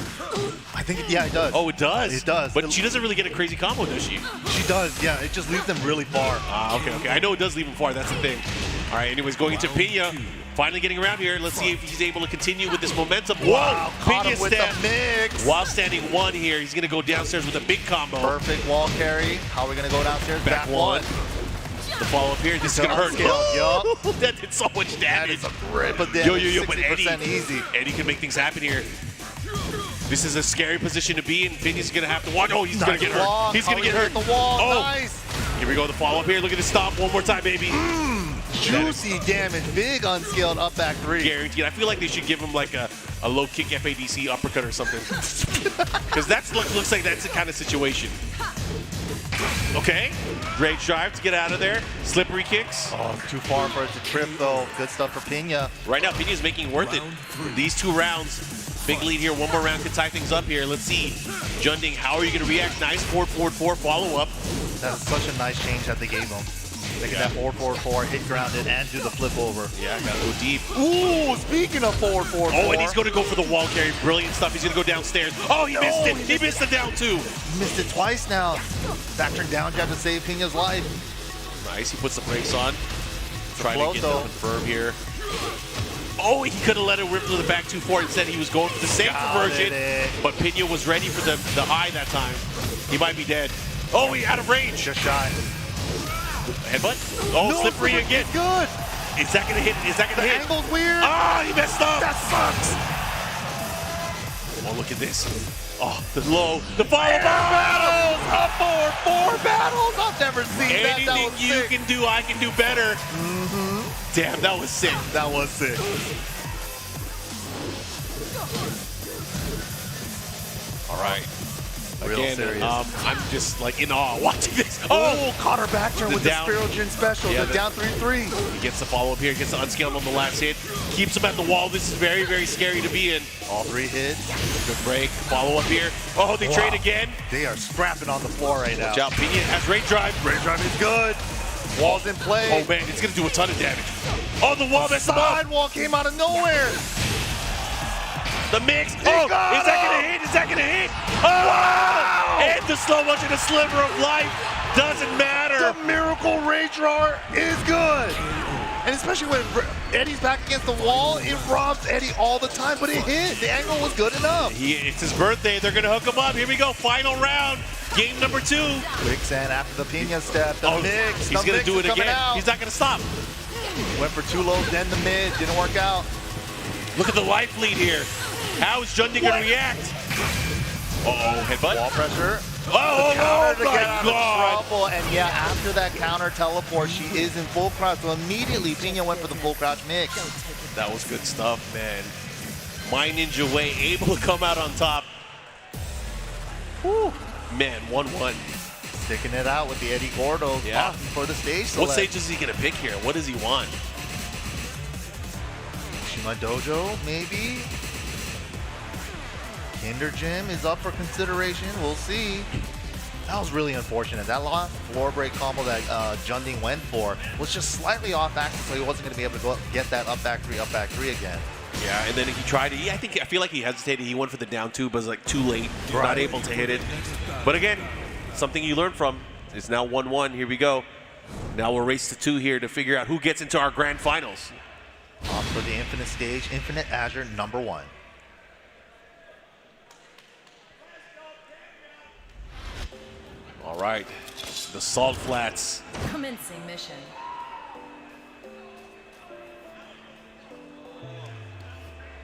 I think, yeah, it does. Oh, it does? It does. But she doesn't really get a crazy combo, does she? She does, yeah. It just leaves them really far. Okay. I know it does leave him far. That's the thing. All right, anyways, going into Pinya. Finally getting around here. Let's see if he's able to continue with this momentum. Wow, Whoa! caught him with the mix. While standing one here, he's going to go downstairs with a big combo. Perfect wall carry. How are we going to go downstairs? Back one. The follow-up here. This is going to hurt. Yup. That did so much That damage. is a grip of damage. Yo, but 60% easy. Eddie can make things happen here. This is a scary position to be in. Pinya's going to have to watch. Oh, he's going to get hurt. He's going to get hurt. The wall. Oh. Nice. Here we go. The follow-up here. Look at the stop. One more time, baby. Juicy damage. Big unscaled up back three. Guaranteed. I feel like they should give him like a low kick FADC uppercut or something. Because that looks like that's the kind of situation. Okay. Great drive to get out of there. Slippery kicks. Oh, too far for it to trip, though. Good stuff for Pinya. Right now, Pinya's making it worth it. These 2 rounds. Big lead here. One more round could tie things up here. Let's see. JeonDDing, how are you going to react? Nice 4-4-4 follow-up. That's such a nice change that they gave him. They get that 4-4-4, hit grounded, and do the flip over. Yeah, gotta go deep. Ooh, speaking of 4-4-4. Oh, and he's going to go for the wall carry. Brilliant stuff. He's going to go downstairs. Oh, he missed it. He missed the down 2. Missed it twice now. Factoring down jab to save Pinya's life. Nice. He puts the brakes on. Trying to get though. the confirm here. Oh, he could have let it rip to the back 2-4. Instead, he was going for the safe conversion. But Pinya was ready for the high that time. He might be dead. Oh, he out of range. Just shy. Headbutt. Oh, No, slippery again. Good. Is that going to hit? Is that going to hit? Angle's weird. Ah, he messed up. That sucks. Oh, look at this. Oh, the low. The follow-up. Battles. A 4-4 battles. I've never seen that. That Anything was you sick. can do, I can do better. Damn, that was sick. That was sick. All right. Real Again, serious. I'm just like in awe watching this. Oh, caught her back turn The with down. the Spiral special. Yeah, the down 3-3. He gets the follow-up here, gets the unscaled on the last hit, keeps him at the wall. This is very, very scary to be in. All 3 hits. Good break. Follow-up here. Oh, they trade again. They are scrapping on the floor right now. Watch out. Pinya has rage drive. Rage drive is good. Wall's in play. Oh, man, it's going to do a ton of damage. Oh, the wall messed him up. Sidewall came out of nowhere. The mix. Oh, is that going to hit? Is that going to hit? Oh! Wow! And the slow motion, a sliver of life. Doesn't matter. The Miracle Rage Drawer is good. And especially when Eddy's back against the wall, it robs Eddy all the time, but it hit. The angle was good enough. It's his birthday. They're going to hook him up. Here we go. Final round. Game number 2. Quicksand after the Pinya step. The mix. He's going to do it again. Out. He's not going to stop. Went for 2 lows, then the mid. Didn't work out. Look at the life lead here. How is JeonDDing going to react? Uh-oh, headbutt. Wall pressure. Oh Counter to my get out God. of trouble. And yeah, after that counter teleport, she is in full crouch. So immediately, Pinya went for the full crouch mix. That was good stuff, man. My Ninja Way able to come out on top. Whew. Man, 1-1. Sticking it out with the Eddy Gordo for the stage select. What stage is he going to pick here? What does he want? Shima Dojo, maybe? Kinder Gym is up for consideration. We'll see. That was really unfortunate. That last floor break combo that JeonDDing went for was just slightly off axis, so he wasn't going to be able to go get that up back three again. Yeah, and then he tried to, I feel like he hesitated. He went for the down two, but it was like too late. Not able to hit it. But again, something you learn from. It's now 1-1. Here we go. Now we'll race to 2 here to figure out who gets into our grand finals. Off for the Infinite stage, Infinite Azure #1. All right, the Salt Flats. Commencing mission.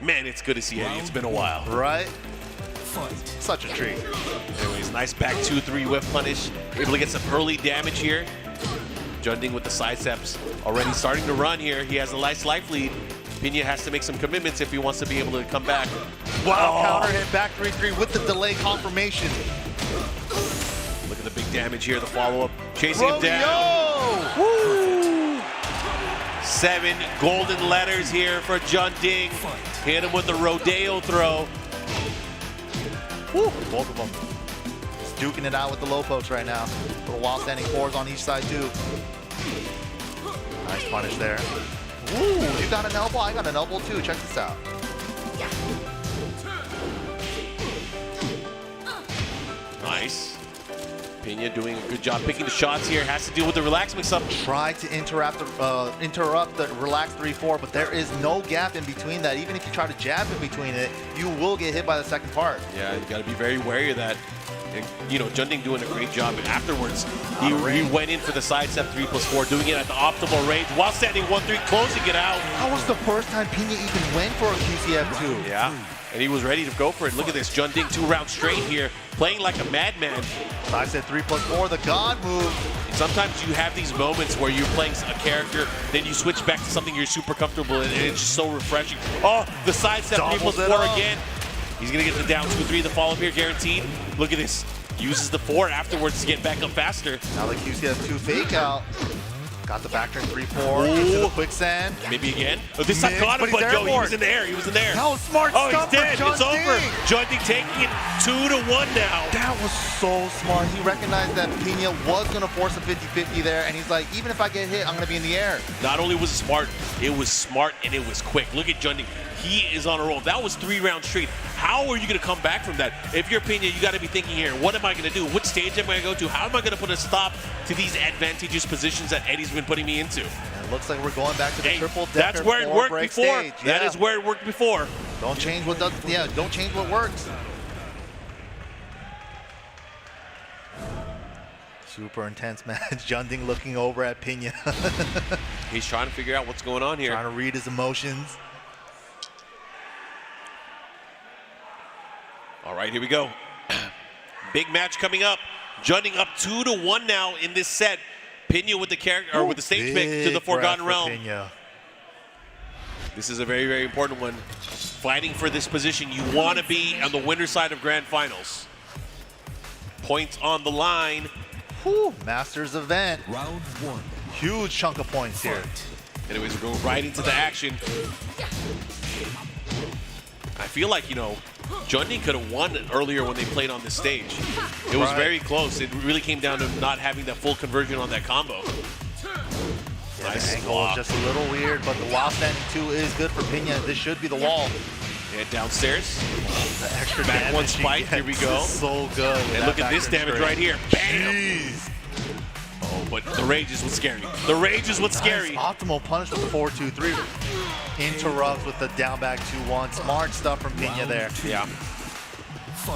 Man, it's good to see Eddy. It's been a while. Right? Such a treat. Anyways, nice back 2-3 whip punish. Able to get some early damage here. JeonDDing with the sidesteps. Already starting to run here. He has a nice life lead. Pinya has to make some commitments if he wants to be able to come back. Wow, counter hit back 3-3 with the delay confirmation. Look at the big damage here, the follow-up. Chasing him down. Woo! 7 golden letters here for JeonDDing. Hit him with the rodeo throw. Woo! Both of them. Just duking it out with the low pokes right now. Little while standing fours on each side too. Nice punish there. Ooh, you got an elbow, I got an elbow too. Check this out. Nice. Pinya doing a good job picking the shots here. Has to deal with the relax mix-up. Tried to interrupt the relax 3-4, but there is no gap in between that. Even if you try to jab in between it, you will get hit by the second part. Yeah, you got to be very wary of that. And, you know, JeonDDing doing a great job. And afterwards, he went in for the sidestep 3+4, doing it at the optimal range while standing 1-3, closing it out. That was the first time Pinya even went for a QCF2. Yeah, and he was ready to go for it. Look at this, JeonDDing 2 rounds straight here, playing like a madman. I said 3+4, the God move. Sometimes you have these moments where you're playing a character, then you switch back to something you're super comfortable in, and it's just so refreshing. Oh, the sidestep 3+4 again. He's gonna get the down 2-3, the follow-up here guaranteed. Look at this, uses the 4 afterwards to get back up faster. Now the QCF2 fake out. Got the back turn 3-4 into the quicksand. Maybe again. Oh, this time caught him, but yo, he was in the air. He was in there. That was smart stuff. He's dead. It's over. JeonDDing taking it 2-1 now. That was so smart. He recognized that Pinya was going to force a 50-50 there, and he's like, even if I get hit, I'm going to be in the air. Not only was it smart and it was quick. Look at JeonDDing. He is on a roll. That was 3 rounds straight. How are you going to come back from that? If you're Pinya, you got to be thinking here, what am I going to do? What stage am I going to go to? How am I going to put a stop to these advantageous positions that Eddy's been putting me into? And it looks like we're going back to the triple decker. That's where it worked before. Stage. That is where it worked before. Don't change what does. Yeah, don't change what works. Super intense match. JeonDDing looking over at Pinya. He's trying to figure out what's going on here. Trying to read his emotions. All right, here we go. Big match coming up. JeonDDing up 2-1 now in this set. Pinya with the character or with the stage pick to the Forgotten Realm. Pinya. This is a very, very important one. Fighting for this position, you want to be on the winner's side of Grand Finals. Points on the line. Whew. Masters event. Round 1. Huge chunk of points here. Anyways, we're going right into the action. I feel like, you know, JeonDDing could have won earlier when they played on this stage. It was very close. It really came down to not having that full conversion on that combo. Yeah, Nice the angle is just a little weird, but the while standing 2 is good for Pinya. This should be the wall. Yeah, downstairs. The extra Back damage one spike. Here we go. So good. And look at this damage right here. Bam! Jeez. Oh, but the rage is what's scary. The rage is what's scary. Optimal punish with the 4-2-3. Interrupts with the down back 2-1. Smart stuff from Pinya there. Yeah.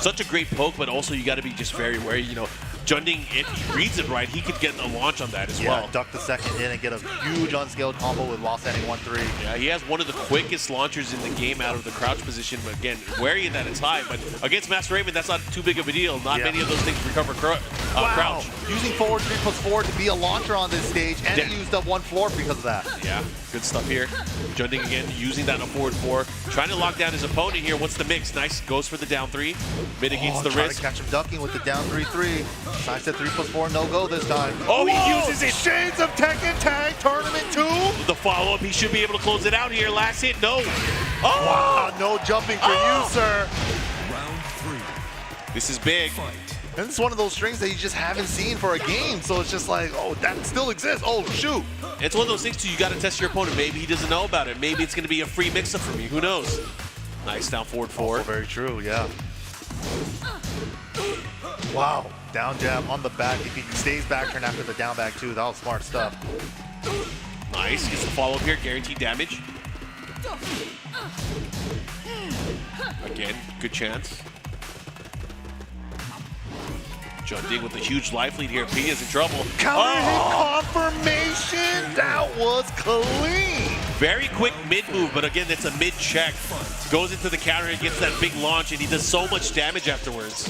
Such a great poke, but also you got to be just very wary. You know, JeonDDing, if he reads it right, he could get a launch on that as well. Duck the second in and get a huge unscaled combo with while standing 1-3. Yeah, he has one of the quickest launchers in the game out of the crouch position. But again, wary that it's high. But against Master Raven, that's not too big of a deal. Not many of those things recover crouch. Using forward 3+4 to be a launcher on this stage, and it used up 1 floor because of that. Yeah, good stuff here. JeonDDing again using that on forward 4. Trying to lock down his opponent here. What's the mix? Nice. Goes for the down 3. Mitigates the trying risk. to catch him ducking with the down 3-3. Sidestep 3+4, no go this time. Oh, he uses it. Shades of Tekken Tag Tournament 2. The follow-up, he should be able to close it out here. Last hit, no. Oh! Wow, no jumping for you, sir. Round 3. This is big. And it's one of those strings that you just haven't seen for a game. So it's just like, oh, that still exists. Oh, shoot. It's one of those things too, you got to test your opponent. Maybe he doesn't know about it. Maybe it's going to be a free mix-up for me. Who knows? Nice down forward 4. Also very true, yeah. Wow, down jab on the back. If he stays back turn after the down back too, that was smart stuff. Nice, gets the follow-up here, guaranteed damage. Again, good chance. JeonDDing with a huge life lead here. Pinya's in trouble. Counter hit confirmation. That was clean. Very quick mid move, but again, it's a mid check. Goes into the counter and gets that big launch, and he does so much damage afterwards.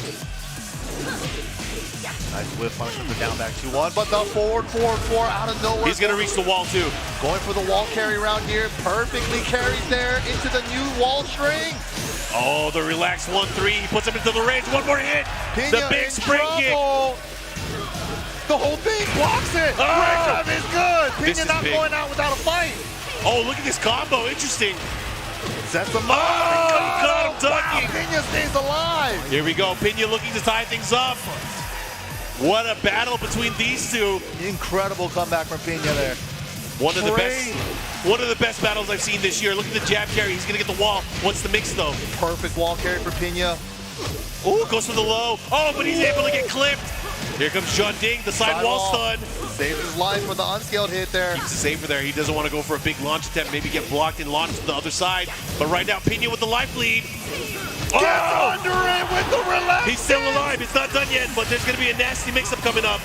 Nice whiff punish with the down back 2-1, but the forward 4 out of nowhere. He's gonna reach the wall too. Going for the wall carry round here. Perfectly carries there into the new wall string. Oh, the relaxed 1-3. He puts him into the range. One more hit. Pinya the big spring kick. The whole thing blocks it. Oh! Range drive is good. This Pinya is not big. going out without a fight. Oh, look at this combo. Interesting. Sets him up. Oh, he got him ducking. Wow, Pinya stays alive. Here we go. Pinya looking to tie things up. What a battle between these two. Incredible comeback from Pinya there. One of the best battles I've seen this year. Look at the jab carry. He's gonna get the wall. What's the mix though? Perfect wall carry for Pinya. Ooh, goes for the low. Oh, but he's able to get clipped. Here comes JeonDDing, the side wall stun. Saves his life with the unscaled hit there. Keeps it safer there. He doesn't want to go for a big launch attempt. Maybe get blocked and launched to the other side. But right now, Pinya with the life lead. Gets under it with the relax. He's still alive. It's not done yet, but there's going to be a nasty mix-up coming up.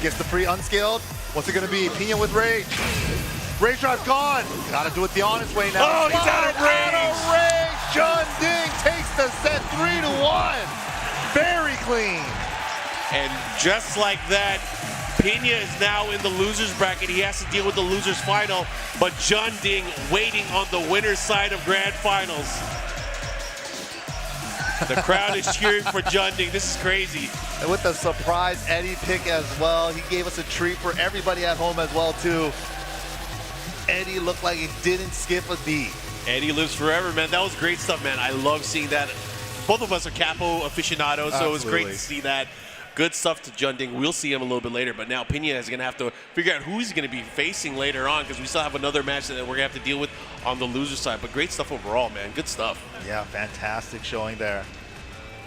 Gets the free unscaled. What's it going to be? Pinya with rage. Rage drive gone. Got to do it the honest way now. Oh, he's out of range. JeonDDing takes the set 3-1. Very clean. And just like that, Pinya is now in the loser's bracket. He has to deal with the loser's final, but JeonDDing waiting on the winner's side of grand finals. The crowd is cheering for JeonDDing. This is crazy. And with the surprise Eddy pick as well, he gave us a treat for everybody at home as well too. Eddy looked like he didn't skip a beat. Eddy lives forever, man. That was great stuff, man. I love seeing that. Both of us are capo aficionados, so it was great to see that. Good stuff to JeonDDing. We'll see him a little bit later, but now Pinya is going to have to figure out who he's going to be facing later on, because we still have another match that we're going to have to deal with on the loser side. But great stuff overall, man. Good stuff. Yeah, fantastic showing there.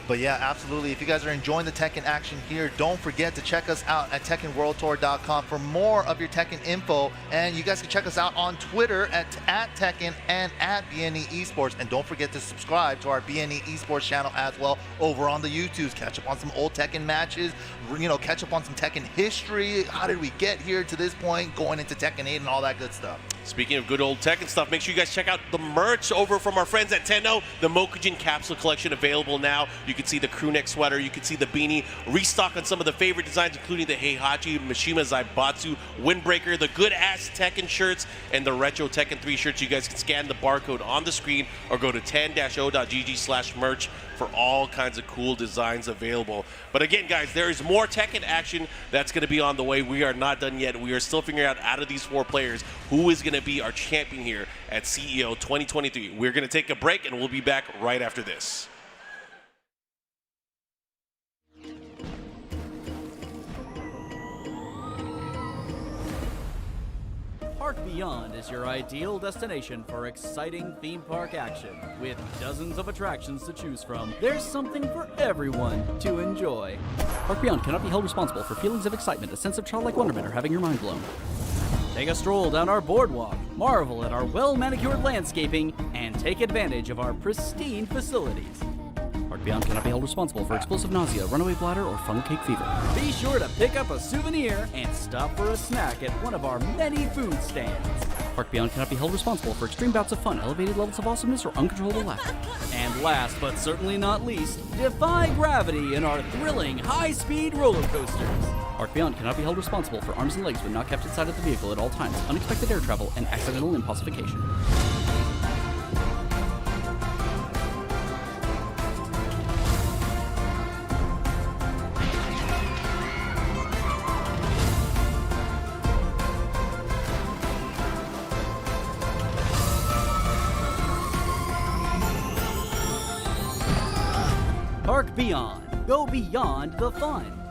But yeah, absolutely. If you guys are enjoying the Tekken action here, don't forget to check us out at TekkenWorldTour.com for more of your Tekken info. And you guys can check us out on Twitter at Tekken and at BNE Esports. And don't forget to subscribe to our BNE Esports channel as well over on the YouTubes. Catch up on some old Tekken matches, you know, catch up on some Tekken history. How did we get here to this point, going into Tekken 8 and all that good stuff. Speaking of good old Tekken stuff, make sure you guys check out the merch over from our friends at Tenno. The Mokujin capsule collection available now. You can see the crew neck sweater, you can see the beanie, restock on some of the favorite designs, including the Heihachi, Mishima Zaibatsu, Windbreaker, the good ass Tekken shirts, and the retro Tekken 3 shirts. You guys can scan the barcode on the screen or go to ten-o.gg/merch for all kinds of cool designs available. But again, guys, there is more Tekken action that's going to be on the way. We are not done yet. We are still figuring out of these 4 players who is going to be our champion here at CEO 2023. We're going to take a break, and we'll be back right after this. Park Beyond is your ideal destination for exciting theme park action. With dozens of attractions to choose from, there's something for everyone to enjoy. Park Beyond cannot be held responsible for feelings of excitement, a sense of childlike wonderment, or having your mind blown. Take a stroll down our boardwalk, marvel at our well-manicured landscaping, and take advantage of our pristine facilities. Park Beyond cannot be held responsible for explosive nausea, runaway bladder, or funnel cake fever. Be sure to pick up a souvenir and stop for a snack at one of our many food stands. Park Beyond cannot be held responsible for extreme bouts of fun, elevated levels of awesomeness, or uncontrollable laughter. And last but certainly not least, defy gravity in our thrilling high-speed roller coasters. Park Beyond cannot be held responsible for arms and legs when not kept inside of the vehicle at all times, unexpected air travel, and accidental impossification. Park Beyond, Go beyond the fun.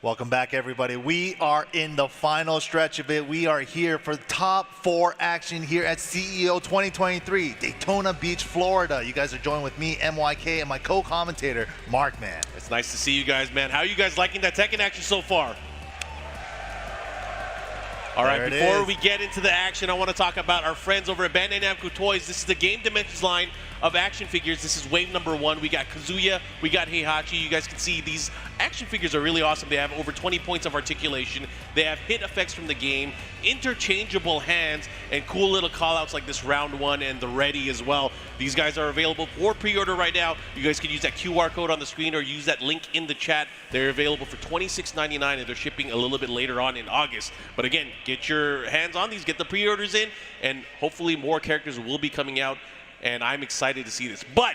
Welcome back, everybody. We are in the final stretch of it. We are here for top 4 action here at CEO 2023, Daytona Beach, Florida. You guys are joined with me, MYK, and my co-commentator, Mark, man. It's nice to see you guys, man. How are you guys liking that Tekken action so far? All right, before we get into the action, I want to talk about our friends over at Bandai Namco Toys. This is the Game Dimensions line of action figures. This is wave number 1. We got Kazuya, we got Heihachi. You guys can see these action figures are really awesome. They have over 20 points of articulation. They have hit effects from the game, interchangeable hands, and cool little callouts like this round 1 and the ready as well. These guys are available for pre-order right now. You guys can use that QR code on the screen or use that link in the chat. They're available for $26.99 and they're shipping a little bit later on in August. But again, get your hands on these, get the pre-orders in, and hopefully more characters will be coming out. And I'm excited to see this. But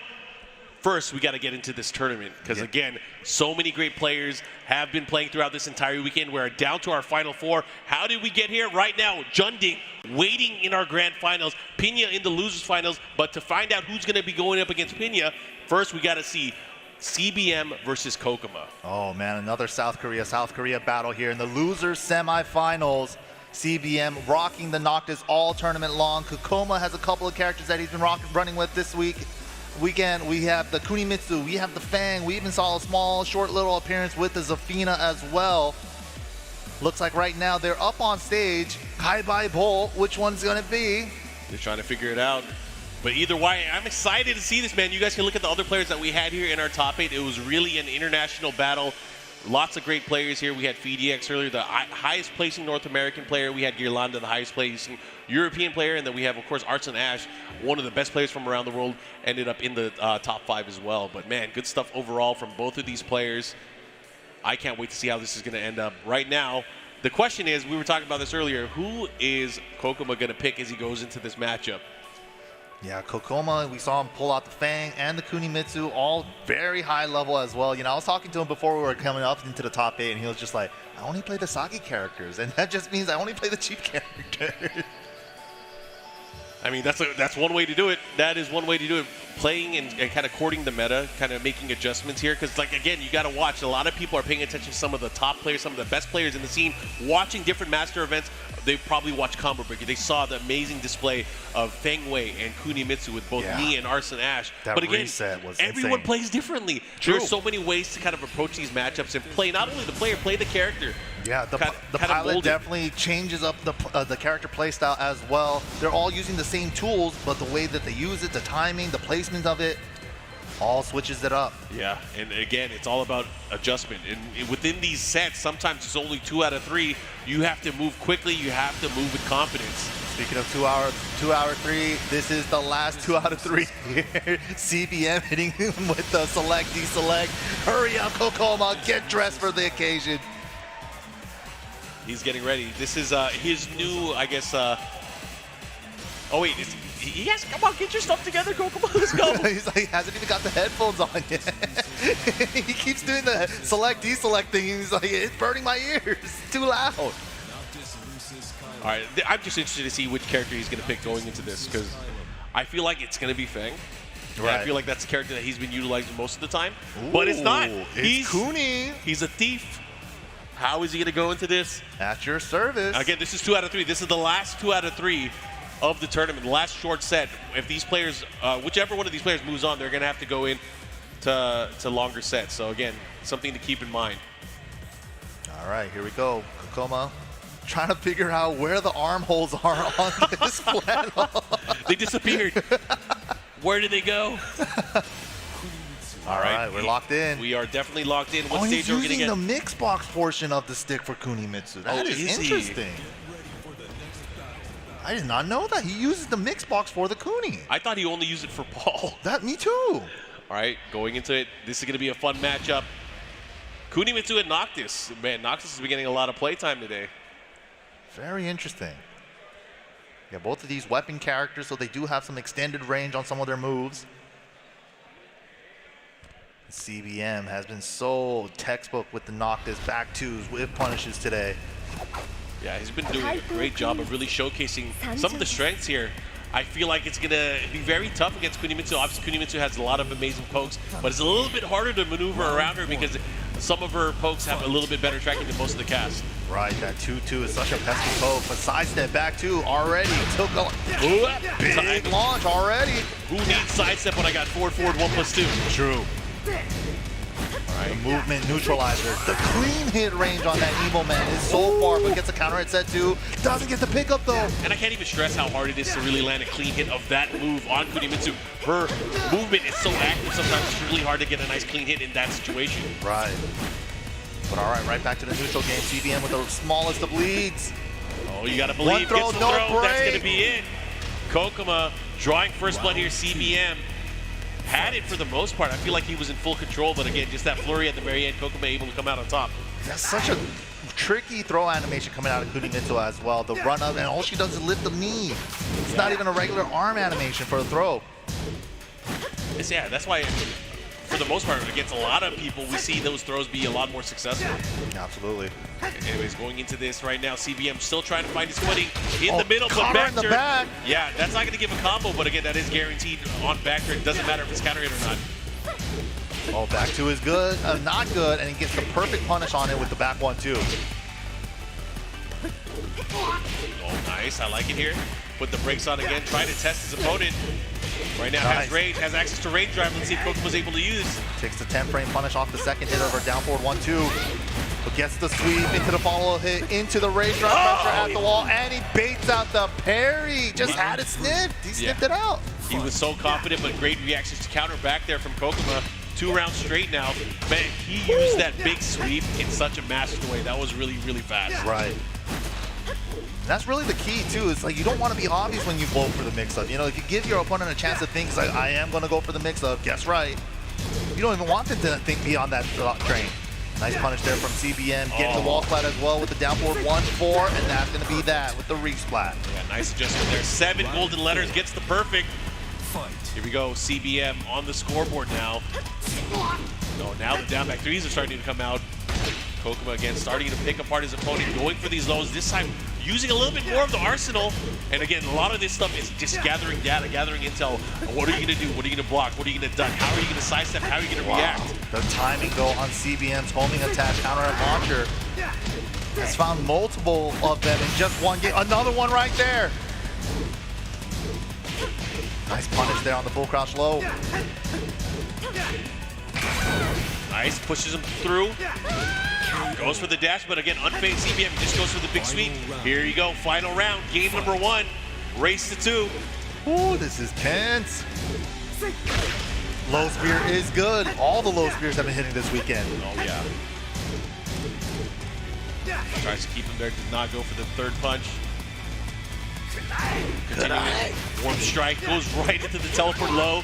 first, we got to get into this tournament because, again, so many great players have been playing throughout this entire weekend. We're down to our final 4. How did we get here? Right now, JeonDDing waiting in our grand finals, Pinya in the losers finals. But to find out who's going to be going up against Pinya, first we got to see CBM versus Kkokkoma. Oh, man, another South Korea battle here in the losers semifinals. CBM rocking the Noctis all tournament long. Kkokkoma has a couple of characters that he's been running with this weekend. We have the Kunimitsu, we have the Feng. We even saw a small, short little appearance with the Zafina as well. Looks like right now they're up on stage. Kai Bai Bowl, which one's gonna be? They're trying to figure it out. But either way, I'm excited to see this, man. You guys can look at the other players that we had here in our top 8. It was really an international battle. Lots of great players here. We had Phidx earlier, the highest placing North American player. We had Ghirlanda, the highest placing European player. And then we have, of course, Arslan, one of the best players from around the world, ended up in the top 5 as well. But, man, good stuff overall from both of these players. I can't wait to see how this is going to end up. Right now, the question is, we were talking about this earlier, who is Kkokkoma going to pick as he goes into this matchup? Yeah, Kkokkoma, we saw him pull out the Feng and the Kunimitsu, all very high level as well. You know, I was talking to him before we were coming up into the top 8, and he was just like, I only play the Sagi characters, and that just means I only play the cheap characters. I mean, that's one way to do it. That is one way to do it. Playing and kind of courting the meta, kind of making adjustments here. Because, like, again, you got to watch. A lot of people are paying attention to some of the top players, some of the best players in the scene, watching different master events. They probably watched Combo Breaker. They saw the amazing display of Feng Wei and Kunimitsu with both me and Arslan. But again, reset was everyone insane. plays differently. There's so many ways to kind of approach these matchups and play not only the player, play the character. Yeah, the pilot definitely changes up the character playstyle as well. They're all using the same tools, but the way that they use it, the timing, the placement of it, all switches it up. Yeah, and again, it's all about adjustment. And within these sets, sometimes it's only 2 out of 3. You have to move quickly. You have to move with confidence. Speaking of 2 hour 3, this is the last 2 out of 3 here. CBM hitting him with the select, deselect. Hurry up, Kkokkoma, get dressed for the occasion. He's getting ready. This is his new, I guess, oh wait, yes, come on, get your stuff together, Kkokkoma, let's go. He's like, he hasn't even got the headphones on yet. He keeps doing the select, deselect thing, and he's like, it's burning my ears, it's too loud. All right, I'm just interested to see which character he's going to pick going into this, because I feel like it's going to be Feng. Right. I feel like that's the character that he's been utilizing most of the time. Ooh, but it's not. It's Kuni. He's a thief. How is he going to go into this? At your service. Again, this is 2 out of 3. This is the last 2 out of 3 of the tournament, the last short set. If these players, whichever one of these players moves on, they're going to have to go in to longer sets. So again, something to keep in mind. All right, here we go. Kkokkoma trying to figure out where the armholes are on this flannel. They disappeared. Where did they go? All right, we're locked in. We are definitely locked in. What stage he's are we going to get? using the mix box portion of the stick for Kunimitsu. That is interesting. I did not know that. He uses the mix box for the Kuni. I thought he only used it for Paul. Me too. All right, going into it, this is going to be a fun matchup. Kunimitsu and Noctis. Man, Noctis has been getting a lot of playtime today. Very interesting. Yeah, both of these weapon characters, so they do have some extended range on some of their moves. CBM has been so textbook with the Noctis back twos with punishes today. Yeah, he's been doing a great job of really showcasing some of the strengths here. I feel like it's going to be very tough against Kunimitsu. Obviously, Kunimitsu has a lot of amazing pokes, but it's a little bit harder to maneuver around her because some of her pokes have a little bit better tracking than most of the cast. Right, that 2-2 is such a pesky poke, but sidestep back 2 already took a big launch already. Who needs sidestep when I got forward 1+2? True. The movement neutralizer. The clean hit range on that Evo Man is so far, but gets a counter hit set 2. Doesn't get the pickup though. And I can't even stress how hard it is to really land a clean hit of that move on Kunimitsu. Her movement is so active, sometimes it's really hard to get a nice clean hit in that situation. Right. But all right, right back to the neutral game. CBM with the smallest of leads. Oh, you gotta believe, One throw, gets the no throw, that's break. gonna be it. Kkokkoma drawing first blood here, CBM. Had it for the most part. I feel like he was in full control, but again, just that flurry at the very end, Kkokkoma able to come out on top. That's such a tricky throw animation coming out of Kunimitsu as well. The run up, and all she does is lift the knee. It's not even a regular arm animation for a throw. Yeah, that's why, for the most part, against a lot of people, we see those throws be a lot more successful. Absolutely. Anyways, going into this right now, CBM still trying to find his footing in the middle, but counter back in the turn. back. Yeah, that's not going to give a combo, but again, that is guaranteed on back turn. It doesn't matter if it's counter hit or not. Oh, back 2 is good, not good, and he gets the perfect punish on it with the back 1 too. Oh, nice. I like it here. Put the brakes on again, trying to test his opponent. Right now Nice. has range, has access to range drive. Let's see if Kkokkoma was able to use. Takes the 10-frame punish off the second hit over down forward 1-2. But gets the sweep into the follow hit, into the range drive pressure at the wall, and he baits out the parry. Just had it sniffed. He sniffed it out. He was so confident, but great reactions to counter back there from Kkokkoma. 2 rounds straight now. Man, he used that big sweep in such a masterful way. That was really, really fast. Right. And that's really the key too. It's like you don't want to be obvious when you go for the mix-up. You know, if you give your opponent a chance to think, like, I am going to go for the mix-up, guess right. You don't even want them to think beyond that train. Nice punish there from CBM, getting the wall splat as well with the down forward 1-4, and that's going to be that with the resplat. Yeah, nice adjustment there. 7 golden letters, gets the perfect. Here we go, CBM on the scoreboard now. Oh, now the down back threes are starting to come out. Kkokkoma again starting to pick apart his opponent, going for these lows, this time using a little bit more of the arsenal. And again, a lot of this stuff is just gathering data, gathering intel. What are you going to do? What are you going to block? What are you going to duck? How are you going to sidestep? How are you going to react? The timing though on CBM's homing attack counter and launcher has found multiple of them in just one game. Another one right there. Nice punish there on the full crouch low. Nice, pushes him through. Goes for the dash, but again, unfazed CBM just goes for the big sweep. Here you go, final round, game number 1, race to 2. Ooh, this is tense. Low spear is good. All the low spears have been hitting this weekend. Oh yeah. Tries to keep him there, does not go for the third punch. Continuing. Warm strike goes right into the teleport low.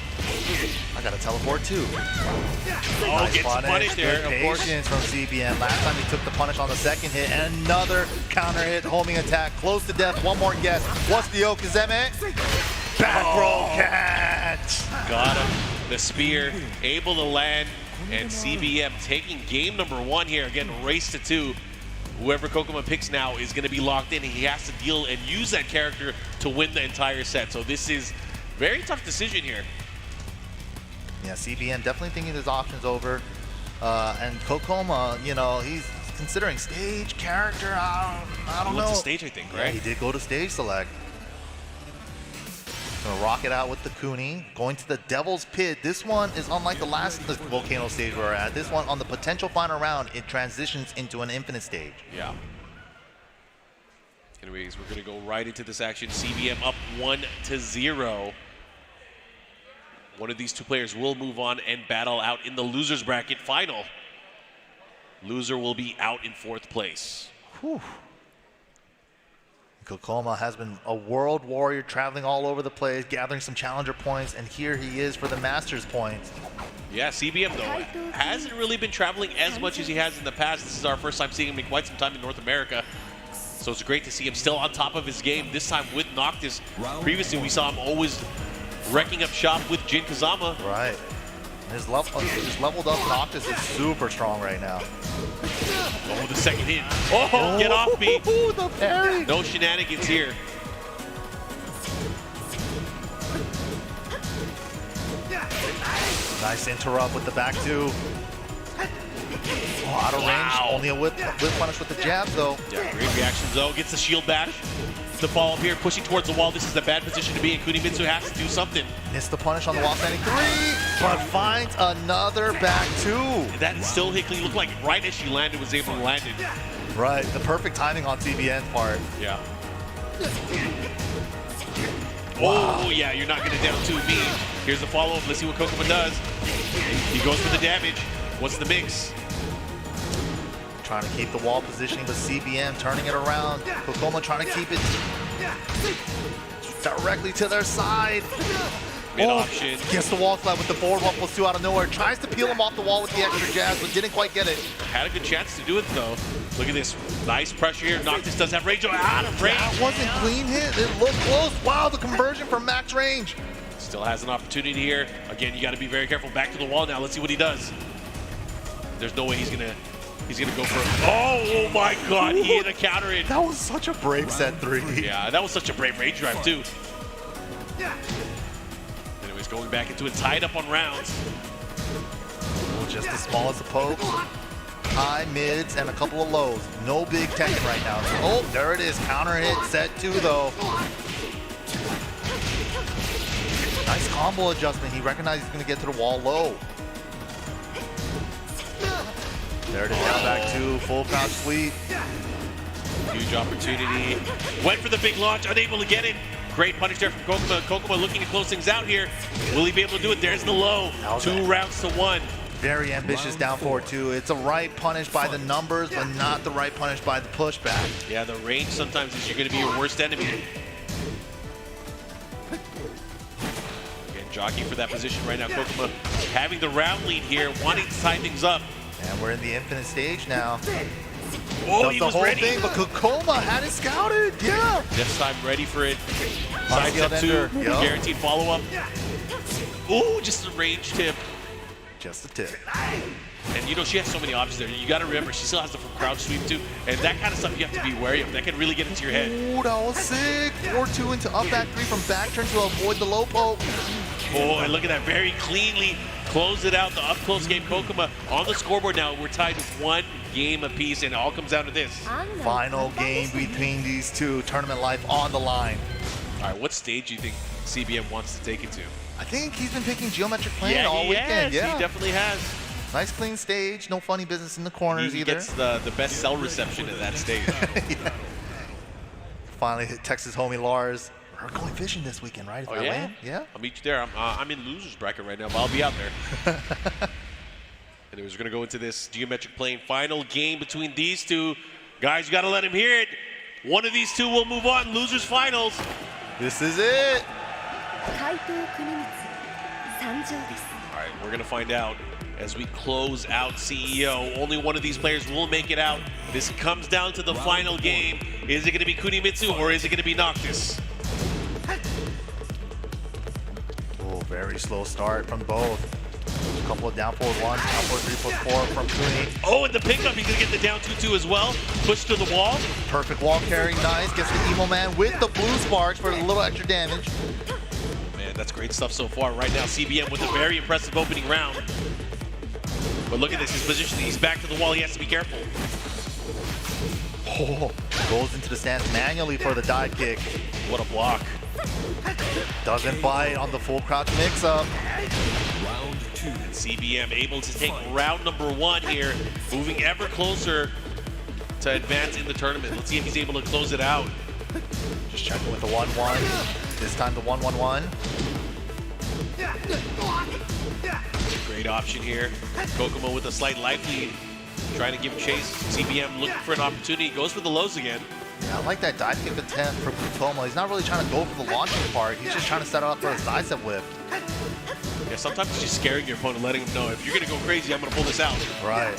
I got a teleport too. Oh, Nice gets punished there, Good of course. patience from CBM. Last time he took the punish on the second hit, and another counter hit, homing attack, close to death. One more guess. What's the Okazeme? Back roll catch. Got him. The spear able to land, and CBM taking game number 1 here. Again, race to 2. Whoever Kkokkoma picks now is going to be locked in, and he has to deal and use that character to win the entire set. So this is a very tough decision here. Yeah, CBM definitely thinking his options over. And Kkokkoma, you know, he's considering stage, character, I don't know. Went to stage, I think, Yeah, right? he did go to stage select. Gonna rock it out with the Kuni, going to the Devil's Pit. This one is unlike the last volcano stage we were at. This one, on the potential final round, it transitions into an infinite stage. Yeah. Anyways, we're going to go right into this action. CBM up 1-0. One of these two players will move on and battle out in the loser's bracket final. Loser will be out in 4th place. Whew. Kkokkoma has been a world warrior, traveling all over the place, gathering some challenger points, and here he is for the Masters points. Yeah, CBM, though, hasn't really been traveling as much as he has in the past. This is our first time seeing him in quite some time in North America. So it's great to see him still on top of his game, this time with Noctis. Previously, we saw him always wrecking up shop with Jin Kazama. Right. His leveled up Noctis is super strong right now. Oh, the second hit. Oh, get off me. The parry. No shenanigans here. Nice interrupt with the back 2. Out of range, Wow. only a whip punish with the jab though. Yeah, great reaction though. Gets the shield back. The follow up here, pushing towards the wall. This is a bad position to be in. Kunimitsu has to do something. Missed the punish on the wall standing 3, but finds another back 2. That still hickly looked like right as she landed was able to land it. Right, the perfect timing on CBN's part. Yeah. Oh, yeah, you're not going to down 2B. Here's the follow-up. Let's see what Kkokkoma does. He goes for the damage. What's the mix? Trying to keep the wall positioning, but CBM turning it around. Kkokkoma trying to keep it directly to their side. Mid option. Gets the wall slap with the forward 1+2 out of nowhere. Tries to peel him off the wall with the extra jabs, but didn't quite get it. Had a good chance to do it, though. Look at this. Nice pressure here. Noctis does have range. Out of range. That wasn't clean hit. It looked close. Wow, the conversion from max range. Still has an opportunity here. Again, you got to be very careful. Back to the wall now. Let's see what he does. There's no way he's gonna go for it. Oh my God! He hit a counter in. That was such a brave set 3. Yeah, that was such a brave range drive too. Anyways, going back into it, tied up on rounds. Just as small as a poke. High mids and a couple of lows. No big Tekken right now. Oh, there it is. Counter hit set 2 though. Nice combo adjustment. He recognized he's going to get to the wall low. There it is, down back 2, full crouch sweep. Huge opportunity. Went for the big launch, unable to get it. Great punish there from Kkokkoma. Kkokkoma looking to close things out here. Will he be able to do it? There's the low. 2 rounds to 1. Very ambitious down forward 2. It's a right punish by the numbers, but not the right punish by the pushback. Yeah, the range sometimes is you're going to be your worst enemy. Again, jockeying for that position right now. Kkokkoma having the round lead here, wanting to tie things up. And we're in the infinite stage now. Oh, Does he the was whole ready. thing, but Kkokkoma had it scouted. Yeah. This time ready for it. Side Unskilled step 2, ender. Yep. guaranteed follow-up. Ooh, just a range tip. Just a tip. And you know, she has so many options there. You got to remember, she still has the crouch sweep too. And that kind of stuff you have to be wary of. That can really get into your head. Ooh, that was sick. 4-2 into up back 3 from back turn to avoid the low poke. Oh, and look at that. Very cleanly close it out. The up-close game. Kkokkoma on the scoreboard now. We're tied with 1 game apiece, and it all comes down to this. Final game between these two. Tournament life on the line. All right, what stage do you think CBM wants to take it to? I think he's been picking geometric plane all weekend. He definitely has. Nice clean stage. No funny business in the corners He either. gets the best cell reception at that stage. Yeah. Finally hit Texas homie Lars. We're going fishing this weekend, right? If I land? Yeah. I'll meet you there. I'm in loser's bracket right now, but I'll be out there. Anyways, we're going to go into this geometric plane final game between these two. Guys, you got to let him hear it. One of these two will move on. Losers finals. This is it. 怪盗国光参上です All right, we're going to find out as we close out CEO. Only one of these players will make it out. This comes down to the final game. Is it going to be Kunimitsu or is it going to be Noctis? Oh, very slow start from both. A couple of down forward 1, down forward 3+4 from Kuni. Oh, and the pickup, he's going to get the down 2-2 as well. Push to the wall. Perfect wall carry, nice. Gets the emo man with the blue sparks for a little extra damage. Man, that's great stuff so far. Right now, CBM with a very impressive opening round. But look at this, his positioning. He's back to the wall. He has to be careful. Oh, goes into the stance manually for the dive kick. What a block. Doesn't bite on the full crouch mix-up. Round 2. And CBM able to take round number 1 here, moving ever closer to advance in the tournament. Let's see if he's able to close it out. Just checking with the 1-1. This time the 1-1-1. Great option here. Kkokkoma with a slight life lead, trying to give chase. CBM looking for an opportunity. Goes for the lows again. Yeah, I like that dive kick attempt for Kkokkoma. He's not really trying to go for the launching part. He's just trying to set it up for a side step whip. Yeah, sometimes it's just scaring your opponent, letting him know, if you're going to go crazy, I'm going to pull this out. Right.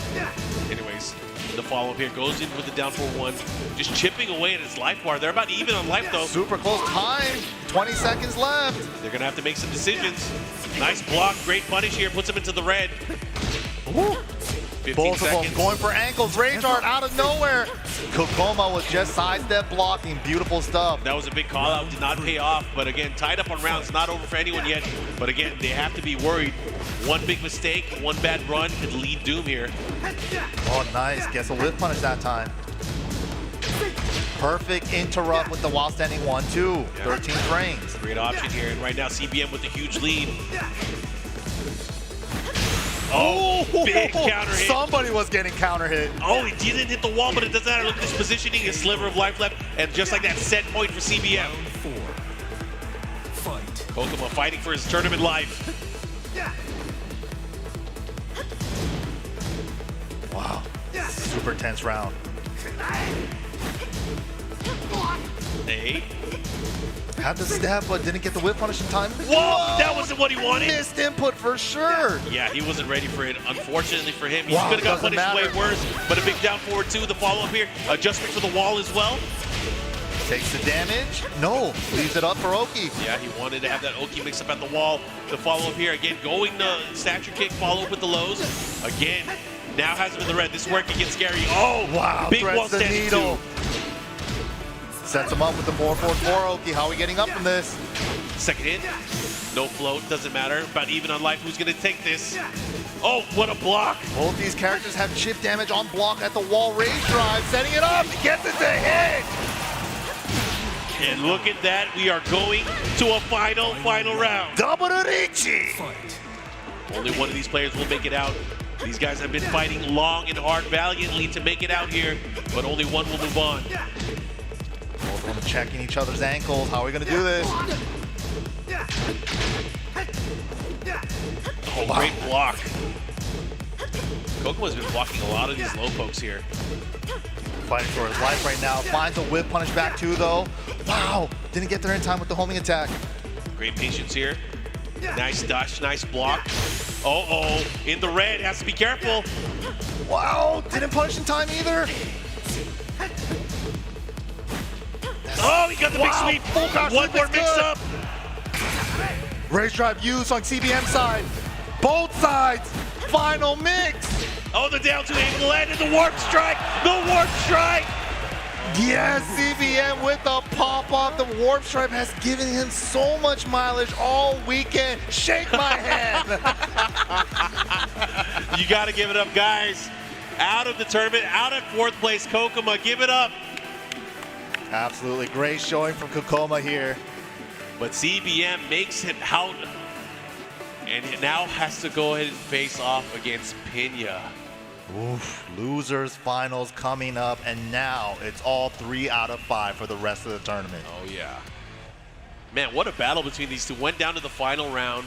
Anyways, the follow-up here goes in with the down 4-1, just chipping away at his life bar. They're about even on life, though. Super close time. 20 seconds left. They're going to have to make some decisions. Nice block, great punish here, puts him into the red. Ooh. 15 Both of seconds. them going for ankles. Rage art out of nowhere. Kkokkoma was just sidestep blocking. Beautiful stuff. That was a big call out, did not pay off. But again, tied up on rounds, not over for anyone yet. But again, they have to be worried One big mistake, one bad run could lead doom here. Oh, nice. Gets a whip punish that time. Perfect interrupt with the while standing 1-2. 13 frames. Great option here, and right now CBM with a huge lead. Oh, big counter hit. Somebody was getting counter hit. Oh, he didn't hit the wall, but it doesn't matter. Look at this positioning, a sliver of life left, and just like that, set point for CBM. Round 4. Fight. Kkokkoma fighting for his tournament life. Wow. Super tense round. Hey. Had the stab, but didn't get the whip punish in time. Whoa, that wasn't what he wanted. Missed input for sure. Yeah, he wasn't ready for it. Unfortunately for him, he Wow, could have got doesn't punished way matter. worse, but a big down forward too. The follow-up here, adjustment for the wall as well. Takes the damage. No, leaves it up for Oki. Yeah, he wanted to have that Oki mix up at the wall. The follow-up here, again, going to stature kick, follow-up with the lows. Again, now has him in the red. This is where it can get scary. Oh, Wow, big threads wall the standing needle. too. Sets him up with the 4-4-4 Oki. How are we getting up from this? Second hit, no float, doesn't matter. About even on life, who's gonna take this? Oh, what a block. Both these characters have chip damage on block at the wall rage drive. Setting it up, he gets it to hit. And look at that, we are going to a final round. Double Richi. Fight. Only one of these players will make it out. These guys have been fighting long and hard, valiantly to make it out here, but only one will move on. Both of them checking each other's ankles. How are we gonna do this? Oh, great block. Kkokoma's been blocking a lot of these low pokes here. Fighting for his life right now. Finds a whip punish back too though. Wow, didn't get there in time with the homing attack. Great patience here. Nice dash, nice block. Uh-oh, in the red, has to be careful. Wow, didn't punish in time either. Oh, he got the big Wow, sweep. full crouch One sweep more is mix good. up. Rage drive used on CBM side. Both sides, final mix. Oh, the down two able to land in the warp strike. The warp strike. Yes, CBM with the pop-up. The warp stripe has given him so much mileage all weekend. Shake my hand. You got to give it up, guys. Out of the tournament, out at 4th place, Kkokkoma, give it up. Absolutely great showing from Kkokkoma here. But CBM makes it out, and it now has to go ahead and face off against Pinya. Oof, losers finals coming up, and now it's all 3 out of 5 for the rest of the tournament. Oh, yeah. Man, what a battle between these two. Went down to the final round.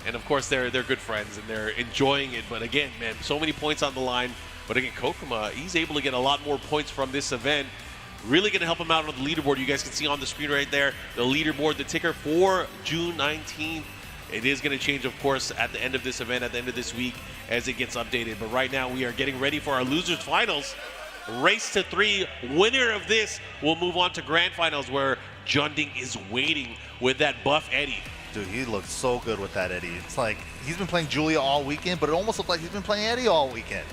And, of course, they're good friends, and they're enjoying it. But, again, man, so many points on the line. But, again, Kkokkoma, he's able to get a lot more points from this event. Really going to help him out on the leaderboard. You guys can see on the screen right there, the leaderboard, the ticker for June 19th. It is going to change, of course, at the end of this event, at the end of this week, as it gets updated. But right now, we are getting ready for our losers finals. Race to 3. Winner of this will move on to grand finals, where JeonDDing is waiting with that buff Eddy. Dude, he looks so good with that Eddy. It's like he's been playing Julia all weekend, but it almost looked like he's been playing Eddy all weekend.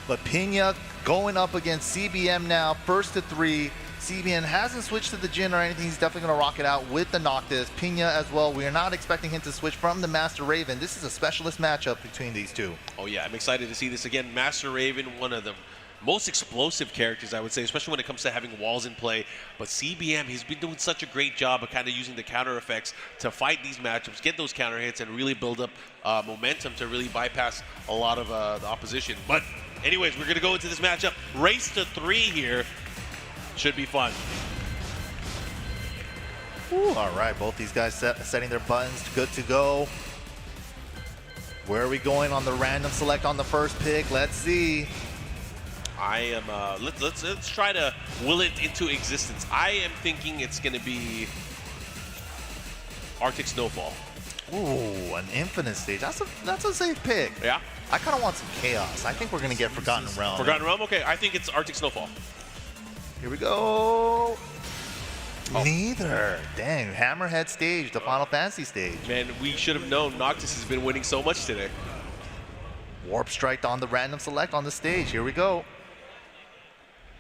But Pinya going up against CBM now, first to 3. CBM hasn't switched to the Jin or anything. He's definitely going to rock it out with the Noctis. Pinya as well. We are not expecting him to switch from the Master Raven. This is a specialist matchup between these two. Oh yeah, I'm excited to see this again. Master Raven, one of the most explosive characters, I would say, especially when it comes to having walls in play. But CBM, he's been doing such a great job of kind of using the counter effects to fight these matchups, get those counter hits, and really build up momentum to really bypass a lot of the opposition. But anyways, we're going to go into this matchup. Race to 3 here. Should be fun. Ooh, all right, both these guys setting their buttons, good to go. Where are we going on the random select on the first pick? Let's see. I am. Let's try to will it into existence. I am thinking it's going to be Arctic Snowfall. Ooh, an infinite stage. That's a safe pick. Yeah. I kind of want some chaos. I think we're gonna get Forgotten Realm. Forgotten Realm. Okay, I think it's Arctic Snowfall. Here we go. Neither. Dang, Hammerhead stage, the Final Fantasy stage. Man, we should have known. Noctis has been winning so much today. Warp strike on the random select on the stage. Here we go.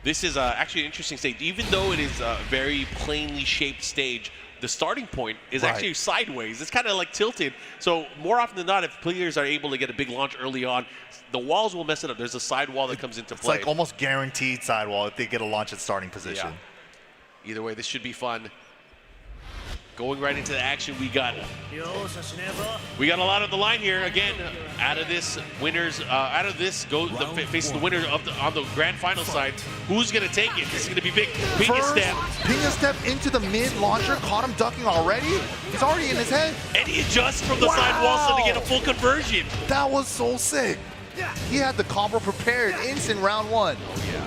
This is actually an interesting stage. Even though it is a very plainly shaped stage, the starting point is actually sideways. It's kind of like tilted. So more often than not, if players are able to get a big launch early on, the walls will mess it up. There's a side wall that comes into play. It's like almost guaranteed sidewall if they get a launch at starting position. Yeah. Either way, this should be fun. Going right into the action, we got a lot on the line here. Again, out of this faces the winner of on the grand final side. Who's gonna take it? This is gonna be big. Pinya step. Pinya step into the mid launcher, caught him ducking already. He's already in his head. And he adjusts from the side wall so to get a full conversion. That was so sick. He had the combo prepared instant round one. Oh yeah.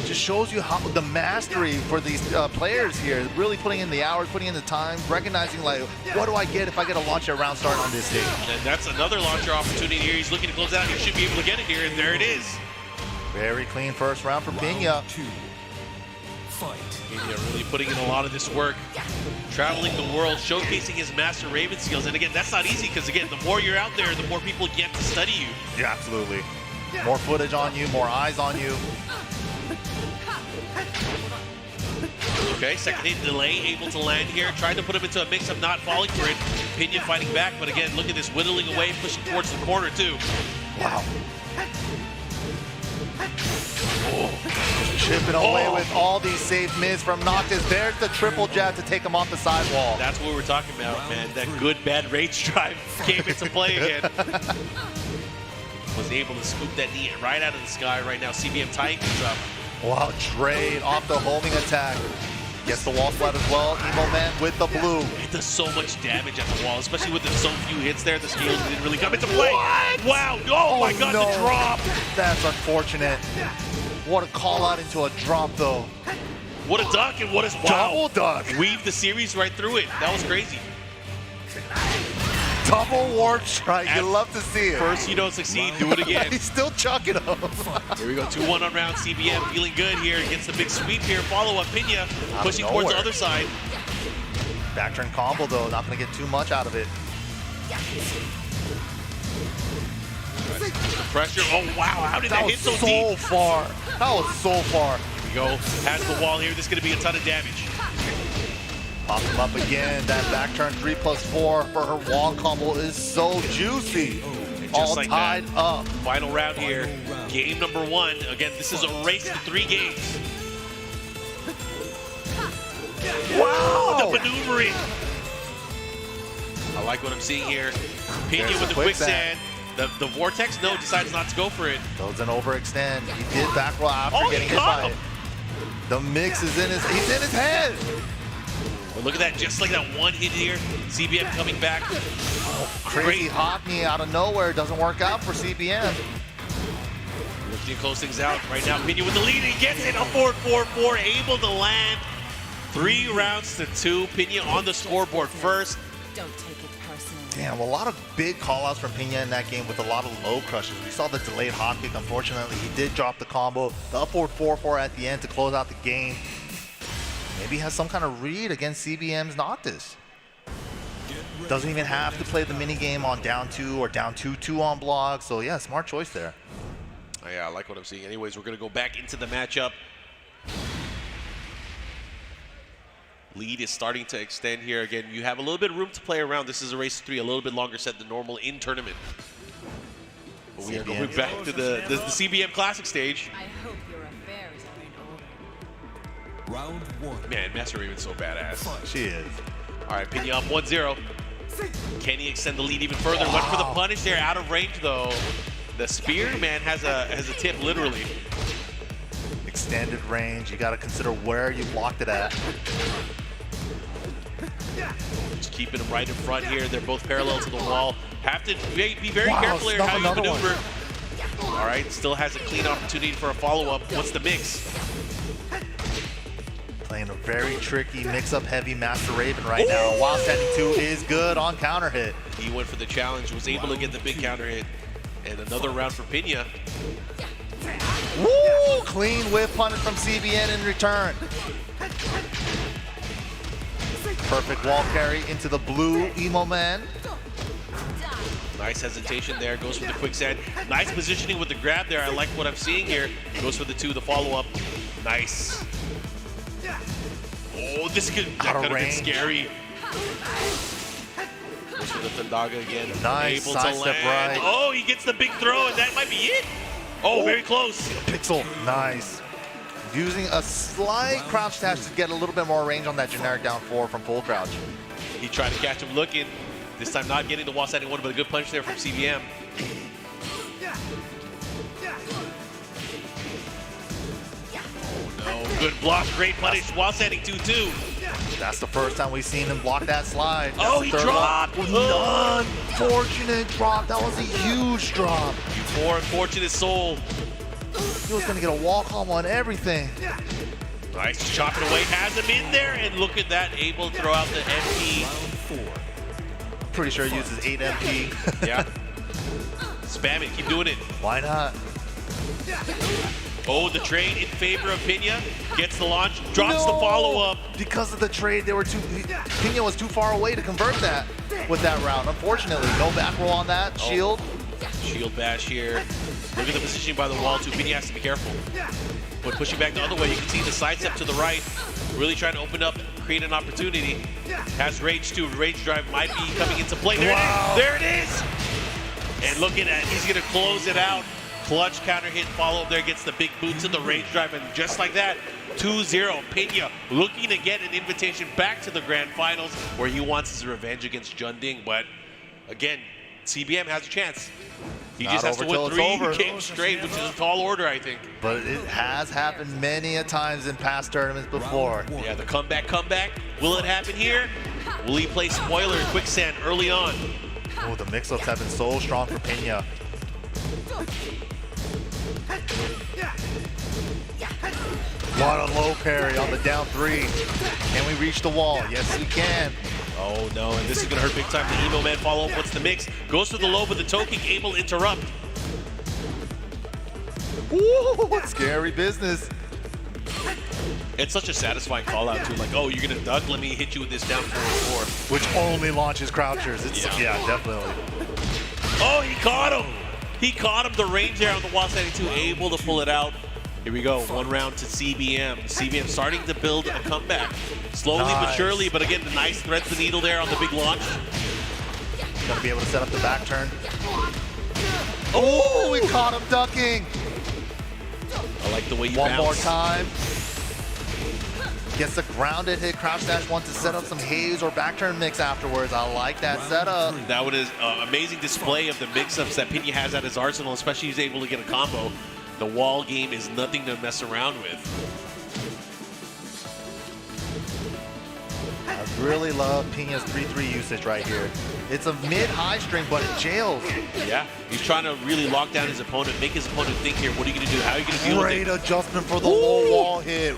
Just shows you how the mastery for these players here, really putting in the hours, putting in the time, recognizing like, what do I get if I get a launch at round start on this stage? And that's another launcher opportunity here. He's looking to close out. He should be able to get it here, and there it is. Very clean first round for Pinya. Pinya really putting in a lot of this work, traveling the world, showcasing his Master Raven skills. And again, that's not easy because again, the more you're out there, the more people get to study you. Yeah, absolutely. More footage on you, more eyes on you. Okay, second hit delay, able to land here. Tried to put him into a mix-up, not falling for it. Pinya fighting back, but again, look at this, whittling away, pushing towards the corner too. Wow. Chipping away with all these safe mids from Noctis. There's the triple jab to take him off the sidewall. That's what we're talking about, man. That good, bad rage drive came into play again. Was able to scoop that knee right out of the sky right now. CBM tightens up. Wow, trade off the homing attack. Gets the wall slide as well. Emo Man with the blue. It does so much damage at the wall, especially with the so few hits there. The scales didn't really come into play. What? Wow, oh my god, no. the drop. That's unfortunate. What a call out into a drop though. What a duck and what a wow. Double duck. Weave the series right through it. That was crazy. Double warp strike. You love to see it. First you don't succeed, do it again. He's still chucking them. Here we go, 2-1 on round. CBM feeling good here. Gets the big sweep here. Follow up Pinya pushing towards the other side. Back turn combo though, not gonna get too much out of it. The pressure. Oh wow, how did that hit so deep? Far. That was so far. Here we go. Past the wall here. This is gonna be a ton of damage. Pop him up again. That back turn 3+4 for her wall combo is so juicy. All like tied up. Final round here. Game number 1. Again, this is a race to 3 games. Wow! The maneuvering. I like what I'm seeing here. Pinya with the quicksand. The vortex, no, decides not to go for it. Doesn't overextend. He did back roll after getting hit by it. The mix is in he's in his head. But look at that, just like that one hit here. CBM coming back. Crazy hop knee out of nowhere. Doesn't work out for CBM. Looking to close things out right now. Pinya with the lead. He gets it. A 4-4-4. Able to land. 3 rounds to 2. Pinya on the scoreboard first. Don't take it personally. Damn, a lot of big callouts from Pinya in that game with a lot of low crushes. We saw the delayed hop kick. Unfortunately, he did drop the combo. The upward 4-4 at the end to close out the game. Maybe he has some kind of read against CBM's Noctis. Doesn't even have to play the mini game on down 2 or down 2-2 on block. So yeah, smart choice there. Oh, yeah, I like what I'm seeing. Anyways, we're gonna go back into the matchup. Lead is starting to extend here. Again, you have a little bit of room to play around. This is a race 3, a little bit longer set than normal in tournament. But we are going back to the CBM Classic stage. I hope your affairs are in order. Round 1. Man, Master Raven's so badass. She is. All right, Pinya up 1-0. Can he extend the lead even further? Went for the punish there, out of range though. The spear, man, has a tip, literally. Extended range. You got to consider where you blocked it at. Just keeping him right in front here. They're both parallel to the wall. Have to be very careful here how you maneuver. All right, still has a clean opportunity for a follow-up. What's the mix? Playing a very tricky mix-up heavy Master Raven right now. While setting 2 is good on counter hit. He went for the challenge, was able to get the big counter hit. And another round for Pinya. Woo! Clean whip punish from CBN in return. Perfect wall carry into the blue Emo Man. Nice hesitation there, goes for the quicksand. Nice positioning with the grab there. I like what I'm seeing here. Goes for the 2, the follow-up. Nice. Oh, that could have been scary. Goes for the Thundaga again. Nice Able to sidestep land. right. Oh, he gets the big throw, and that might be it. Oh, very close. Pixel, nice. Using a slight crouch dash to get a little bit more range on that generic down 4 from full crouch. He tried to catch him looking. This time not getting the wall standing one, but a good punch there from CBM. Oh no, good block, great punish. Wall standing 2-2. That's the first time we've seen him block that slide. That's Oh, the he third dropped. one. Unfortunate drop. That was a huge drop. Poor unfortunate soul. He was going to get a wall combo on everything. Nice, just chopping away, has him in there, and look at that, able to throw out the MP. Pretty sure he uses 8 MP. Yeah. Spam it, keep doing it. Why not? Oh, the trade in favor of Pinya. Gets the launch, drops the follow-up. Because of the trade, Pinya was too far away to convert that with that round. Unfortunately, no back roll on that. Shield. Shield bash here. Look at the positioning by the wall too. Pinya has to be careful. But pushing back the other way, you can see the sidestep to the right. Really trying to open up, create an opportunity. Has rage too. Rage drive might be coming into play. There it is. There it is. And look at that. He's going to close it out. Clutch counter hit follow up there, gets the big boot to the rage drive, and just like that, 2-0. Pinya looking to get an invitation back to the grand finals where he wants his revenge against JeonDDing. But again, CBM has a chance. He just has to win 3 games straight, which is a tall order, I think. But it has happened many a times in past tournaments before. Yeah, the comeback. Will it happen here? Will he play spoiler and quicksand early on? Oh, the mix-ups have been so strong for Pinya. What a low parry on the down 3. Can we reach the wall? Yes, we can. Oh no, and this is gonna hurt big time. The Emo Man follow up. What's the mix? Goes to the low, but the toe kick able to interrupt. Ooh, scary business. It's such a satisfying call out too. Like, oh, you're gonna duck? Let me hit you with this down 4-4. Which only launches crouchers. It's, yeah, definitely. Oh, he caught him. He caught him. The range there on the wall standing 2, able to pull it out. Here we go, 1 round to CBM. CBM starting to build a comeback. Slowly but surely, but again, the nice threads the needle there on the big launch. Gonna be able to set up the back turn. Oh, we caught him ducking. I like the way you One bounce. more time. Gets the grounded hit, crouch dash one to set up some haze or back turn mix afterwards. I like that setup. That was an amazing display of the mix-ups that Pinya has at his arsenal, especially he's able to get a combo. The wall game is nothing to mess around with. I really love Pinya's 3-3 usage right here. It's a mid-high string, but it jails. Yeah, he's trying to really lock down his opponent, make his opponent think here, what are you going to do? How are you going to deal with it? Great adjustment for the low wall hit.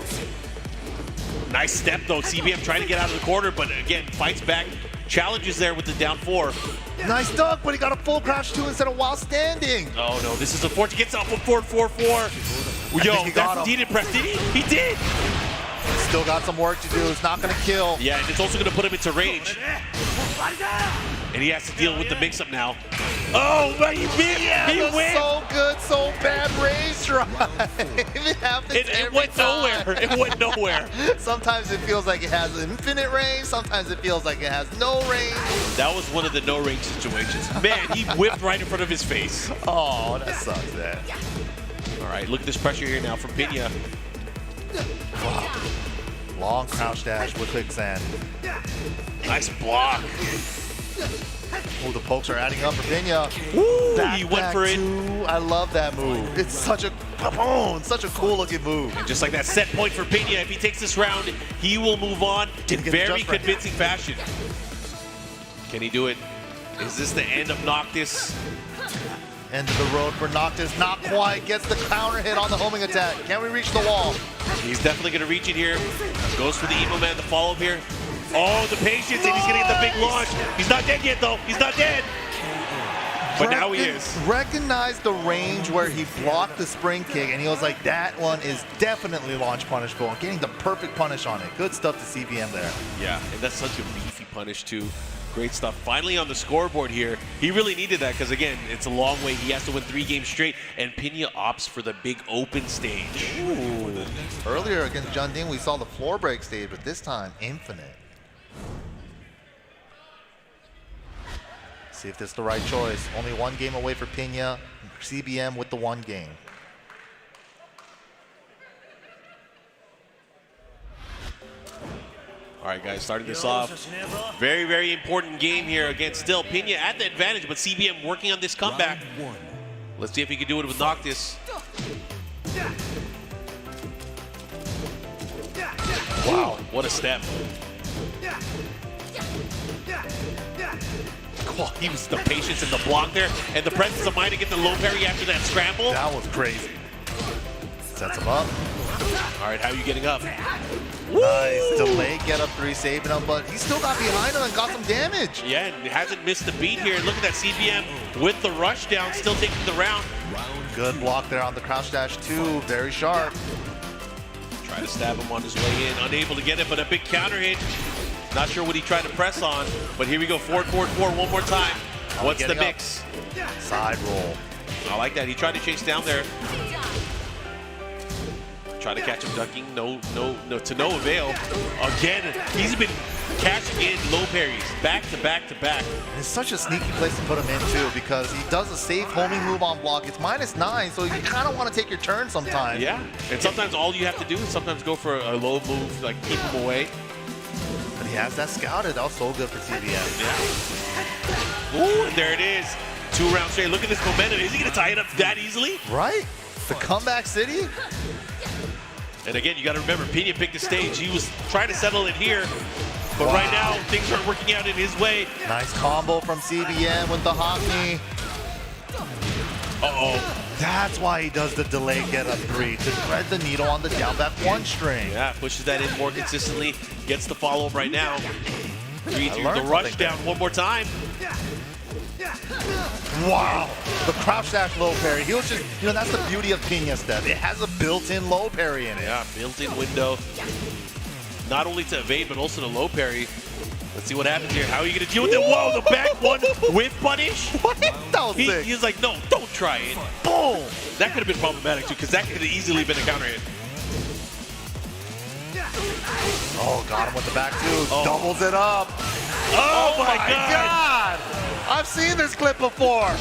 Nice step though, CBM trying to get out of the corner, but again, fights back, challenges there with the down 4. Nice duck, but he got a full crouch 2 instead of while standing. Oh no, this is unfortunate. Gets off a 4-4-4. Yo, that's what he did press. Did he? He did! Still got some work to do. It's not going to kill. Yeah, and it's also going to put him into rage. And he has to deal with the mix-up now. Oh, but he wins! He wins! So good, so bad rage drive. It went nowhere. It went nowhere. Sometimes it feels like it has infinite range. Sometimes it feels like it has no range. That was one of the no-range situations. Man, he whipped right in front of his face. Oh, that sucks, man. All right, look at this pressure here now from Pinya. Wow. Long crouch dash with quicksand. Nice block. Oh, the pokes are adding up for Pinya. He went for it. I love that move. It's such a cool looking move. And just like that, set point for Pinya. If he takes this round, he will move on in very convincing fashion. Can he do it? Is this the end of Noctis? End of the road for Noctis. Not quite. Gets the counter hit on the homing attack. Can we reach the wall? He's definitely going to reach it here. Goes for the Emo Man, the follow-up here. Oh, the patience, and he's going to get the big launch. He's not dead yet, though. He's not dead. But now he is. Recognized the range where he blocked the spring kick, and he was like, that one is definitely launch punishable. And getting the perfect punish on it. Good stuff to CBM there. Yeah, and that's such a beefy punish, too. Great stuff. Finally on the scoreboard here. He really needed that because, again, it's a long way. He has to win 3 games straight, and Pinya opts for the big open stage. Ooh. Earlier against JeonDDing, we saw the floor break stage, but this time, infinite. See if this is the right choice. Only one game away for Pinya. CBM with the one game. All right, guys, starting this off. Very, very important game here against still Pinya at the advantage, but CBM working on this comeback. Let's see if he can do it with Noctis. Wow, what a step. Oh, he was the patience and the block there, and the presence of mind to get the low parry after that scramble. That was crazy. Sets him up. All right, how are you getting up? Nice delay, get up 3, saving him, but he still got behind him and got some damage. Yeah, and hasn't missed the beat here. Look at that CBM with the rush down, still taking the round. Good block there on the crouch dash too, very sharp. Try to stab him on his way in, unable to get it, but a big counter hit. Not sure what he tried to press on, but here we go, forward, forward, forward, one more time. What's the mix? Side roll. I like that. He tried to chase down there. Try to catch him ducking, no, to no avail. Again, he's been catching in low parries, back to back to back. It's such a sneaky place to put him in too, because he does a safe homing move on block. It's -9, so you kind of want to take your turn sometimes. Yeah, and sometimes all you have to do is sometimes go for a low move, like keep him away. But he has that scouted. That was so good for CBM. Yeah. Ooh, and there it is. 2 rounds straight. Look at this momentum. Is he going to tie it up that easily? Right? The comeback city? And again, you got to remember, Pinya picked the stage. He was trying to settle it here, but right now things aren't working out in his way. Nice combo from CBM with the hot knee. Uh-oh. That's why he does the delay get up 3, to thread the needle on the down back 1 string. Yeah, pushes that in more consistently, gets the follow-up right now. 3 through the rush down one more time. Wow, the crouch dash low parry. He was just, you know, that's the beauty of Pinya step. It has a built-in low parry in it. Yeah, built-in window. Not only to evade, but also to low parry. Let's see what happens here. How are you going to deal with it? Whoa, the back one with punish. What? That was sick. He's like, no, don't try it. Boom. That could have been problematic too, because that could have easily been a counter hit. Oh, got him with the back too. Doubles it up. Oh my God. I've seen this clip before.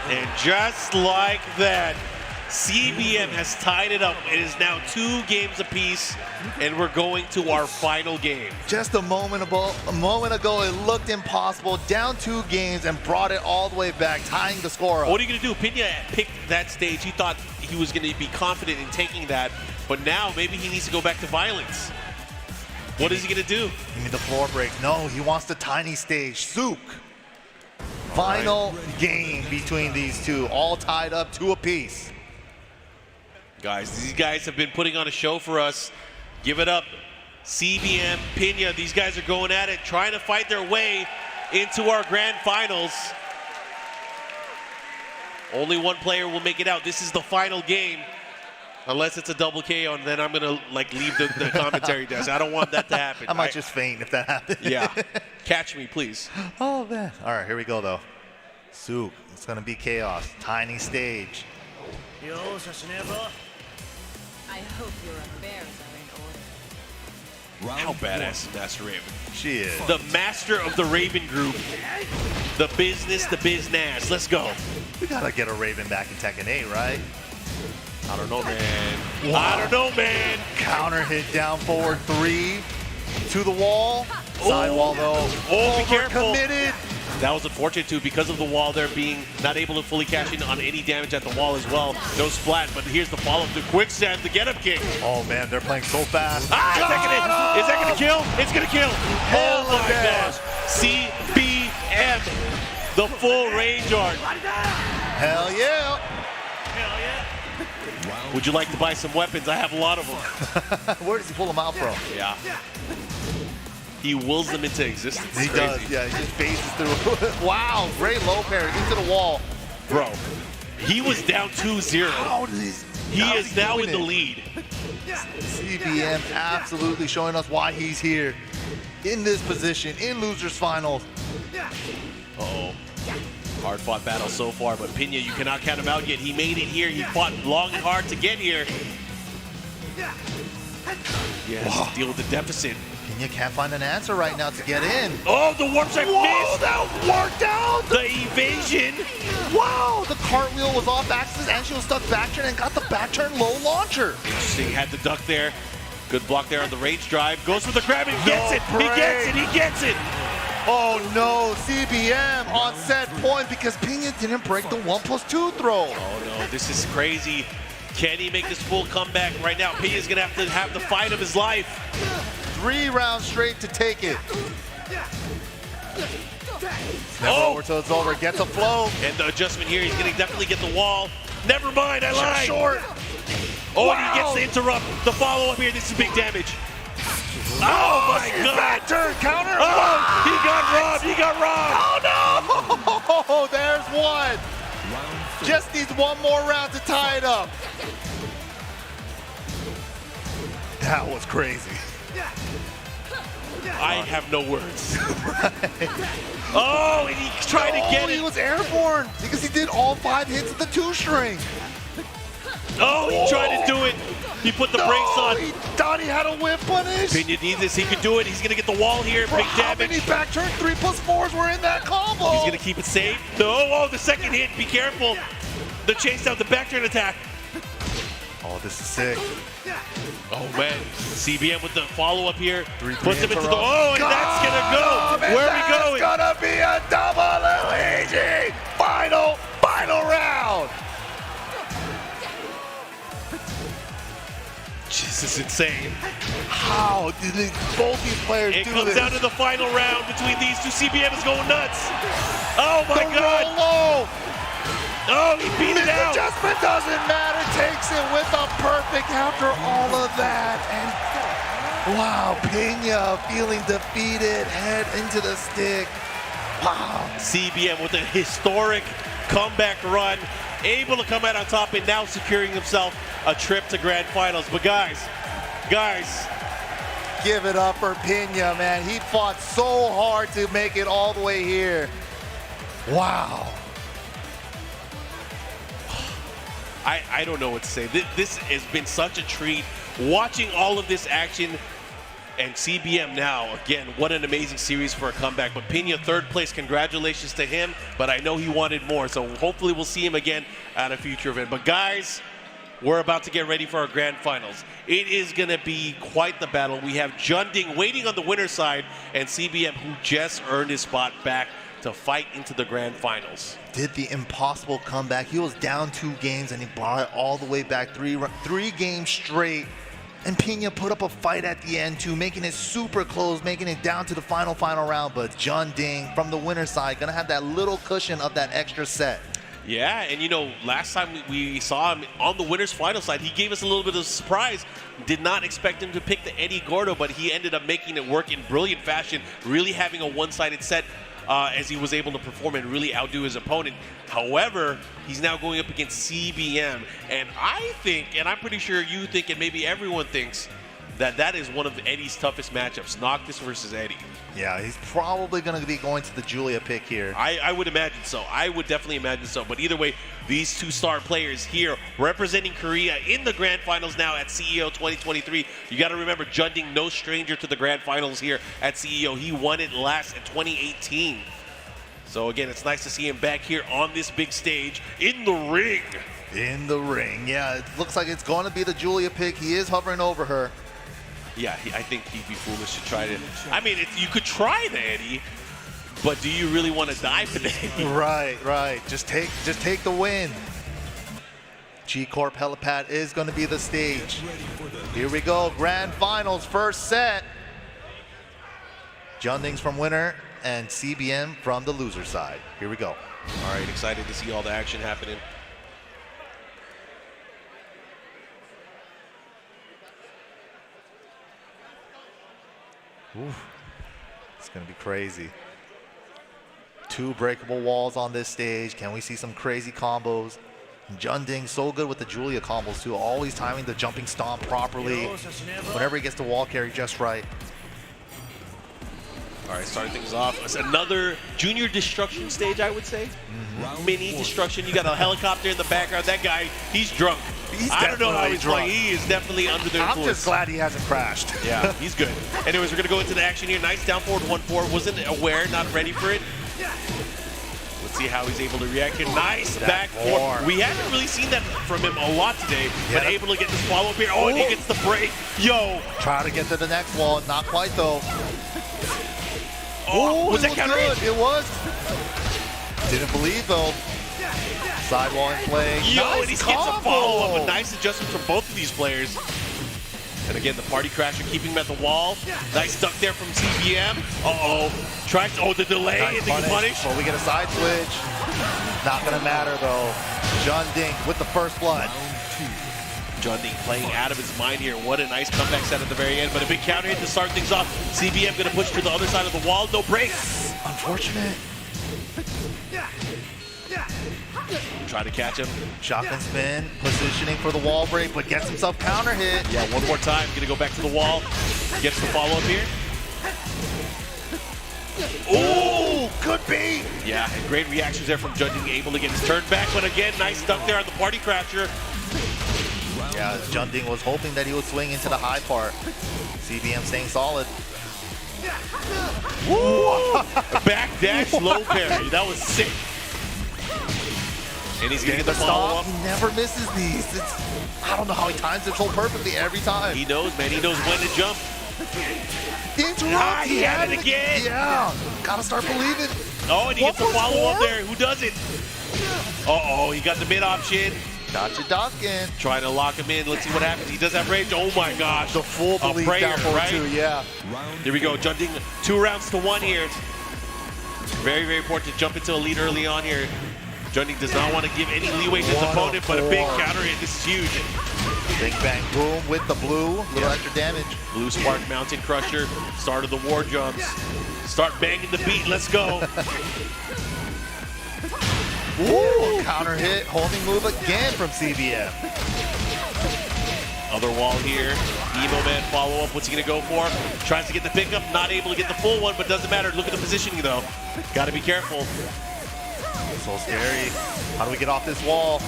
And just like that, CBM has tied it up. It is now 2 games apiece, and we're going to our final game. Just a moment ago, it looked impossible. Down 2 games and brought it all the way back, tying the score up. What are you going to do? Pinya picked that stage. He thought he was going to be confident in taking that, but now maybe he needs to go back to violence. What is he going to do? You mean the floor break? No, he wants the tiny stage. Sook. Final game between these two, all tied up 2 apiece. Guys, these guys have been putting on a show for us. Give it up. CBM, Pinya, these guys are going at it, trying to fight their way into our grand finals. Only one player will make it out. This is the final game. Unless it's a double KO, and then I'm going to like leave the commentary desk. I don't want that to happen. I might just faint if that happens. Yeah. Catch me, please. Oh, man. All right, here we go, though. Sook, it's going to be chaos. Tiny stage. I hope your affairs are in order. How badass is Master Raven? She is. The master of the Raven group. The business, the biznaz. Let's go. We got to get a Raven back in Tekken 8, right? I don't know, man. Wow. I don't know, man. Counter hit down forward 3 to the wall. Side wall, though. Oh, be careful. Committed. That was unfortunate, too, because of the wall there being not able to fully cash in on any damage at the wall as well. No splat, but here's the follow-up. The quick stab, the get-up kick. Oh, man, they're playing so fast. Ah, is that going to kill? It's going to kill. Hell Oh, my yeah. gosh. CBM, the full range art. Hell yeah. Would you like to buy some weapons? I have a lot of them. Where does he pull them out from? Yeah. He wills them into existence. He It's does, crazy. yeah, he just phases through. Wow, great low parry into the wall. Bro, he was down 2-0. How He is he now doing in the it? lead. CBM absolutely showing us why he's here. In this position, in losers finals. Uh-oh. Hard-fought battle so far, but Pinya, you cannot count him out yet. He made it here. He fought long and hard to get here. Yes, deal with the deficit. Pinya can't find an answer right now to get in. Oh, the warp strike missed. That worked out. The evasion. Wow, the cartwheel was off axis and she was stuck back turn and got the back turn low launcher. Interesting, had the duck there. Good block there on the rage drive. Goes for the grab and gets it. He gets it. He gets it. Oh no, CBM on set point because Pinya didn't break the 1+2 throw. Oh no, this is crazy. Can he make this full comeback right now? Pinya's gonna have the fight of his life. 3 rounds straight to take it. Never over till it's over. Gets a flow. And the adjustment here, he's gonna definitely get the wall. Never mind, I lied. Short. Oh, Wow. and he gets to interrupt the follow-up here. This is big damage. Oh my God! Back turn counter. Oh, he got robbed. He got robbed. Oh no! There's one. Just needs one more round to tie it up. That was crazy. I have no words. Oh, and he tried to get He it. was airborne because he did all 5 hits of the 2-string. Oh, he tried to do it. He put the brakes on. He thought he had a whip punish. Pinya needs this. He could do it. He's gonna get the wall here. Bro, Big how damage. many back turn 3+4s were in that combo? He's gonna keep it safe. No. Oh, the second hit. Be careful. The chase down, the back turn attack. Oh, this is sick. Oh man, CBM with the follow-up here. 3 Puts him hits into a the. row. Oh, and that's gonna go. Where are we going? It's gonna be a double Luigi. Final round. This is insane. How did both these players It do comes this? down to the final round between these two. CBM is going nuts. Oh my The God. roll low. Oh, he beat it out. Adjustment doesn't matter. Takes it with a perfect after all of that. And wow, Pinya feeling defeated. Head into the stick. Wow. CBM with a historic comeback run, able to come out on top and now securing himself a trip to grand finals. But guys, Give it up for Pinya, man. He fought so hard to make it all the way here. Wow. I don't know what to say. This has been such a treat. Watching all of this action and CBM now, again, what an amazing series for a comeback. But Pinya, 3rd place, congratulations to him. But I know he wanted more, so hopefully we'll see him again at a future event. But guys, we're about to get ready for our grand finals. It is gonna be quite the battle. We have JeonDDing waiting on the winner's side and CBM, who just earned his spot back to fight into the grand finals. Did the impossible comeback. He was down 2 games and he brought it all the way back 3 games straight. And Pinya put up a fight at the end too, making it super close, making it down to the final round. But JeonDDing from the winner's side gonna have that little cushion of that extra set. Yeah, and you know, last time we saw him on the winner's final side, he gave us a little bit of a surprise. Did not expect him to pick the Eddy Gordo, but he ended up making it work in brilliant fashion, really having a one-sided set as he was able to perform and really outdo his opponent. However, he's now going up against CBM, and I think, and I'm pretty sure you think, and maybe everyone thinks, that is one of Eddy's toughest matchups, Noctis versus Eddy. Yeah, he's probably going to be going to the Julia pick here. I would imagine so. I would definitely imagine so. But either way, these 2 star players here representing Korea in the grand finals now at CEO 2023. You got to remember, JeonDDing, no stranger to the grand finals here at CEO. He won it last in 2018. So again, it's nice to see him back here on this big stage in the ring. In the ring, yeah. It looks like it's going to be the Julia pick. He is hovering over her. Yeah, I think he'd be foolish to try to. I mean, you could try the Eddy, but do you really want to die for the Eddy? Right. Just take the win. G-Corp Helipad is going to be the stage. Here we go, grand finals, first set. JeonDDing's from winner and CBM from the loser side. Here we go. All right, excited to see all the action happening. Oof. It's going to be crazy. 2 breakable walls on this stage. Can we see some crazy combos? JeonDDing so good with the Julia combos too, always timing the jumping stomp properly. Whenever he gets the wall carry just right. All right, starting things off. It's another junior destruction stage, I would say. Mini destruction. You got a helicopter in the background. That guy, he's drunk. I don't know how he's drunk. playing. He is definitely under the I'm influence. just glad he hasn't crashed. Yeah, he's good. Anyways, we're going to go into the action here. Nice down forward 1-4. Wasn't aware, not ready for it. Let's see how he's able to react here. Nice back four. We haven't really seen that from him a lot today, but able to get this follow-up here. Oh, and he gets the break. Yo. Try to get to the next wall. Not quite, though. Oh, was that counter hit? It was. Didn't believe, though. Sidewall in play. Yo, nice and he gets a combo. follow-up. A nice adjustment from both of these players. And again, the party crasher keeping him at the wall. Nice duck there from CBM. Uh-oh. Tries to, the delay. Nice and the punish. Well, we get a side switch. Not going to matter, though. JeonDDing with the first blood. JeonDDing playing out of his mind here. What a nice comeback set at the very end. But a big counter hit to start things off. CBM going to push to the other side of the wall. No break. Unfortunate. Try to catch him. Shotgun spin, positioning for the wall break, but gets himself counter hit. Yeah, one more time. Going to go back to the wall. Gets the follow-up here. Ooh, could be. Yeah, and great reactions there from JeonDDing, able to get his turn back. But again, nice duck there on the party crasher. Yeah, JeonDDing was hoping that he would swing into the high part. CBM staying solid. Woo! Back dash, low parry. That was sick. And he's going to get the follow-up. He never misses these. I don't know how he times it so perfectly every time. He knows, man. He knows when to jump. Interrupt. He had it again. Yeah. Gotta start believing. Oh, and he gets the follow-up there. Who does it? Uh-oh, he got the mid option. Gotcha, Dawkins. Trying to lock him in. Let's see what happens. He does have range. Oh my gosh. The full belief down forward right? too, yeah. Here we go. JeonDDing 2 rounds to 1 here. Very, very important to jump into a lead early on here. JeonDDing does not want to give any leeway to his opponent, but a big counter hit. This is huge. Big bang boom with the blue. Little extra damage. Blue Spark Mountain Crusher. Start of the war jumps. Start banging the beat. Let's go. Ooh, counter hit. Homing move again from CBM. Other wall here. Emo Man follow-up. What's he going to go for? Tries to get the pickup. Not able to get the full one, but doesn't matter. Look at the positioning, though. Got to be careful. So scary. How do we get off this wall?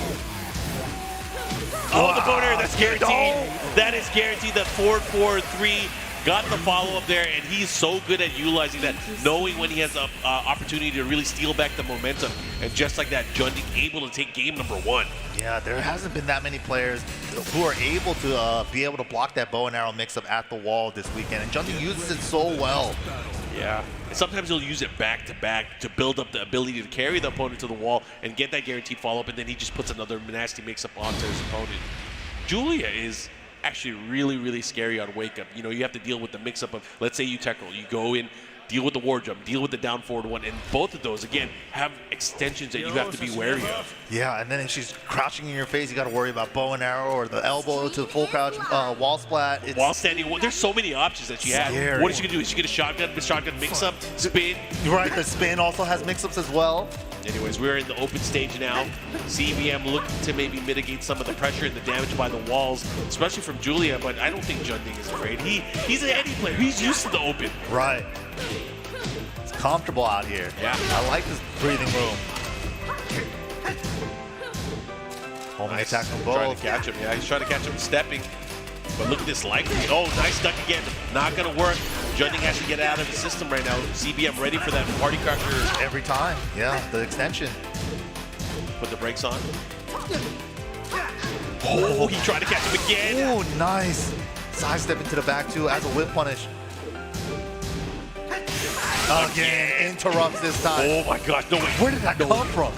Oh, the boner. That's guaranteed. That is guaranteed. That 4-4-3 got the follow-up there, and he's so good at utilizing that, knowing when he has an opportunity to really steal back the momentum. And just like that, JeonDDing able to take game number 1. Yeah, there hasn't been that many players who are able to be able to block that bow and arrow mix-up at the wall this weekend, and JeonDDing uses it so well. Yeah, and sometimes he'll use it back-to-back to build up the ability to carry the opponent to the wall and get that guaranteed follow-up, and then he just puts another nasty mix-up onto his opponent. Julia is actually really, really scary on wake-up. You know, you have to deal with the mix-up of, let's say you tackle, you go in, deal with the war jump, deal with the down forward one, and both of those, again, have extensions that you have to be wary of. Yeah, and then if she's crouching in your face, you got to worry about bow and arrow or the elbow to the full crouch wall splat. It's While standing, there's so many options that she has. What is she gonna do? Is she gonna shotgun mix-up, spin? right, the spin also has mix-ups as well. Anyways, we're in the open stage now. CBM looking to maybe mitigate some of the pressure and the damage by the walls, especially from Julia, but I don't think JeonDDing is afraid. He's an Eddy player. He's used to the open. Right. It's comfortable out here. Yeah. I like this breathing room. Homing attack from both. Trying to catch him. Yeah, he's trying to catch him stepping. But look at this life. Oh, nice duck again. Not going to work. JeonDDing has to get out of the system right now. CBM ready for that party crasher. Every time. Yeah, the extension. Put the brakes on. Oh, he tried to catch him again. Oh, nice. Sidestep into the back, too, as a whip punish. Again, interrupts this time. Oh, my gosh. No way. Where did that come from?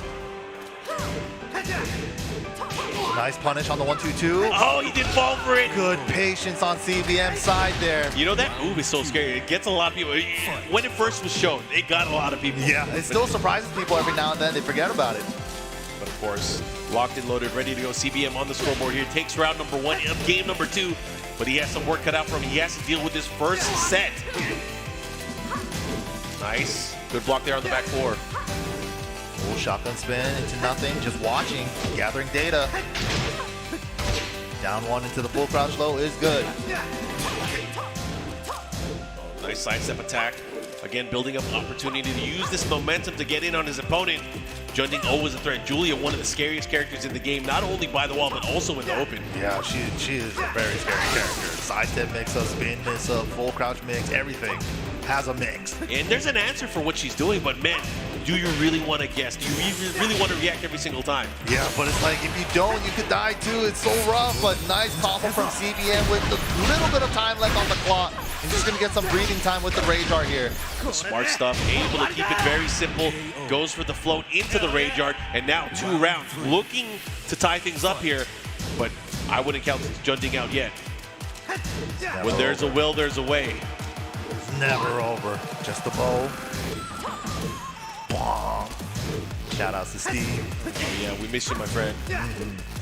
Nice punish on the 1-2-2. Oh, he did fall for it. Good patience on CBM's side there. You know, that move is so scary. It gets a lot of people. When it first was shown, it got a lot of people. Yeah, it still surprises people every now and then. They forget about it. But of course, locked and loaded, ready to go. CBM on the scoreboard here. Takes round number 1 of game number 2. But he has some work cut out for him. He has to deal with this first set. Nice. Good block there on the back 4. Oh, shotgun spin into nothing. Just watching. Gathering data. Down 1 into the full crouch low is good. Nice sidestep attack. Again, building up opportunity to use this momentum to get in on his opponent. JeonDDing always a threat. Julia, one of the scariest characters in the game, not only by the wall, but also in the open. Yeah, she is a very scary character. Sidestep mix, a spin mix, a full crouch mix, everything has a mix. And there's an answer for what she's doing, but man, do you really want to guess? Do you really want to react every single time? Yeah, but it's like if you don't, you could die too. It's so rough, but nice combo from CBM with a little bit of time left on the clock. He's just going to get some breathing time with the Rage Art here. Smart stuff, able to keep it very simple. Goes for the float into the Rage Art, and now 2 rounds. Looking to tie things up here, but I wouldn't count JeonDDing out yet. When there's a will, there's a way. It's never over. Just a bow. Bong. Shout outs to Steve. Yeah, we miss you, my friend.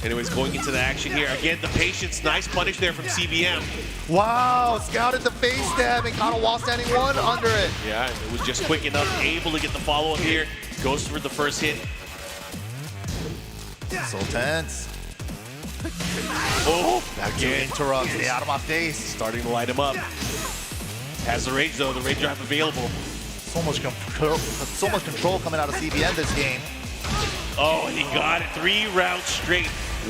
Anyways, going into the action here. Again, the patience. Nice punish there from CBM. Wow, scouted the face stab and caught a wall standing 1 under it. Yeah, it was just quick enough. Able to get the follow-up here. Goes for the first hit. So tense. Oh, Back to interrupt. Stay out of my face. starting to light him up. Has the Rage, though. The Rage Drive available. So much control coming out of CBM this game. Oh, he got it 3 rounds straight.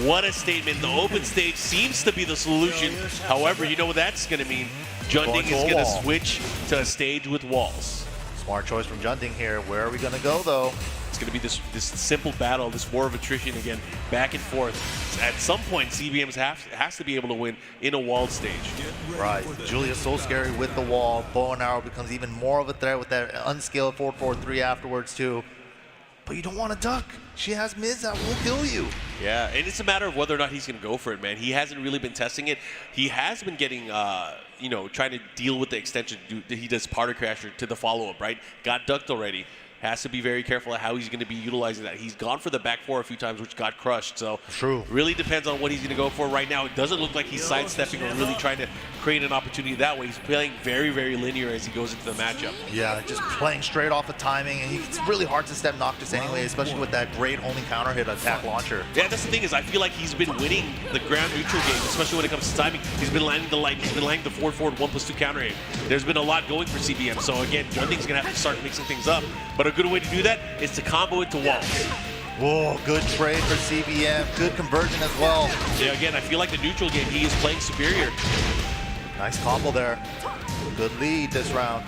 What a statement. The open stage seems to be the solution. However, you know what that's going to mean. JeonDDing is going to switch to a stage with walls. Smart choice from JeonDDing here. Where are we going to go, though? It's going to be this simple battle, this war of attrition again, back and forth. At some point, CBM has to be able to win in a walled stage. Right. Julia's so scary with the wall. Bow and arrow becomes even more of a threat with that unskilled 4-4-3 afterwards, too. But you don't want to duck. She has mids that will kill you. Yeah, and it's a matter of whether or not he's going to go for it, man. He hasn't really been testing it. He has been getting, trying to deal with the extension. He does Parter Crasher to the follow-up, right? Got ducked already. Has to be very careful at how he's going to be utilizing that. He's gone for the back 4 a few times, which got crushed. So True. Really depends on what he's going to go for right now. It doesn't look like he's sidestepping or really trying to create an opportunity that way. He's playing very, very linear as he goes into the matchup. Yeah, just playing straight off the timing, and it's really hard to step Noctis anyway, especially with that great homing counter hit attack launcher. Yeah, that's the thing is I feel like he's been winning the ground neutral game, especially when it comes to timing. He's been landing the light. He's been landing the forward 1+2 counter hit. There's been a lot going for CBM. So again, JeonDDing's going to have to start mixing things up. But a good way to do that is to combo into walls. Whoa, good trade for CBM. Good conversion as well. Yeah, again, I feel like the neutral game, he is playing superior. Nice combo there. Good lead this round.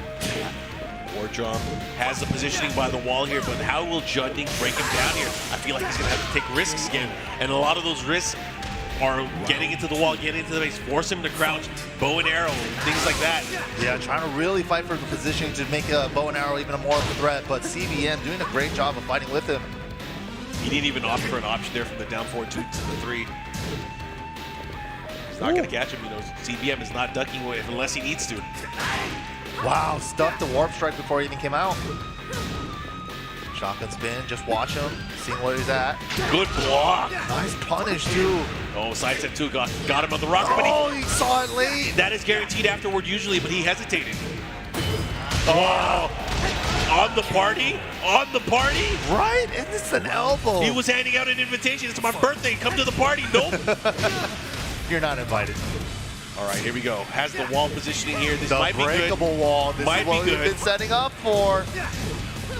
Wardrum has the positioning by the wall here, but how will JeonDDing break him down here? I feel like he's going to have to take risks again. And a lot of those risks are getting into the wall, getting into the base, force him to crouch, bow and arrow, things like that. Yeah, trying to really fight for the position to make a bow and arrow even more of a threat, but CBM doing a great job of fighting with him. He didn't even opt for an option there from the down 4-2 to the 3. He's not going to catch him, CBM is not ducking away unless he needs to. Wow, stuffed the warp strike before he even came out. Shotgun spin, just watch him, seeing where he's at. Good block. Nice punish, too. Oh, side step 2 got him on the rock. Oh, he saw it late. That is guaranteed afterward usually, but he hesitated. Oh, on the party? Right? And it's an elbow. He was handing out an invitation. It's my birthday. Come to the party. Nope. You're not invited. All right, here we go. Has the wall positioning here. This The might be good. breakable wall. This Might is what be we've good. been setting up for.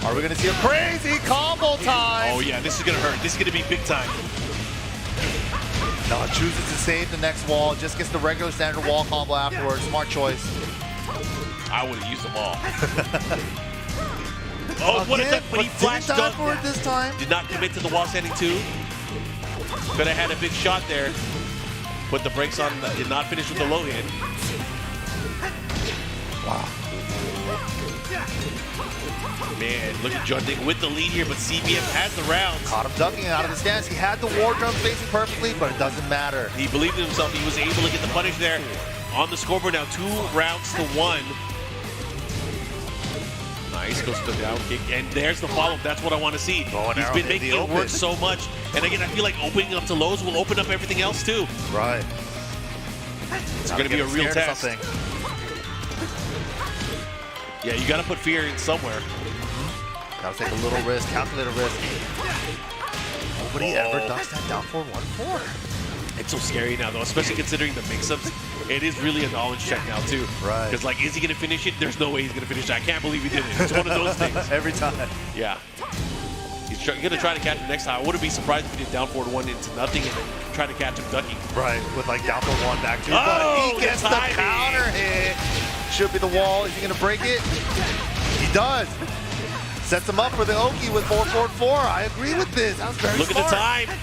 Are we going to see a crazy combo time? Oh, yeah, this is going to hurt. This is going to be big time. No, chooses to save the next wall. Just gets the regular standard wall combo afterwards. Smart choice. I would have used them all. Oh, what is that? But he flashed didn't die up. for it this time. Did not commit to the wall standing 2. Could have had a big shot there. Put the brakes on. Did not finish with the low hit. Wow. Man, look at JeonDDing with the lead here, but CBM has the rounds. Caught him ducking out of the stance. He had the war drum facing perfectly, but it doesn't matter. He believed in himself. He was able to get the punish there on the scoreboard now. 2 rounds to 1. Nice, goes to the down kick, and there's the follow-up. That's what I want to see. He's been making it work so much. And again, I feel like opening up to lows will open up everything else too. Right. It's going to be a real test. Yeah, you got to put fear in somewhere. Gotta take a little risk, calculate a risk. Nobody ever ducks that down for 1-4. It's so scary now, though, especially considering the mix-ups. It is really a knowledge check now, too. Right. Because, like, is he going to finish it? There's no way he's going to finish it. I can't believe he did it. It's one of those things. Every time. Yeah. He's gonna try to catch him next time. I wouldn't be surprised if he did down forward 1 into nothing and then try to catch him ducking. Right, with like down forward 1 back 2. Oh, but he gets the timing. counter hit. Should be the wall. Is he gonna break it? He does. Sets him up for the Oki with 4-4-4. I agree with this. That was very Look smart. at the time.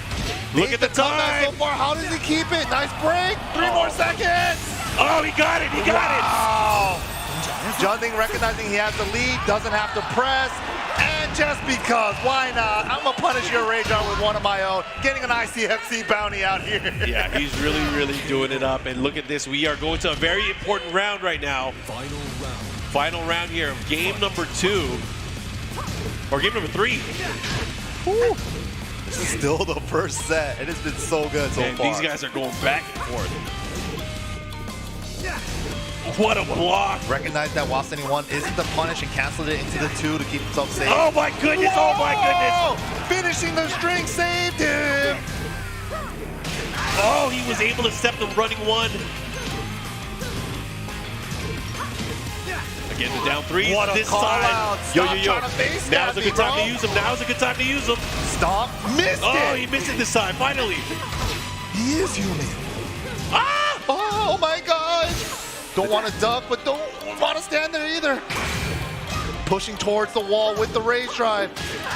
Look at the comeback time. so far. How does he keep it? Nice break. 3 more seconds. Oh, he got it. He got Wow. JeonDDing recognizing he has the lead, doesn't have to press. And just because, why not? I'm going to punish your Rage on with one of my own. Getting an ICFC bounty out here. Yeah, he's really doing it up. And look at this. We are going to a very important round right now. Final round here of game number 2. Or game number 3. Woo. This is still the first set. It has been so good so Man, far. these guys are going back and forth. What a block. Recognized that while sending 1 isn't the punish and canceled it into the 2 to keep himself safe. Oh my goodness, oh my goodness. Finishing the string saved him. Oh, he was able to step the running 1. Again, the down 3. What a this call time. out. Yo. Stop trying to face Now's a me, good time bro. to use him. Now's a good time to use him. Stop. Missed Oh, it. he missed it this time, finally. He is human. Ah! Oh my gosh. Don't want to duck, but don't want to stand there either. Pushing towards the wall with the rage drive.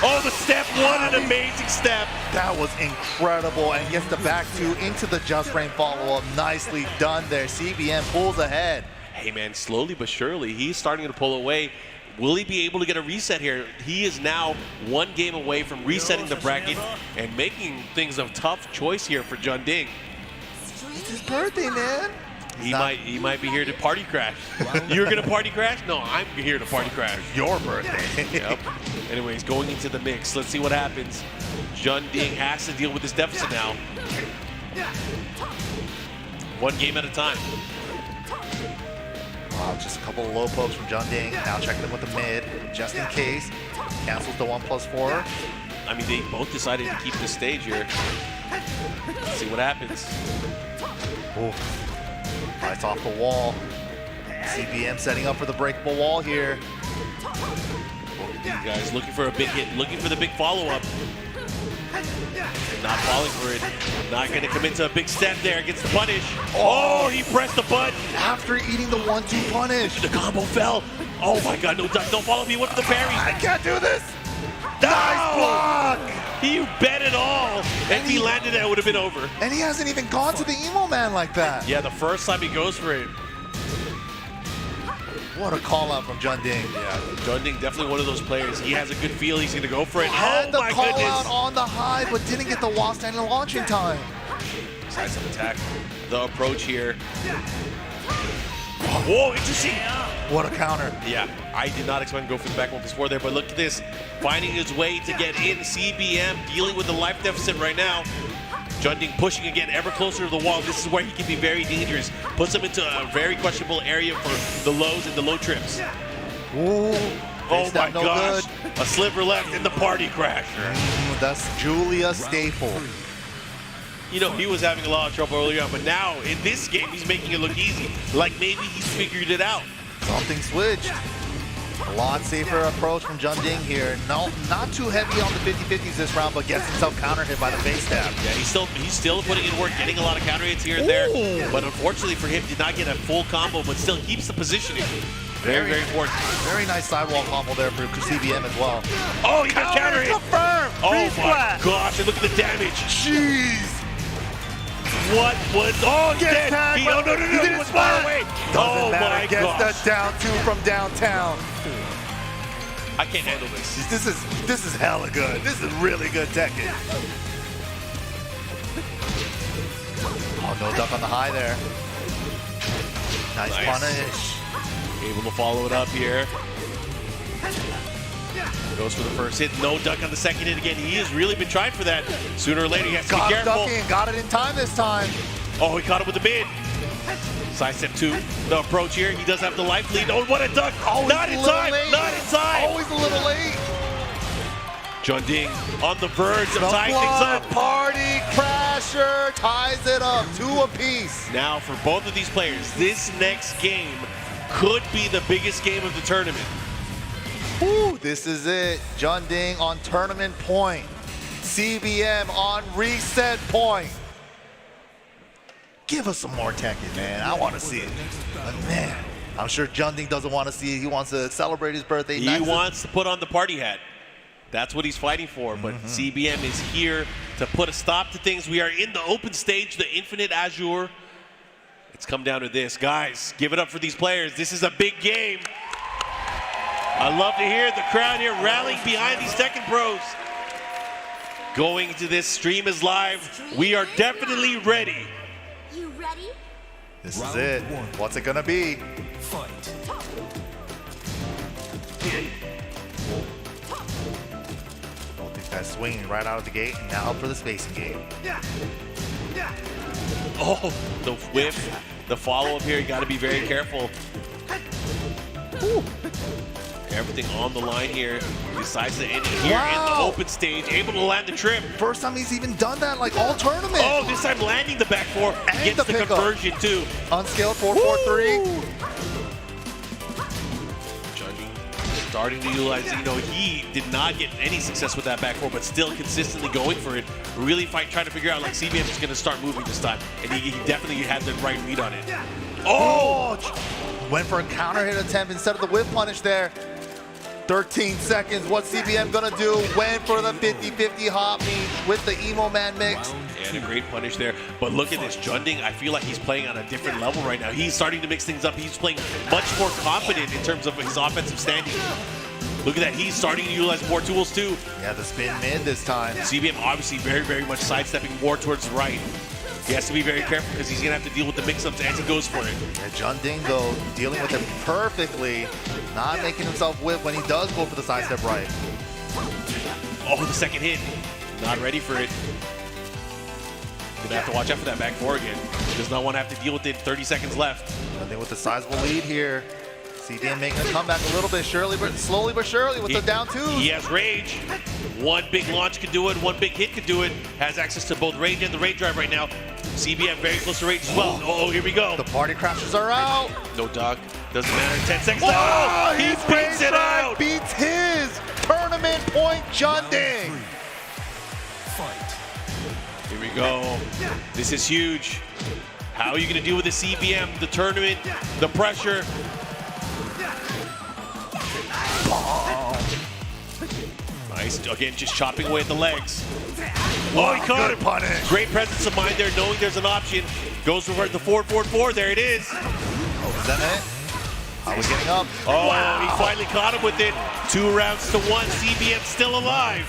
Oh, the step 1, an amazing step. That was incredible, and gets the back 2 into the just rain follow-up. Nicely done there. CBM pulls ahead. Hey man, slowly but surely, he's starting to pull away. Will he be able to get a reset here? He is now 1 game away from resetting the bracket and making things a tough choice here for JeonDDing. It's his birthday, man. He might be here to party crash. You're gonna party crash? No, I'm here to party crash. Your birthday. Yep. Anyways, going into the mix, let's see what happens. JeonDDing has to deal with this deficit now. 1 game at a time. Wow, just a couple of low pokes from JeonDDing. Now checking in with the mid, just in case. Cancels the 1+4. I mean, they both decided to keep this stage here. Let's see what happens. Ooh. Lights off the wall. CBM setting up for the breakable wall here. These guys looking for a big hit, looking for the big follow-up. Not falling for it. Not going to commit to a big step there. Gets the punish. Oh, he pressed the button. After eating the 1-2 punish. The combo fell. Oh my God, no duck. Don't follow me. What's the parry? I can't do this. No! Nice block. He bet it all. If he landed it, it would have been over. And he hasn't even gone to the emo man like that. Yeah, the first time he goes for it. What a call out from JeonDDing. Yeah, JeonDDing definitely one of those players. He has a good feel. He's going to go for it. Had Oh the my call goodness. out on the high, but didn't get the wall stand and launching time. Size of attack. The approach here. Whoa, interesting. What a counter. Yeah, I did not expect to go for the back 1+4 there, but look at this. Finding his way to get in. CBM dealing with the life deficit right now. JeonDDing pushing again ever closer to the wall. This is where he can be very dangerous. Puts him into a very questionable area for the lows and the low trips. Ooh. Oh my no gosh. good. A sliver left in the party crasher. That's Julia Staple. You know, he was having a lot of trouble earlier on, but now in this game, he's making it look easy. Like maybe he's figured it out. Something switched. A lot safer approach from JeonDDing here. No, not too heavy on the 50-50s this round, but gets himself counter hit by the face stab. Yeah, he's still putting in work, getting a lot of counter hits here and there. Ooh. But unfortunately for him, did not get a full combo, but still keeps the positioning. Very important. Very nice sidewall combo there for CBM as well. Oh, he got counter hit. Confirmed. Oh my Re-splat. gosh, and look at the damage. Jeez. What was, oh, he's Gets dead. tagged, No, but he didn't was far splat. away. Doesn't Oh matter. my Gets gosh. the down 2 from downtown. I can't handle this. This is hella good. This is really good Tekken. Oh, no duck on the high there. Nice punish. Able to follow it up here. Goes for the first hit. No duck on the second hit again. He has really been trying for that. Sooner or later, he has to Got be him careful. ducking. Got it in time this time. Oh, he caught him with the mid. Side step 2. The approach here. He does have the life lead. Oh, what a duck. Always Not a in little time. late. Not in time. Always a little late. JeonDDing on the verge of The tying things blood up. party crasher ties it up. 2 apiece. Now, for both of these players, this next game could be the biggest game of the tournament. Whew, this is it. JeonDDing on tournament point. CBM on reset point. Give us some more Tekken, man. I want to see it. But man, I'm sure JeonDDing doesn't want to see it. He wants to celebrate his birthday. He wants to put on the party hat. That's what he's fighting for. But CBM is here to put a stop to things. We are in the open stage, the Infinite Azure. It's come down to this. Guys, give it up for these players. This is a big game. I love to hear the crowd here rallying behind these Tekken pros. Going to this stream is live. We are definitely ready. You ready? This is it. What's it gonna be? Fight. Both these guys swinging right out of the gate, and now for the spacing game. Oh, the whiff, the follow-up here. You got to be very careful. Woo. Everything on the line here. Decides to end it here in the open stage. Able to land the trip. First time he's even done that, like all tournament. Oh, this time landing the back four. And Gets the pickup. conversion too. Unscaled 4-4-3. JeonDDing starting to utilize, you know, he did not get any success with that back four, but still consistently going for it. Really trying to figure out, like, CBM is going to start moving this time. And he definitely had the right read on it. Oh! Went for a counter hit attempt instead of the whip punish there. 13 seconds. What's CBM gonna do? Went for the 50-50 hop meet with the Emo Man mix. And a great punish there. But look at this, JeonDDing, I feel like he's playing on a different level right now. He's starting to mix things up. He's playing much more confident in terms of his offensive standing. Look at that, he's starting to utilize more tools too. Yeah, the spin mid this time. CBM obviously very, very much sidestepping more towards the right. He has to be very careful because he's gonna have to deal with the mix-ups as he goes for it. Yeah, JeonDDing though, dealing with it perfectly, not making himself whip when he does go for the sidestep right. Oh, the second hit. Not ready for it. Gonna have to watch out for that back four again. Does not want to have to deal with it. 30 seconds left. JeonDDing with the sizable lead here. CBM making a comeback a little bit slowly but surely with the down twos. He has rage. One big launch could do it. One big hit could do it. Has access to both rage and the rage drive right now. CBM very close to rage as well. Oh, here we go. The party crashers are out. No dog. Doesn't matter. 10 seconds. Whoa, Oh, he his beats rage it drive out. beats his tournament point JeonDDing. Fight. Here we go. This is huge. How are you going to deal with the CBM, the tournament, the pressure? Nice. Again, just chopping away at the legs. Oh, he caught him. Punish. Great presence of mind there, knowing there's an option. Goes for the 4-4-4. There it is. Oh, is that it? Are we getting up? Oh, he finally caught him with it. 2 rounds to 1. CBM still alive.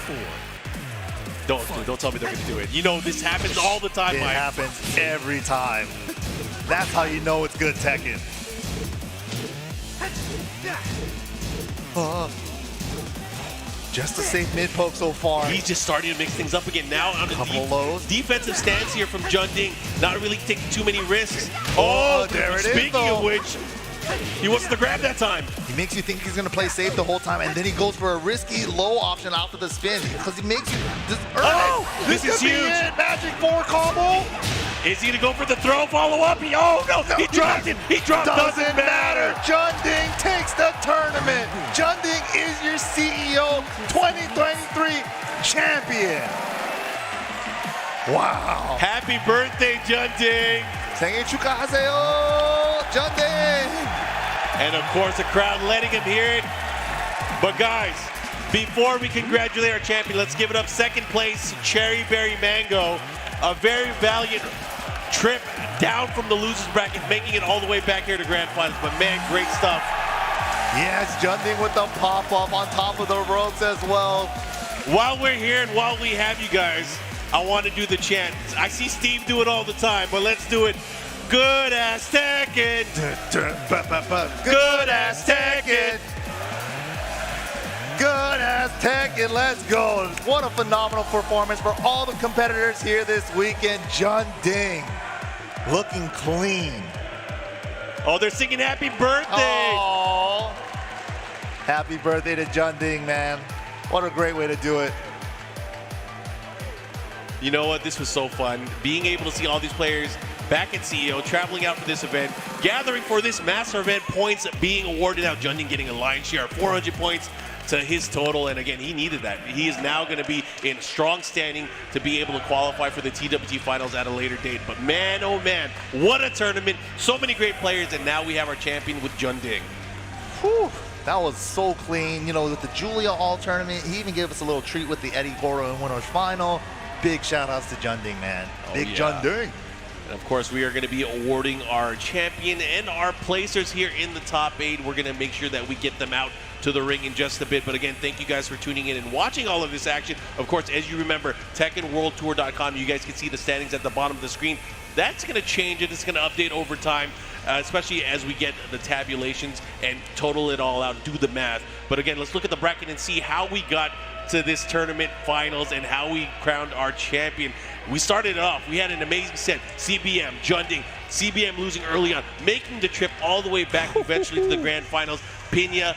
Don't tell me they're going to do it. You know, this happens all the time, It Mike. happens every time. That's how you know it's good Tekken. Just a safe mid poke so far. He's just starting to mix things up again. Now on the Couple lows. defensive stance here from JeonDDing. Not really taking too many risks. Oh, there it is, Speaking though. of which, he wants to grab that time. He makes you think he's gonna play safe the whole time, and then he goes for a risky low option after the spin because he makes you just earn Oh, it. this is could be huge. it. Magic 4 combo. Is he gonna go for the throw follow-up? Oh no, he dropped it. He dropped. Doesn't matter. JeonDDing takes the tournament. JeonDDing is your CEO 2023 champion. Wow. Happy birthday, JeonDDing. 생일 축하하세요, JeonDDing. And of course, the crowd letting him hear it. But guys, before we congratulate our champion, let's give it up. Second place, Cherry Berry Mango. A very valiant trip down from the losers bracket, making it all the way back here to grand finals. But man, great stuff. Yes, JeonDDing with the pop-up on top of the ropes as well. While we're here and while we have you guys, I want to do the chant. I see Steve do it all the time, but let's do it. Good ass Tekken. Good ass Tekken. Good as Tekken, let's go. What a phenomenal performance for all the competitors here this weekend. JeonDDing looking clean. Oh, they're singing happy birthday. Oh, happy birthday to JeonDDing, man. What a great way to do it. You know what? This was so fun. Being able to see all these players back at CEO, traveling out for this event, gathering for this master event, points being awarded out. JeonDDing getting a lion's share of 400 points. to his total, and again, he needed that. He is now going to be in strong standing to be able to qualify for the TWT finals at a later date. But man, oh man, what a tournament. So many great players, and now we have our champion with JeonDDing. Whew, that was so clean. You know, with the Julia All tournament, he even gave us a little treat with the Eddy Goro in winners final. Big shout outs to JeonDDing, man. Big JeonDDing. And of course, we are going to be awarding our champion and our placers here in the top 8. We're going to make sure that we get them out to the ring in just a bit. But again, thank you guys for tuning in and watching all of this action. Of course, as you remember, TekkenWorldTour.com, you guys can see the standings at the bottom of the screen. That's going to change and it's going to update over time, especially as we get the tabulations and total it all out, do the math. But again, let's look at the bracket and see how we got to this tournament finals and how we crowned our champion. We started it off, we had an amazing set. CBM, JeonDDing, CBM losing early on, making the trip all the way back eventually to the grand finals. Pinya,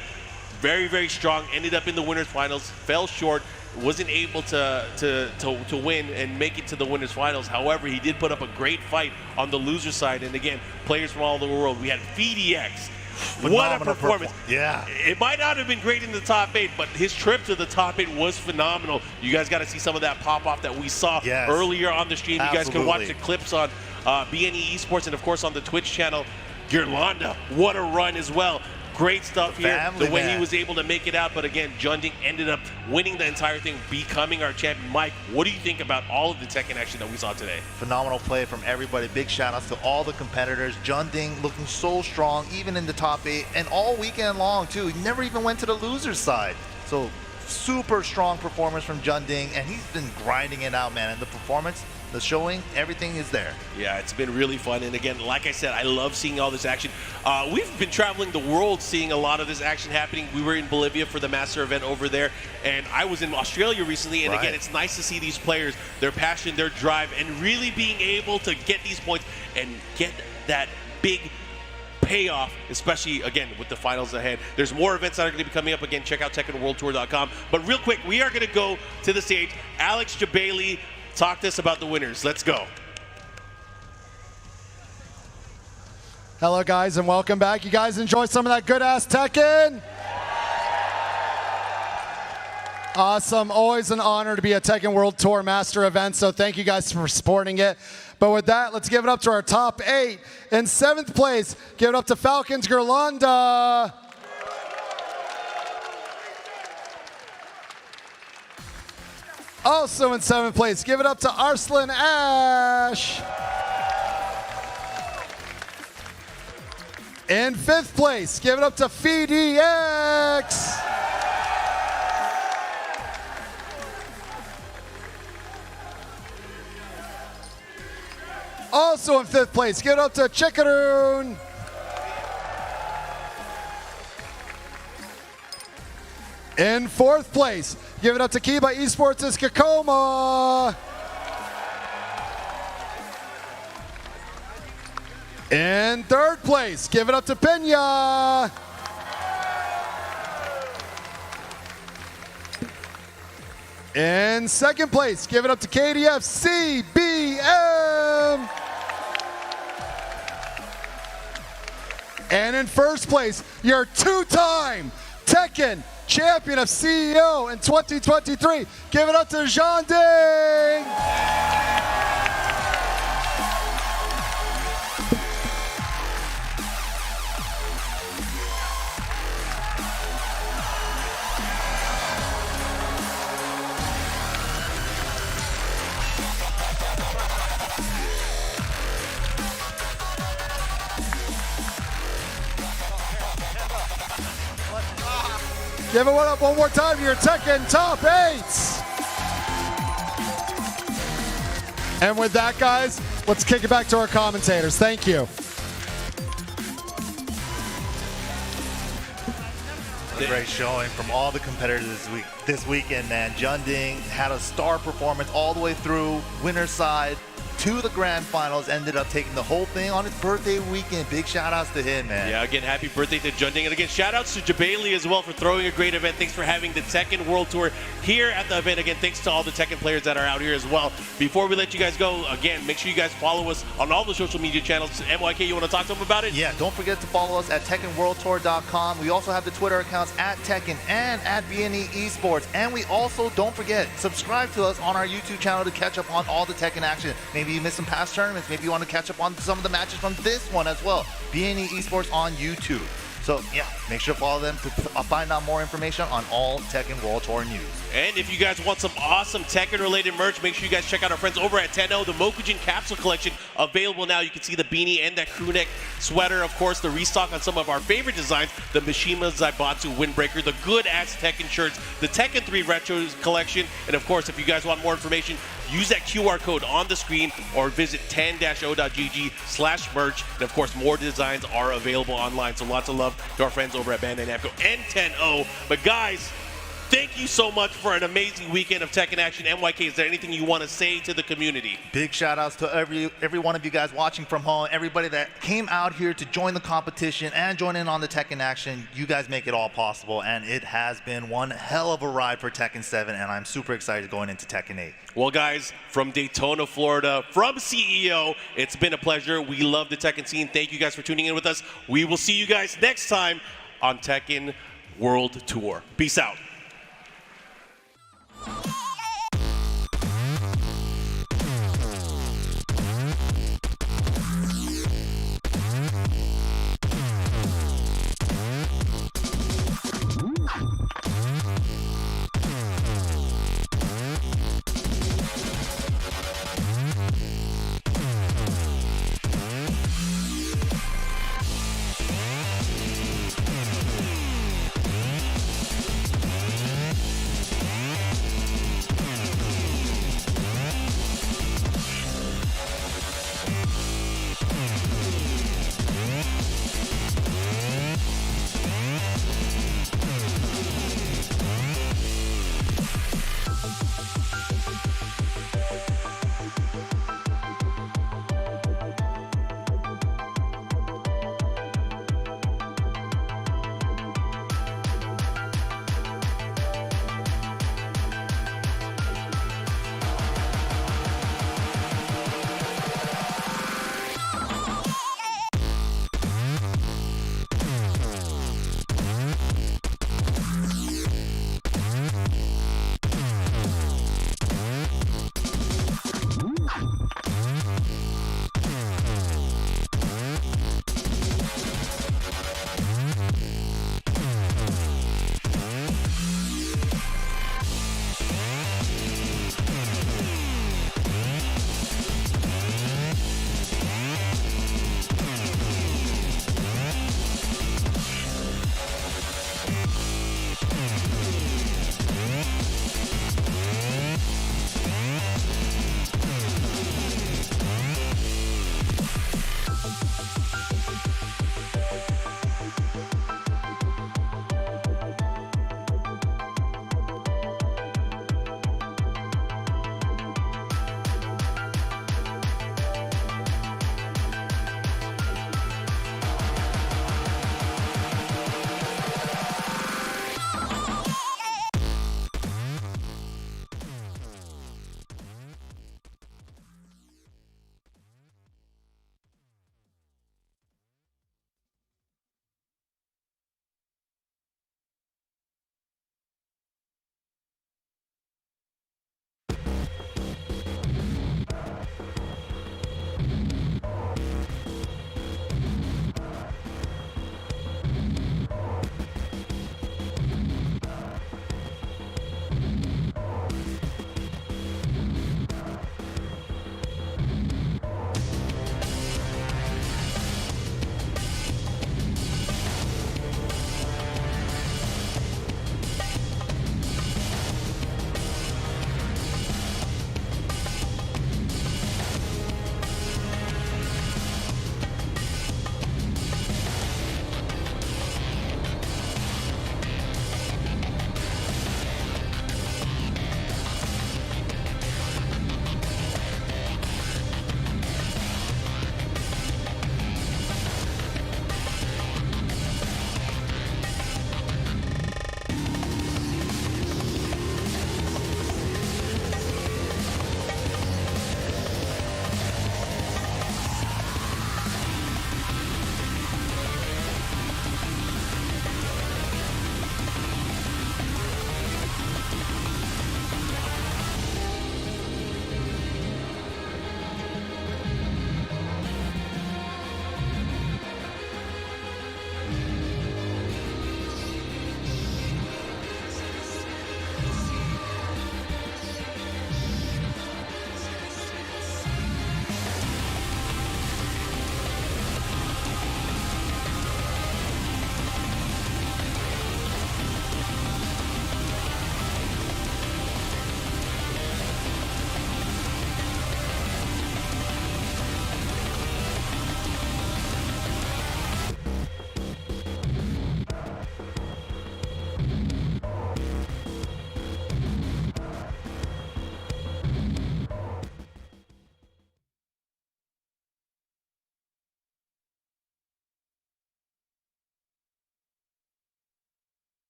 very, very strong, ended up in the winners finals, fell short, wasn't able to win and make it to the winners finals. However, he did put up a great fight on the loser side. And again, players from all over the world. We had Phidx. What a performance. Yeah. It might not have been great in the top 8, but his trip to the top 8 was phenomenal. You guys got to see some of that pop-off that we saw earlier on the stream. You guys can watch the clips on BNE Esports and, of course, on the Twitch channel. Ghirlanda, what a run as well. Great stuff here, the way he was able to make it out. But again, JeonDDing ended up winning the entire thing, becoming our champion. Mike, what do you think about all of the Tekken action that we saw today? Phenomenal play from everybody. Big shout outs to all the competitors. JeonDDing looking so strong, even in the top 8, and all weekend long too. He never even went to the loser's side. So super strong performance from JeonDDing, and he's been grinding it out, man. And the performance, the showing, everything is there. Yeah, it's been really fun. And again, like I said, I love seeing all this action. We've been traveling the world seeing a lot of this action happening. We were in Bolivia for the master event over there, and I was in Australia recently. And again, it's nice to see these players, their passion, their drive, and really being able to get these points and get that big payoff, especially again with the finals ahead. There's more events that are going to be coming up. Again, check out TekkenWorldTour.com. But real quick, we are going to go to the stage. Alex Jabali, talk to us about the winners. Let's go. Hello, guys, and welcome back. You guys enjoy some of that good-ass Tekken? Awesome. Always an honor to be at Tekken World Tour Master event, so thank you guys for supporting it. But with that, let's give it up to our top 8. In 7th place, give it up to Falcons Ghirlanda. Also in 7th place, give it up to Arslan Ash. In 5th place, give it up to Phidx. Also in 5th place, give it up to Chikurin. In 4th place, give it up to Kiba Esports' Kkokkoma. In 3rd place, give it up to Pinya. In 2nd place, give it up to KDF CBM. And in 1st place, your 2-time Tekken champion of CEO in 2023. Give it up to JeonDDing. Give it up one more time to your Tekken top 8s. And with that, guys, let's kick it back to our commentators. Thank you. A great showing from all the competitors this weekend, man. JeonDDing had a star performance all the way through. Winner's side, to the grand finals, ended up taking the whole thing on his birthday weekend. Big shout outs to him, man. Yeah, again, happy birthday to JeonDDing. And again, shout outs to Jabali as well for throwing a great event. Thanks for having the Tekken World Tour here at the event. Again, thanks to all the Tekken players that are out here as well. Before we let you guys go, again, make sure you guys follow us on all the social media channels. MYK, you want to talk to them about it? Yeah, don't forget to follow us at TekkenWorldTour.com. We also have the Twitter accounts at Tekken and at BNE Esports. And we also, don't forget, subscribe to us on our YouTube channel to catch up on all the Tekken action. Maybe you missed some past tournaments. Maybe you want to catch up on some of the matches from this one as well. BNE Esports on YouTube. So yeah, make sure to follow them to find out more information on all Tekken World Tour news. And if you guys want some awesome Tekken-related merch, make sure you guys check out our friends over at Tenno, the Mokujin Capsule Collection, available now. You can see the beanie and that crew neck sweater. Of course, the restock on some of our favorite designs, the Mishima Zaibatsu Windbreaker, the good-ass Tekken shirts, the Tekken 3 Retro Collection, and of course, if you guys want more information, use that QR code on the screen or visit 10-o.gg/merch. And of course, more designs are available online. So lots of love to our friends over at Bandai Namco and 10-o. But guys, thank you so much for an amazing weekend of Tekken action. MYK, is there anything you want to say to the community? Big shout outs to every one of you guys watching from home, everybody that came out here to join the competition and join in on the Tekken action. You guys make it all possible, and it has been one hell of a ride for Tekken 7, and I'm super excited going into Tekken 8. Well, guys, from Daytona, Florida, from CEO, it's been a pleasure. We love the Tekken scene. Thank you guys for tuning in with us. We will see you guys next time on Tekken World Tour. Peace out.